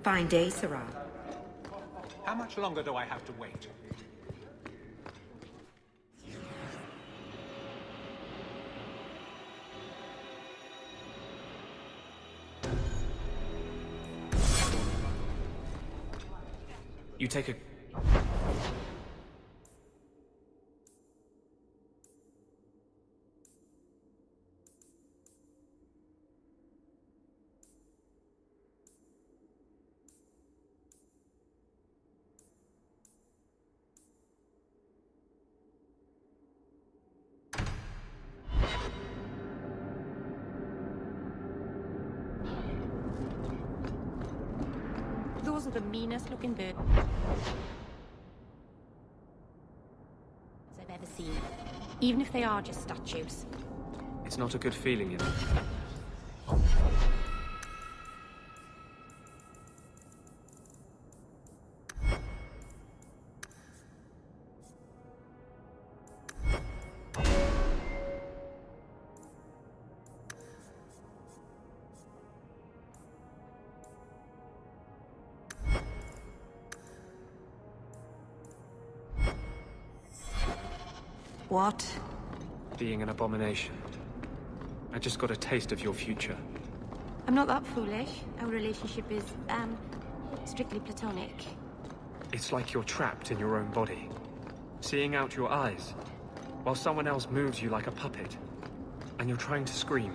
Fine day, Sarah. How much longer do I have to wait? You take a... Those are the meanest looking birds I've ever seen. Even if they are just statues. It's not a good feeling, you know. What? Being an abomination. I just got a taste of your future. I'm not that foolish. Our relationship is, strictly platonic. It's like you're trapped in your own body. Seeing out your eyes, while someone else moves you like a puppet. And you're trying to scream,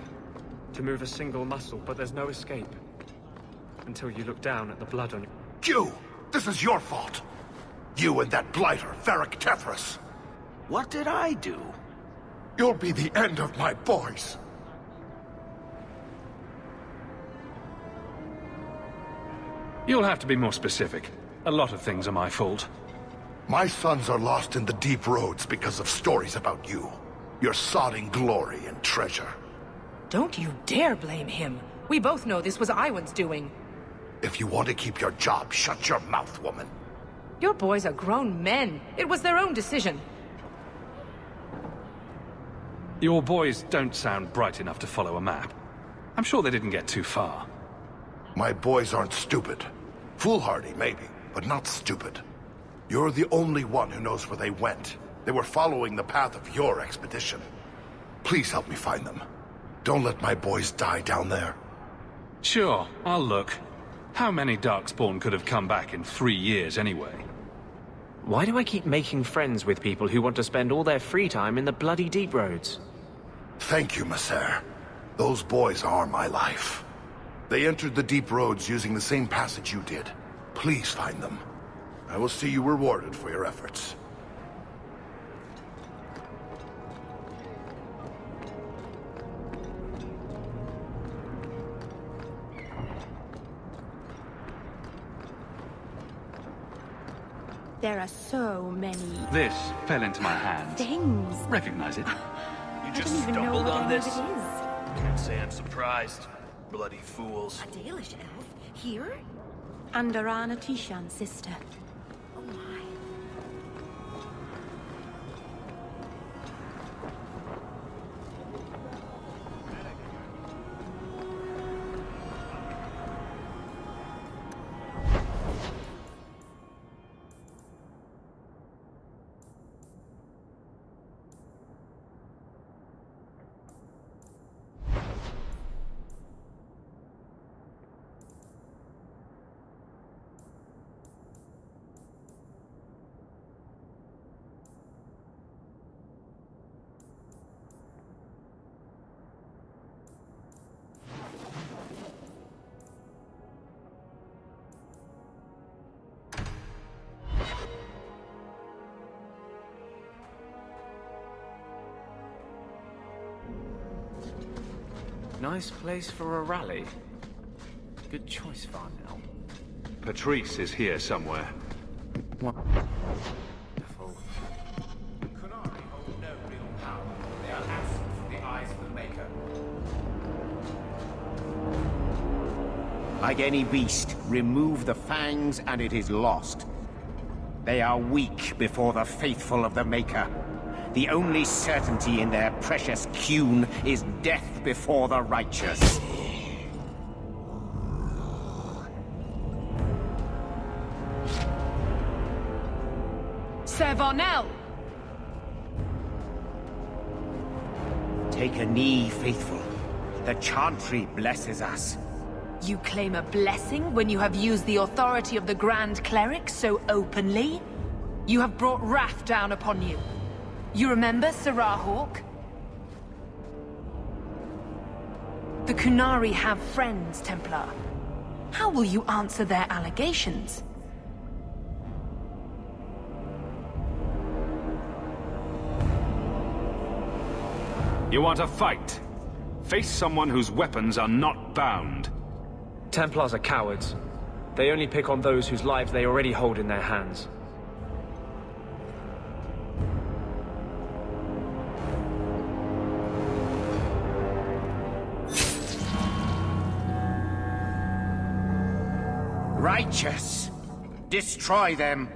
to move a single muscle, but there's no escape. Until you look down at the blood on You! This is your fault! You and that blighter, Varric Tethras. What did I do? You'll be the end of my boys. You'll have to be more specific. A lot of things are my fault. My sons are lost in the deep roads because of stories about you. Your sodding glory and treasure. Don't you dare blame him. We both know this was Iwan's doing. If you want to keep your job, shut your mouth, woman. Your boys are grown men. It was their own decision. Your boys don't sound bright enough to follow a map. I'm sure they didn't get too far. My boys aren't stupid. Foolhardy, maybe, but not stupid. You're the only one who knows where they went. They were following the path of your expedition. Please help me find them. Don't let my boys die down there. Sure, I'll look. How many Darkspawn could have come back in 3 years anyway? Why do I keep making friends with people who want to spend all their free time in the bloody deep roads? Thank you, Messer. Those boys are my life. They entered the deep roads using the same passage you did. Please find them. I will see you rewarded for your efforts. There are so many... This fell into my hands. Things. Recognize it? I don't even know what it is. Can't say I'm surprised. Bloody fools. A Dalish elf? Here? And Arana Tishan's sister. Oh my. Nice place for a rally. Good choice, Varnell. Patrice is here somewhere. What? Kunari hold no real power. They are absent from the eyes of the Maker. Like any beast, remove the fangs and it is lost. They are weak before the faithful of the Maker. The only certainty in their precious Qun is death before the righteous. Ser Varnell! Take a knee, faithful. The Chantry blesses us. You claim a blessing when you have used the authority of the Grand Cleric so openly? You have brought wrath down upon you. You remember Sirrah Hawk? The Kunari have friends, Templar. How will you answer their allegations? You want a fight? Face someone whose weapons are not bound. Templars are cowards. They only pick on those whose lives they already hold in their hands. Righteous! Destroy them!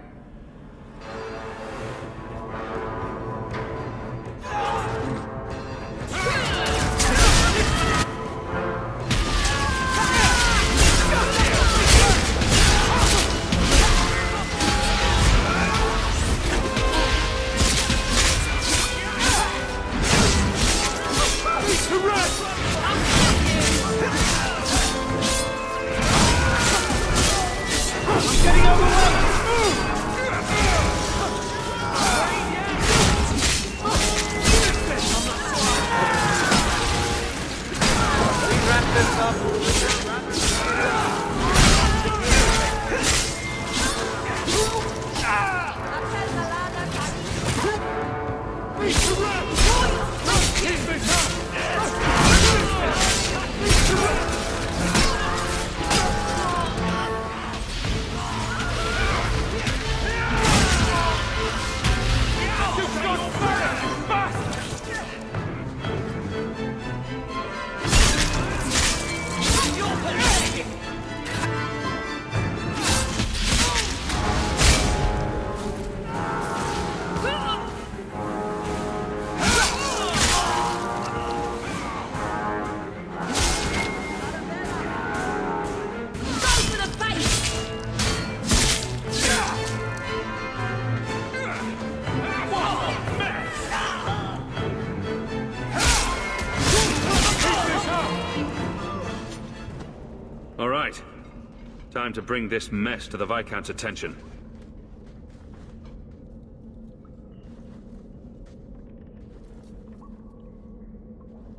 Time to bring this mess to the Viscount's attention.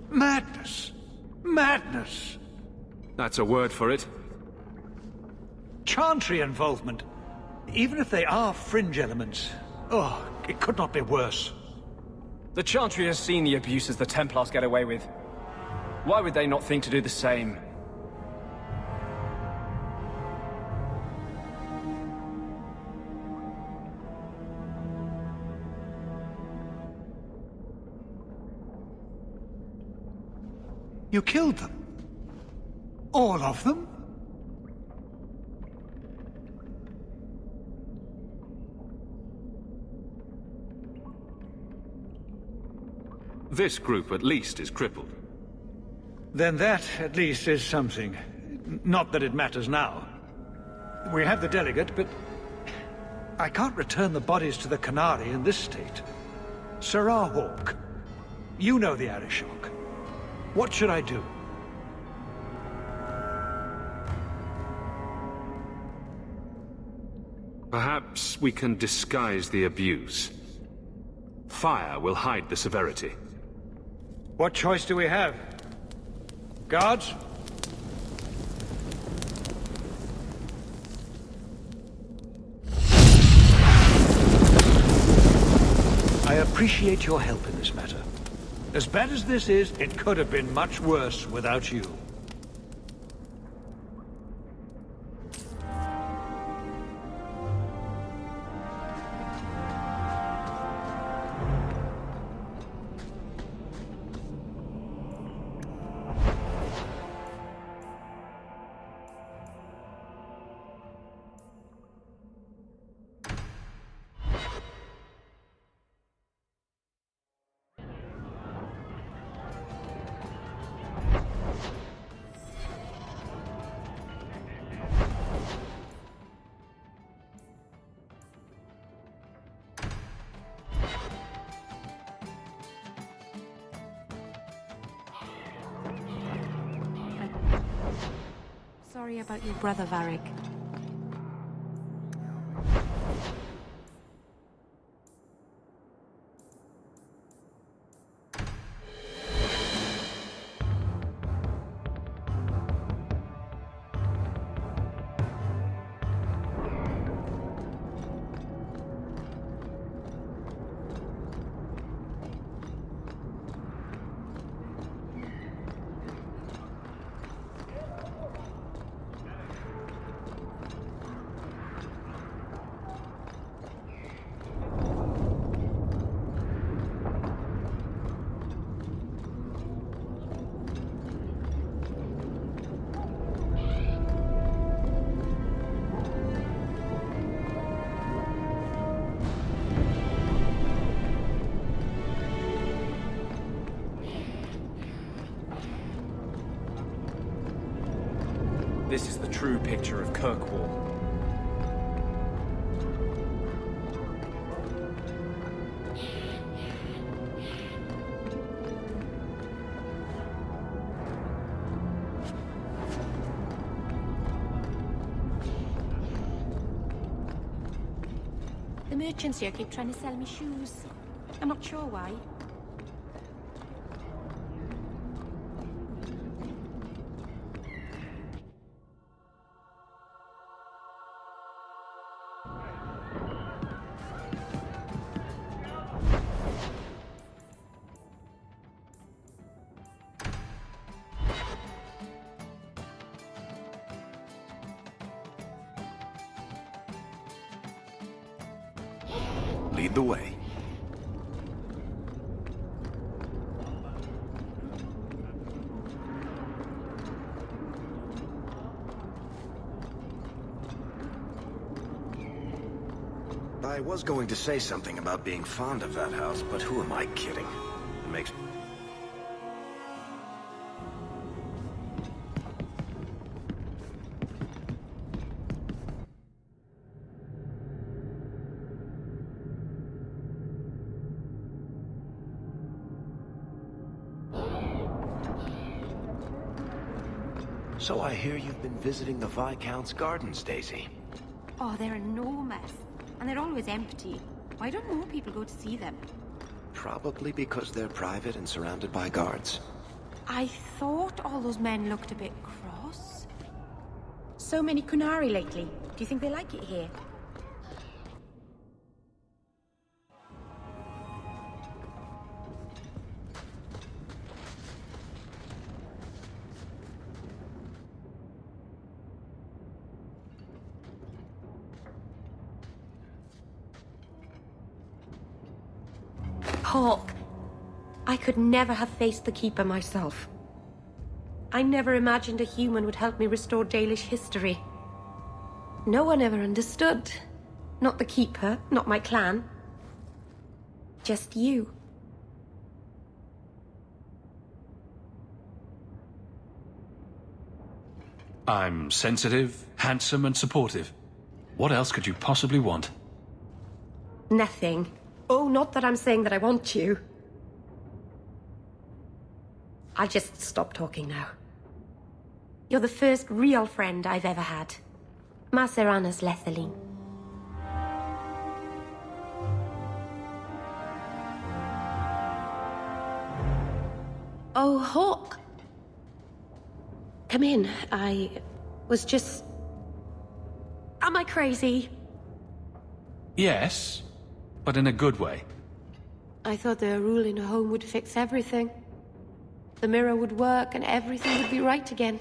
Madness! Madness! That's a word for it. Chantry involvement. Even if they are fringe elements. Oh, it could not be worse. The Chantry has seen the abuses the Templars get away with. Why would they not think to do the same? You killed them? All of them? This group, at least, is crippled. Then that, at least, is something. Not that it matters now. We have the delegate, but I can't return the bodies to the Canary in this state. Sirrah Hawk, you know the Arishok. What should I do? Perhaps we can disguise the abuse. Fire will hide the severity. What choice do we have? Guards? I appreciate your help in this matter. As bad as this is, it could have been much worse without you. sorry about your brother, Varric. This is the true picture of Kirkwoll. The merchants here keep trying to sell me shoes. I'm not sure why. Lead the way. I was going to say something about being fond of that house, but who am I kidding? It makes... So I hear you've been visiting the Viscount's gardens, Daisy. Oh, they're enormous. And they're always empty. Why don't more people go to see them? Probably because they're private and surrounded by guards. I thought all those men looked a bit cross. So many Kunari lately. Do you think they like it here? Hawk, I could never have faced the Keeper myself. I never imagined a human would help me restore Dalish history. No one ever understood. Not the Keeper, not my clan. Just you. I'm sensitive, handsome, and supportive. What else could you possibly want? Nothing. Oh, not that I'm saying that I want you. I'll just stop talking now. You're the first real friend I've ever had. Maserana's Lethaline. Oh, Hawk. Come in. I was just... Am I crazy? Yes, but in a good way. I thought the rule in a home would fix everything. The mirror would work and everything would be right again.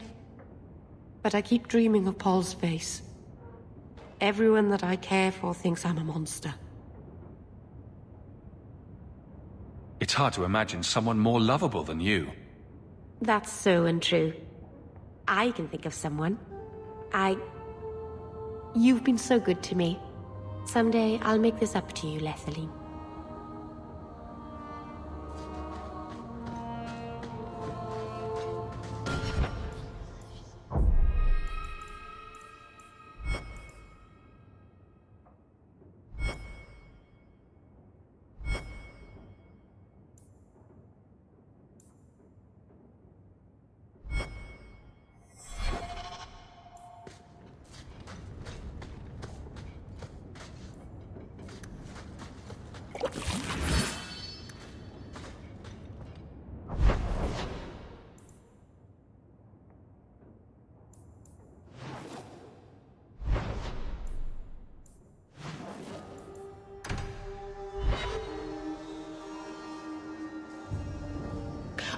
But I keep dreaming of Paul's face. Everyone that I care for thinks I'm a monster. It's hard to imagine someone more lovable than you. That's so untrue. I can think of someone. You've been so good to me. Someday I'll make this up to you, Lethaline.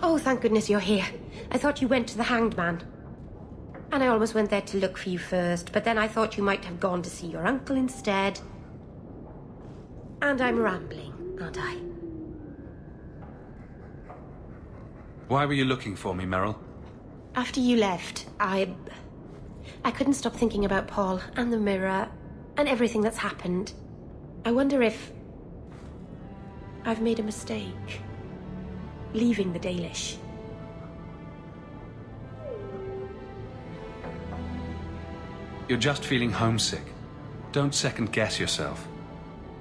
Oh, thank goodness you're here. I thought you went to the Hanged Man. And I almost went there to look for you first, but then I thought you might have gone to see your uncle instead. And I'm rambling, aren't I? Why were you looking for me, Meryl? After you left, I couldn't stop thinking about Paul and the mirror and everything that's happened. I wonder if I've made a mistake leaving the Dalish. You're just feeling homesick. Don't second-guess yourself.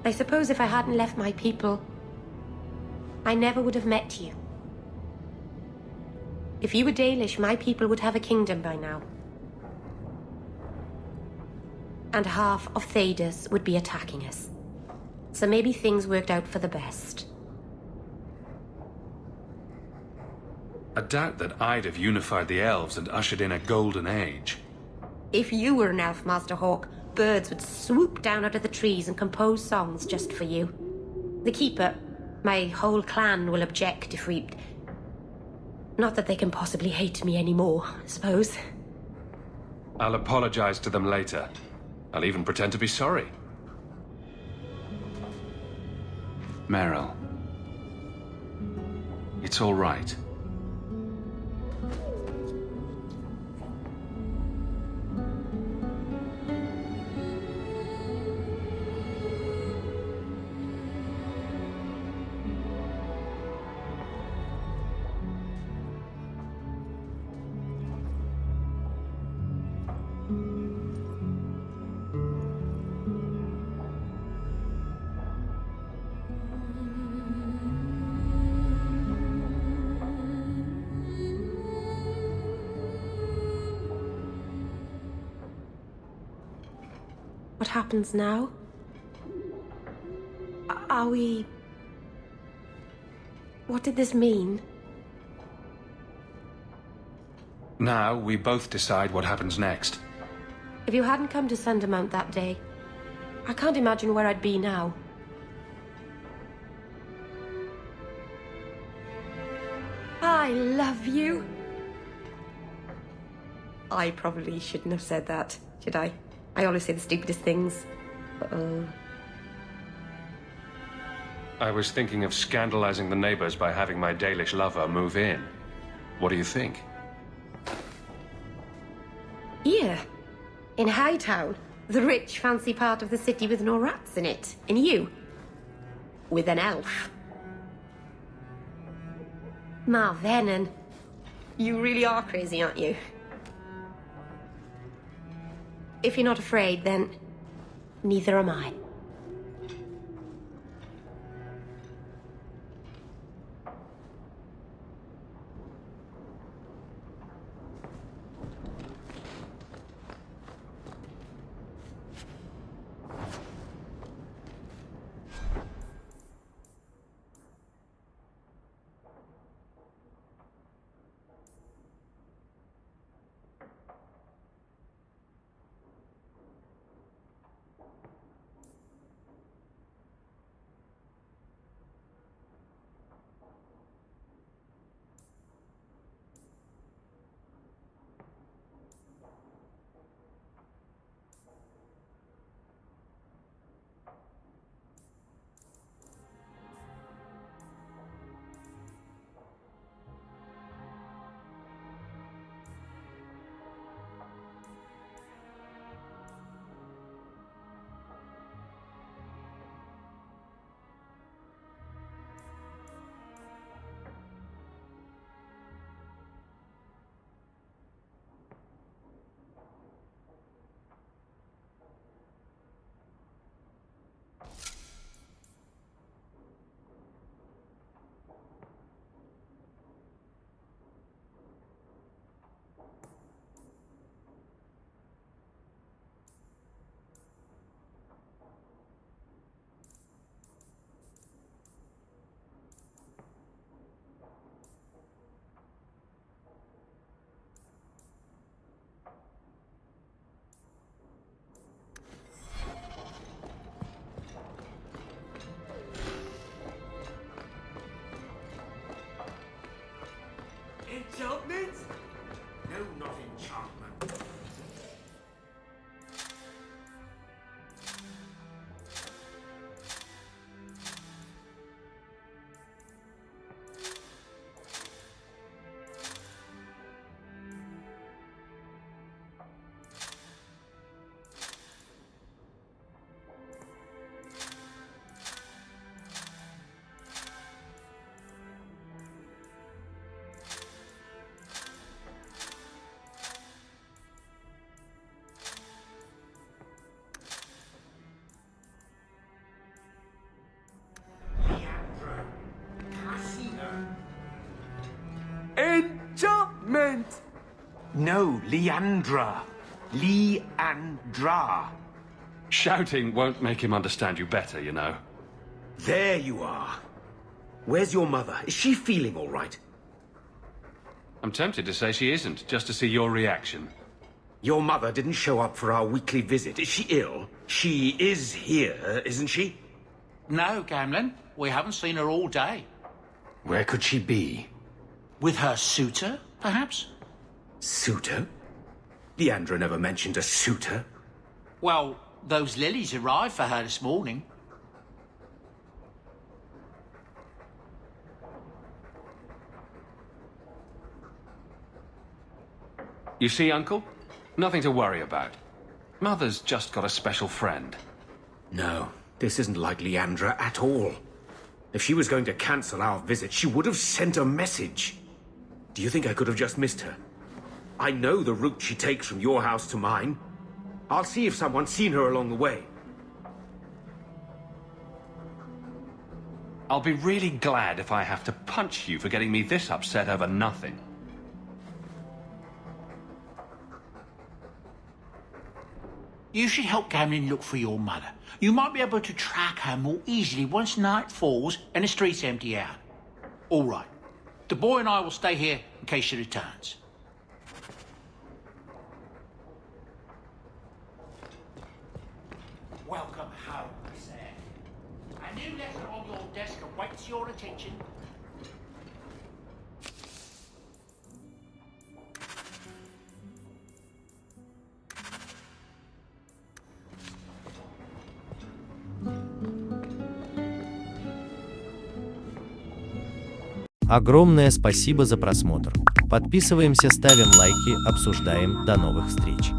I suppose if I hadn't left my people, I never would have met you. If you were Dalish, my people would have a kingdom by now. And half of Thedas would be attacking us. So maybe things worked out for the best. I doubt that I'd have unified the elves and ushered in a golden age. If you were an elf, Master Hawk, birds would swoop down out of the trees and compose songs just for you. The Keeper, my whole clan will object if we... Not that they can possibly hate me anymore, I suppose. I'll apologize to them later. I'll even pretend to be sorry. Meryl. It's all right. What happens now? Are we... What did this mean? Now, we both decide what happens next. If you hadn't come to Sundermount that day, I can't imagine where I'd be now. I love you. I probably shouldn't have said that, should I? I always say the stupidest things. Uh-oh. I was thinking of scandalizing the neighbors by having my Dalish lover move in. What do you think? Here, in Hightown, the rich, fancy part of the city with no rats in it. And you, with an elf. Marvenon, you really are crazy, aren't you? If you're not afraid, then neither am I. No, Leandra. Leandra. Shouting won't make him understand you better, you know. There you are. Where's your mother? Is she feeling all right? I'm tempted to say she isn't, just to see your reaction. Your mother didn't show up for our weekly visit. Is she ill? She is here, isn't she? No, Gamlin. We haven't seen her all day. Where could she be? With her suitor, perhaps? Suitor? Leandra never mentioned a suitor. Well, those lilies arrived for her this morning. You see, Uncle? Nothing to worry about. Mother's just got a special friend. No, this isn't like Leandra at all. If she was going to cancel our visit, she would have sent a message. Do you think I could have just missed her? I know the route she takes from your house to mine. I'll see if someone's seen her along the way. I'll be really glad if I have to punch you for getting me this upset over nothing. You should help Gamlin look for your mother. You might be able to track her more easily once night falls and the streets empty out. All right. The boy and I will stay here in case she returns. Welcome home, sir. A new letter on your desk awaits your attention. Огромное спасибо за просмотр. Подписываемся, ставим лайки, обсуждаем. До новых встреч.